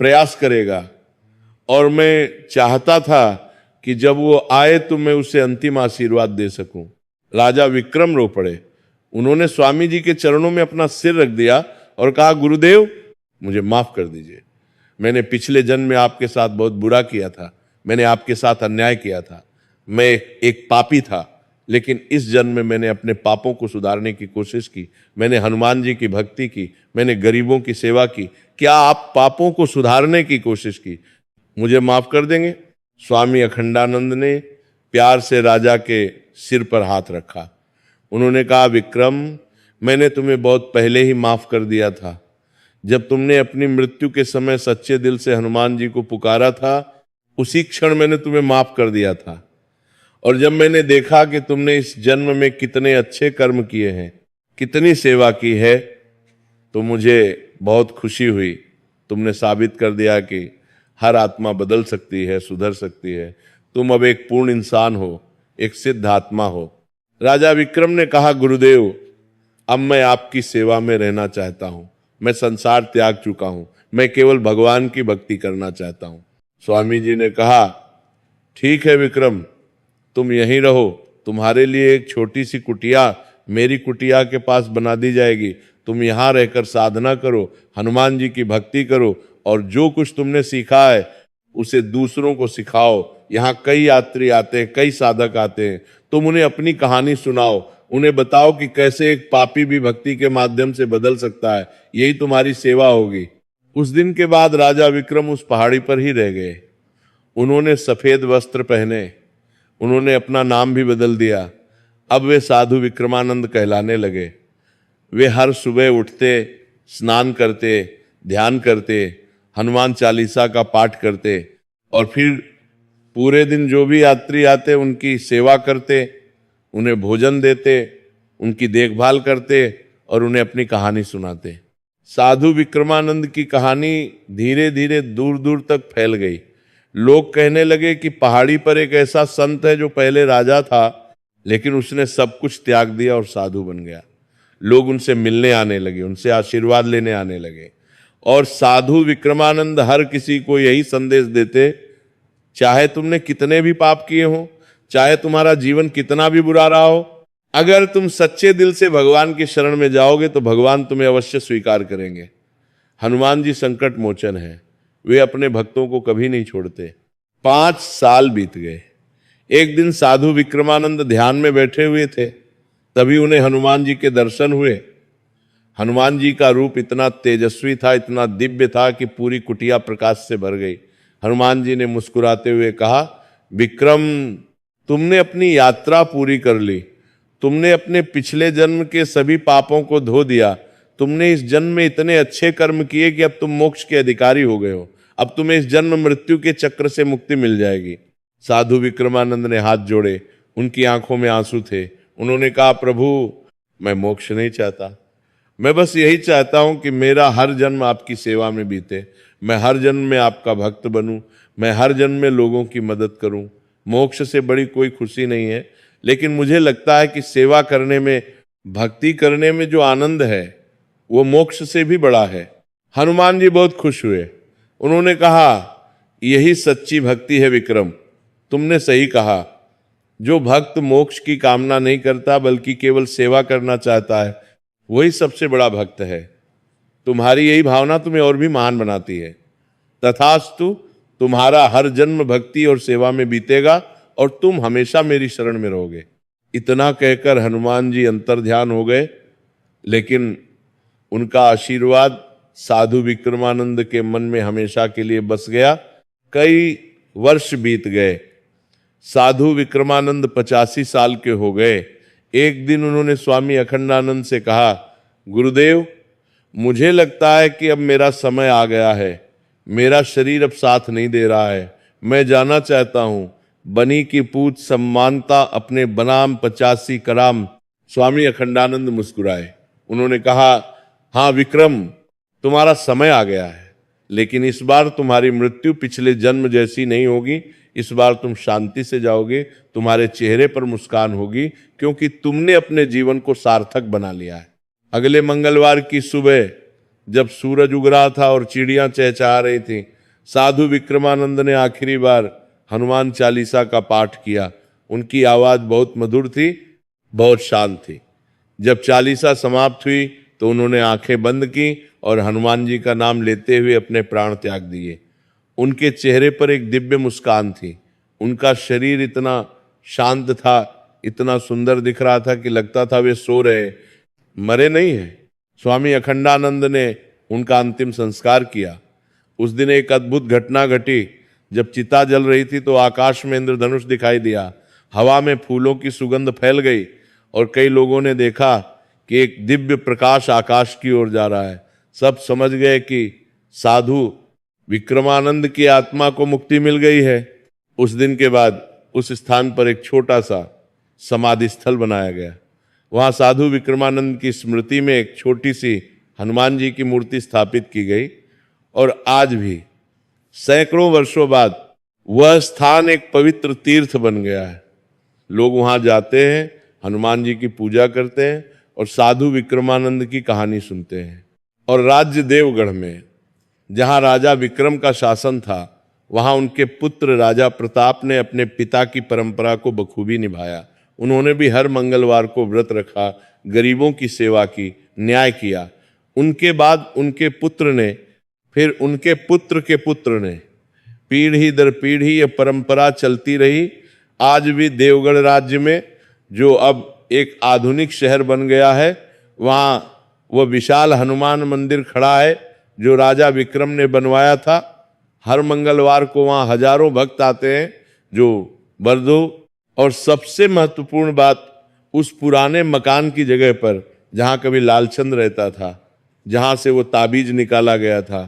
S1: प्रयास करेगा, और मैं चाहता था कि जब वो आए तो मैं उसे अंतिम आशीर्वाद दे सकूं। राजा विक्रम रो पड़े। उन्होंने स्वामी जी के चरणों में अपना सिर रख दिया और कहा, गुरुदेव, मुझे माफ कर दीजिए। मैंने पिछले जन्म में आपके साथ बहुत बुरा किया था। मैंने आपके साथ अन्याय किया था। मैं एक पापी था, लेकिन इस जन्म में मैंने अपने पापों को सुधारने की कोशिश की। मैंने हनुमान जी की भक्ति की, मैंने गरीबों की सेवा की। क्या आप पापों को सुधारने की कोशिश की? मुझे माफ कर देंगे? स्वामी अखंडानंद ने प्यार से राजा के सिर पर हाथ रखा। उन्होंने कहा, विक्रम, मैंने तुम्हें बहुत पहले ही माफ कर दिया था। जब तुमने अपनी मृत्यु के समय सच्चे दिल से हनुमान जी को पुकारा था, उसी क्षण मैंने तुम्हें माफ कर दिया था। और जब मैंने देखा कि तुमने इस जन्म में कितने अच्छे कर्म किए हैं, कितनी सेवा की है, तो मुझे बहुत खुशी हुई। तुमने साबित कर दिया कि हर आत्मा बदल सकती है, सुधर सकती है। तुम अब एक पूर्ण इंसान हो, एक सिद्ध आत्मा हो। राजा विक्रम ने कहा, गुरुदेव, अब मैं आपकी सेवा में रहना चाहता हूं। मैं संसार त्याग चुका हूं। मैं केवल भगवान की भक्ति करना चाहता हूं। स्वामी जी ने कहा, ठीक है विक्रम, तुम यहीं रहो, तुम्हारे लिए एक छोटी सी कुटिया मेरी कुटिया के पास बना दी जाएगी, तुम यहाँ रहकर साधना करो, हनुमान जी की भक्ति करो और जो कुछ तुमने सीखा है उसे दूसरों को सिखाओ। यहाँ कई यात्री आते हैं, कई साधक आते हैं, तुम उन्हें अपनी कहानी सुनाओ, उन्हें बताओ कि कैसे एक पापी भी भक्ति के माध्यम से बदल सकता है, यही तुम्हारी सेवा होगी। उस दिन के बाद राजा विक्रम उस पहाड़ी पर ही रह गए। उन्होंने सफेद वस्त्र पहने, उन्होंने अपना नाम भी बदल दिया। अब वे साधु विक्रमानंद कहलाने लगे। वे हर सुबह उठते, स्नान करते, ध्यान करते, हनुमान चालीसा का पाठ करते और फिर पूरे दिन जो भी यात्री आते उनकी सेवा करते, उन्हें भोजन देते, उनकी देखभाल करते और उन्हें अपनी कहानी सुनाते। साधु विक्रमानंद की कहानी धीरे धीरे दूर दूर तक फैल गई। लोग कहने लगे कि पहाड़ी पर एक ऐसा संत है जो पहले राजा था लेकिन उसने सब कुछ त्याग दिया और साधु बन गया। लोग उनसे मिलने आने लगे, उनसे आशीर्वाद लेने आने लगे और साधु विक्रमानंद हर किसी को यही संदेश देते, चाहे तुमने कितने भी पाप किए हो, चाहे तुम्हारा जीवन कितना भी बुरा रहा हो, अगर तुम सच्चे दिल से भगवान की शरण में जाओगे तो भगवान तुम्हें अवश्य स्वीकार करेंगे। हनुमान जी संकट मोचन है, वे अपने भक्तों को कभी नहीं छोड़ते। 5 साल बीत गए। एक दिन साधु विक्रमानंद ध्यान में बैठे हुए थे, तभी उन्हें हनुमान जी के दर्शन हुए। हनुमान जी का रूप इतना तेजस्वी था, इतना दिव्य था कि पूरी कुटिया प्रकाश से भर गई। हनुमान जी ने मुस्कुराते हुए कहा, विक्रम, तुमने अपनी यात्रा पूरी कर ली, तुमने अपने पिछले जन्म के सभी पापों को धो दिया, तुमने इस जन्म में इतने अच्छे कर्म किए कि अब तुम मोक्ष के अधिकारी हो गए हो, अब तुम्हें इस जन्म मृत्यु के चक्र से मुक्ति मिल जाएगी। साधु विक्रमानंद ने हाथ जोड़े, उनकी आंखों में आंसू थे। उन्होंने कहा, प्रभु, मैं मोक्ष नहीं चाहता, मैं बस यही चाहता हूं कि मेरा हर जन्म आपकी सेवा में बीते, मैं हर जन्म में आपका भक्त बनूं, मैं हर जन्म में लोगों की मदद करूं। मोक्ष से बड़ी कोई खुशी नहीं है, लेकिन मुझे लगता है कि सेवा करने में, भक्ति करने में जो आनंद है वो मोक्ष से भी बड़ा है। हनुमान जी बहुत खुश हुए। उन्होंने कहा, यही सच्ची भक्ति है विक्रम, तुमने सही कहा। जो भक्त मोक्ष की कामना नहीं करता बल्कि केवल सेवा करना चाहता है, वही सबसे बड़ा भक्त है। तुम्हारी यही भावना तुम्हें और भी महान बनाती है। तथास्तु, तुम्हारा हर जन्म भक्ति और सेवा में बीतेगा और तुम हमेशा मेरी शरण में रहोगे। इतना कहकर हनुमान जी अंतर्ध्यान हो गए, लेकिन उनका आशीर्वाद साधु विक्रमानंद के मन में हमेशा के लिए बस गया। कई वर्ष बीत गए। साधु विक्रमानंद 85 साल के हो गए। एक दिन उन्होंने स्वामी अखंडानंद से कहा, गुरुदेव, मुझे लगता है कि अब मेरा समय आ गया है, मेरा शरीर अब साथ नहीं दे रहा है, मैं जाना चाहता हूं। बनी की पूछ सम्मानता अपने बनाम 85 कराम। स्वामी अखंडानंद मुस्कुराए। उन्होंने कहा, हाँ विक्रम, तुम्हारा समय आ गया है, लेकिन इस बार तुम्हारी मृत्यु पिछले जन्म जैसी नहीं होगी। इस बार तुम शांति से जाओगे, तुम्हारे चेहरे पर मुस्कान होगी, क्योंकि तुमने अपने जीवन को सार्थक बना लिया है। अगले मंगलवार की सुबह जब सूरज उग रहा था और चिड़ियां चहचहा रही थी, साधु विक्रमानंद ने आखिरी बार हनुमान चालीसा का पाठ किया। उनकी आवाज बहुत मधुर थी, बहुत शांत थी। जब चालीसा समाप्त हुई तो उन्होंने आंखें बंद की और हनुमान जी का नाम लेते हुए अपने प्राण त्याग दिए। उनके चेहरे पर एक दिव्य मुस्कान थी। उनका शरीर इतना शांत था, इतना सुंदर दिख रहा था कि लगता था वे सो रहे, मरे नहीं हैं। स्वामी अखंडानंद ने उनका अंतिम संस्कार किया। उस दिन एक अद्भुत घटना घटी। जब चिता जल रही थी तो आकाश में इंद्रधनुष दिखाई दिया, हवा में फूलों की सुगंध फैल गई और कई लोगों ने देखा कि एक दिव्य प्रकाश आकाश की ओर जा रहा है। सब समझ गए कि साधु विक्रमानंद की आत्मा को मुक्ति मिल गई है। उस दिन के बाद उस स्थान पर एक छोटा सा समाधि स्थल बनाया गया। वहां साधु विक्रमानंद की स्मृति में एक छोटी सी हनुमान जी की मूर्ति स्थापित की गई और आज भी सैकड़ों वर्षों बाद वह स्थान एक पवित्र तीर्थ बन गया है। लोग वहां जाते हैं, हनुमान जी की पूजा करते हैं और साधु विक्रमानंद की कहानी सुनते हैं। और राज्य देवगढ़ में, जहां राजा विक्रम का शासन था, वहां उनके पुत्र राजा प्रताप ने अपने पिता की परंपरा को बखूबी निभाया। उन्होंने भी हर मंगलवार को व्रत रखा, गरीबों की सेवा की, न्याय किया। उनके बाद उनके पुत्र ने, फिर उनके पुत्र के पुत्र ने, पीढ़ी दर पीढ़ी यह परंपरा चलती रही। आज भी देवगढ़ राज्य में, जो अब एक आधुनिक शहर बन गया है, वहाँ वह विशाल हनुमान मंदिर खड़ा है जो राजा विक्रम ने बनवाया था। हर मंगलवार को वहाँ हजारों भक्त आते हैं जो बरदो। और सबसे महत्वपूर्ण बात, उस पुराने मकान की जगह पर जहाँ कभी लालचंद रहता था, जहाँ से वो ताबीज निकाला गया था,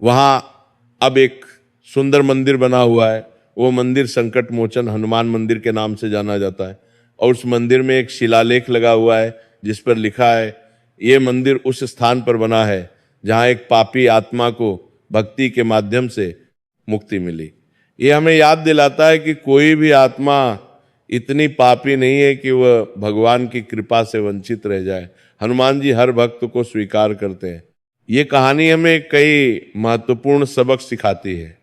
S1: वहाँ अब एक सुंदर मंदिर बना हुआ है। वो मंदिर संकट मोचन हनुमान मंदिर के नाम से जाना जाता है। और उस मंदिर में एक शिलालेख लगा हुआ है जिस पर लिखा है, ये मंदिर उस स्थान पर बना है जहाँ एक पापी आत्मा को भक्ति के माध्यम से मुक्ति मिली। ये हमें याद दिलाता है कि कोई भी आत्मा इतनी पापी नहीं है कि वह भगवान की कृपा से वंचित रह जाए। हनुमान जी हर भक्त को स्वीकार करते हैं। ये कहानी हमें कई महत्वपूर्ण सबक सिखाती है।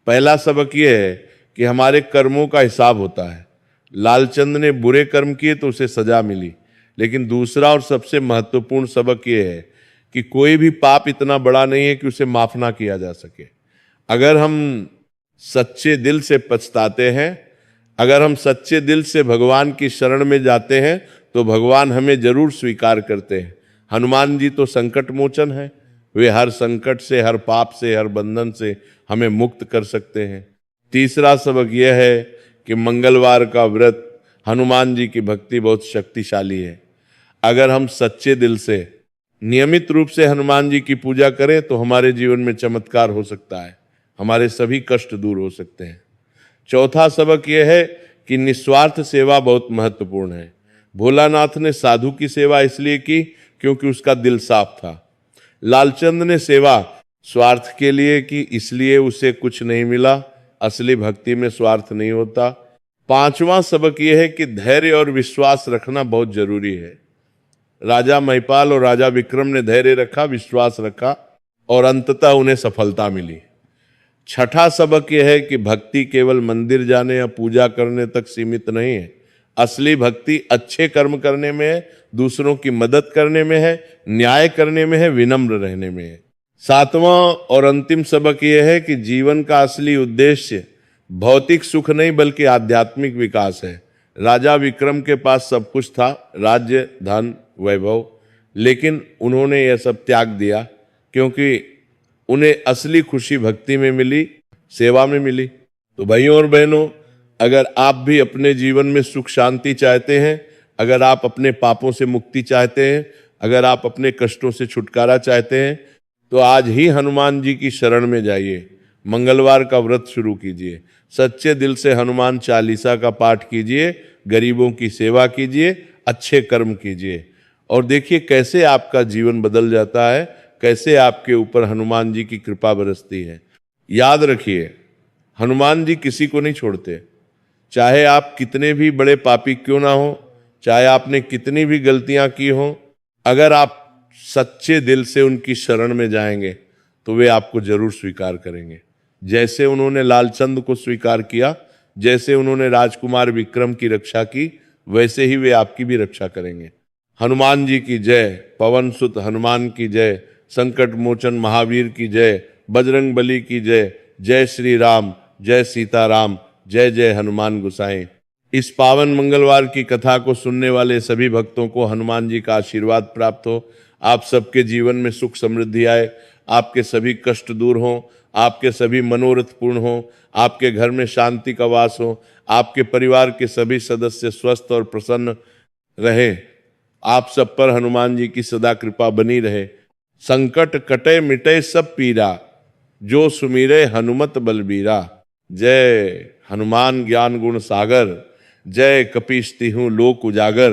S1: पहला सबक ये है कि हमारे कर्मों का हिसाब होता है। लालचंद ने बुरे कर्म किए तो उसे सजा मिली, लेकिन दूसरा और सबसे महत्वपूर्ण सबक ये है कि कोई भी पाप इतना बड़ा नहीं है कि उसे माफ ना किया जा सके। अगर हम सच्चे दिल से पछताते हैं, अगर हम सच्चे दिल से भगवान की शरण में जाते हैं, तो भगवान हमें जरूर स्वीकार करते हैं। हनुमान जी तो संकट मोचन है, वे हर संकट से, हर पाप से, हर बंधन से हमें मुक्त कर सकते हैं। तीसरा सबक यह है कि मंगलवार का व्रत, हनुमान जी की भक्ति बहुत शक्तिशाली है। अगर हम सच्चे दिल से नियमित रूप से हनुमान जी की पूजा करें तो हमारे जीवन में चमत्कार हो सकता है, हमारे सभी कष्ट दूर हो सकते हैं। चौथा सबक यह है कि निस्वार्थ सेवा बहुत महत्वपूर्ण है। भोलानाथ ने साधु की सेवा इसलिए की क्योंकि उसका दिल साफ था। लालचंद ने सेवा स्वार्थ के लिए की, इसलिए उसे कुछ नहीं मिला। असली भक्ति में स्वार्थ नहीं होता। पांचवा सबक यह है कि धैर्य और विश्वास रखना बहुत जरूरी है। राजा महिपाल और राजा विक्रम ने धैर्य रखा, विश्वास रखा और अंततः उन्हें सफलता मिली। छठा सबक यह है कि भक्ति केवल मंदिर जाने या पूजा करने तक सीमित नहीं है। असली भक्ति अच्छे कर्म करने में है, दूसरों की मदद करने में है, न्याय करने में है, विनम्र रहने में है। सातवां और अंतिम सबक यह है कि जीवन का असली उद्देश्य भौतिक सुख नहीं बल्कि आध्यात्मिक विकास है। राजा विक्रम के पास सब कुछ था, राज्य, धन, वैभव, लेकिन उन्होंने यह सब त्याग दिया क्योंकि उन्हें असली खुशी भक्ति में मिली, सेवा में मिली। तो भाइयों और बहनों, अगर आप भी अपने जीवन में सुख शांति चाहते हैं, अगर आप अपने पापों से मुक्ति चाहते हैं, अगर आप अपने कष्टों से छुटकारा चाहते हैं, तो आज ही हनुमान जी की शरण में जाइए। मंगलवार का व्रत शुरू कीजिए, सच्चे दिल से हनुमान चालीसा का पाठ कीजिए, गरीबों की सेवा कीजिए, अच्छे कर्म कीजिए और देखिए कैसे आपका जीवन बदल जाता है, कैसे आपके ऊपर हनुमान जी की कृपा बरसती है। याद रखिए, हनुमान जी किसी को नहीं छोड़ते। चाहे आप कितने भी बड़े पापी क्यों ना हो, चाहे आपने कितनी भी गलतियां की हो, अगर आप सच्चे दिल से उनकी शरण में जाएंगे तो वे आपको जरूर स्वीकार करेंगे। जैसे उन्होंने लालचंद को स्वीकार किया, जैसे उन्होंने राजकुमार विक्रम की रक्षा की, वैसे ही वे आपकी भी रक्षा करेंगे। हनुमान जी की जय, पवन सुत हनुमान की जय, संकट मोचन महावीर की जय, बजरंग बली की जय, जय श्री राम, जय सीताराम, जय जय हनुमान गोसाई। इस पावन मंगलवार की कथा को सुनने वाले सभी भक्तों को हनुमान जी का आशीर्वाद प्राप्त हो। आप सबके जीवन में सुख समृद्धि आए, आपके सभी कष्ट दूर हों, आपके सभी मनोरथ पूर्ण हों, आपके घर में शांति का वास हो, आपके परिवार के सभी सदस्य स्वस्थ और प्रसन्न रहे। आप सब पर हनुमान जी की सदा कृपा बनी रहे। संकट कटे मिटे सब पीरा, जो सुमिरे हनुमत बलबीरा। जय हनुमान ज्ञान गुण सागर, जय कपीस तिहु लोक उजागर।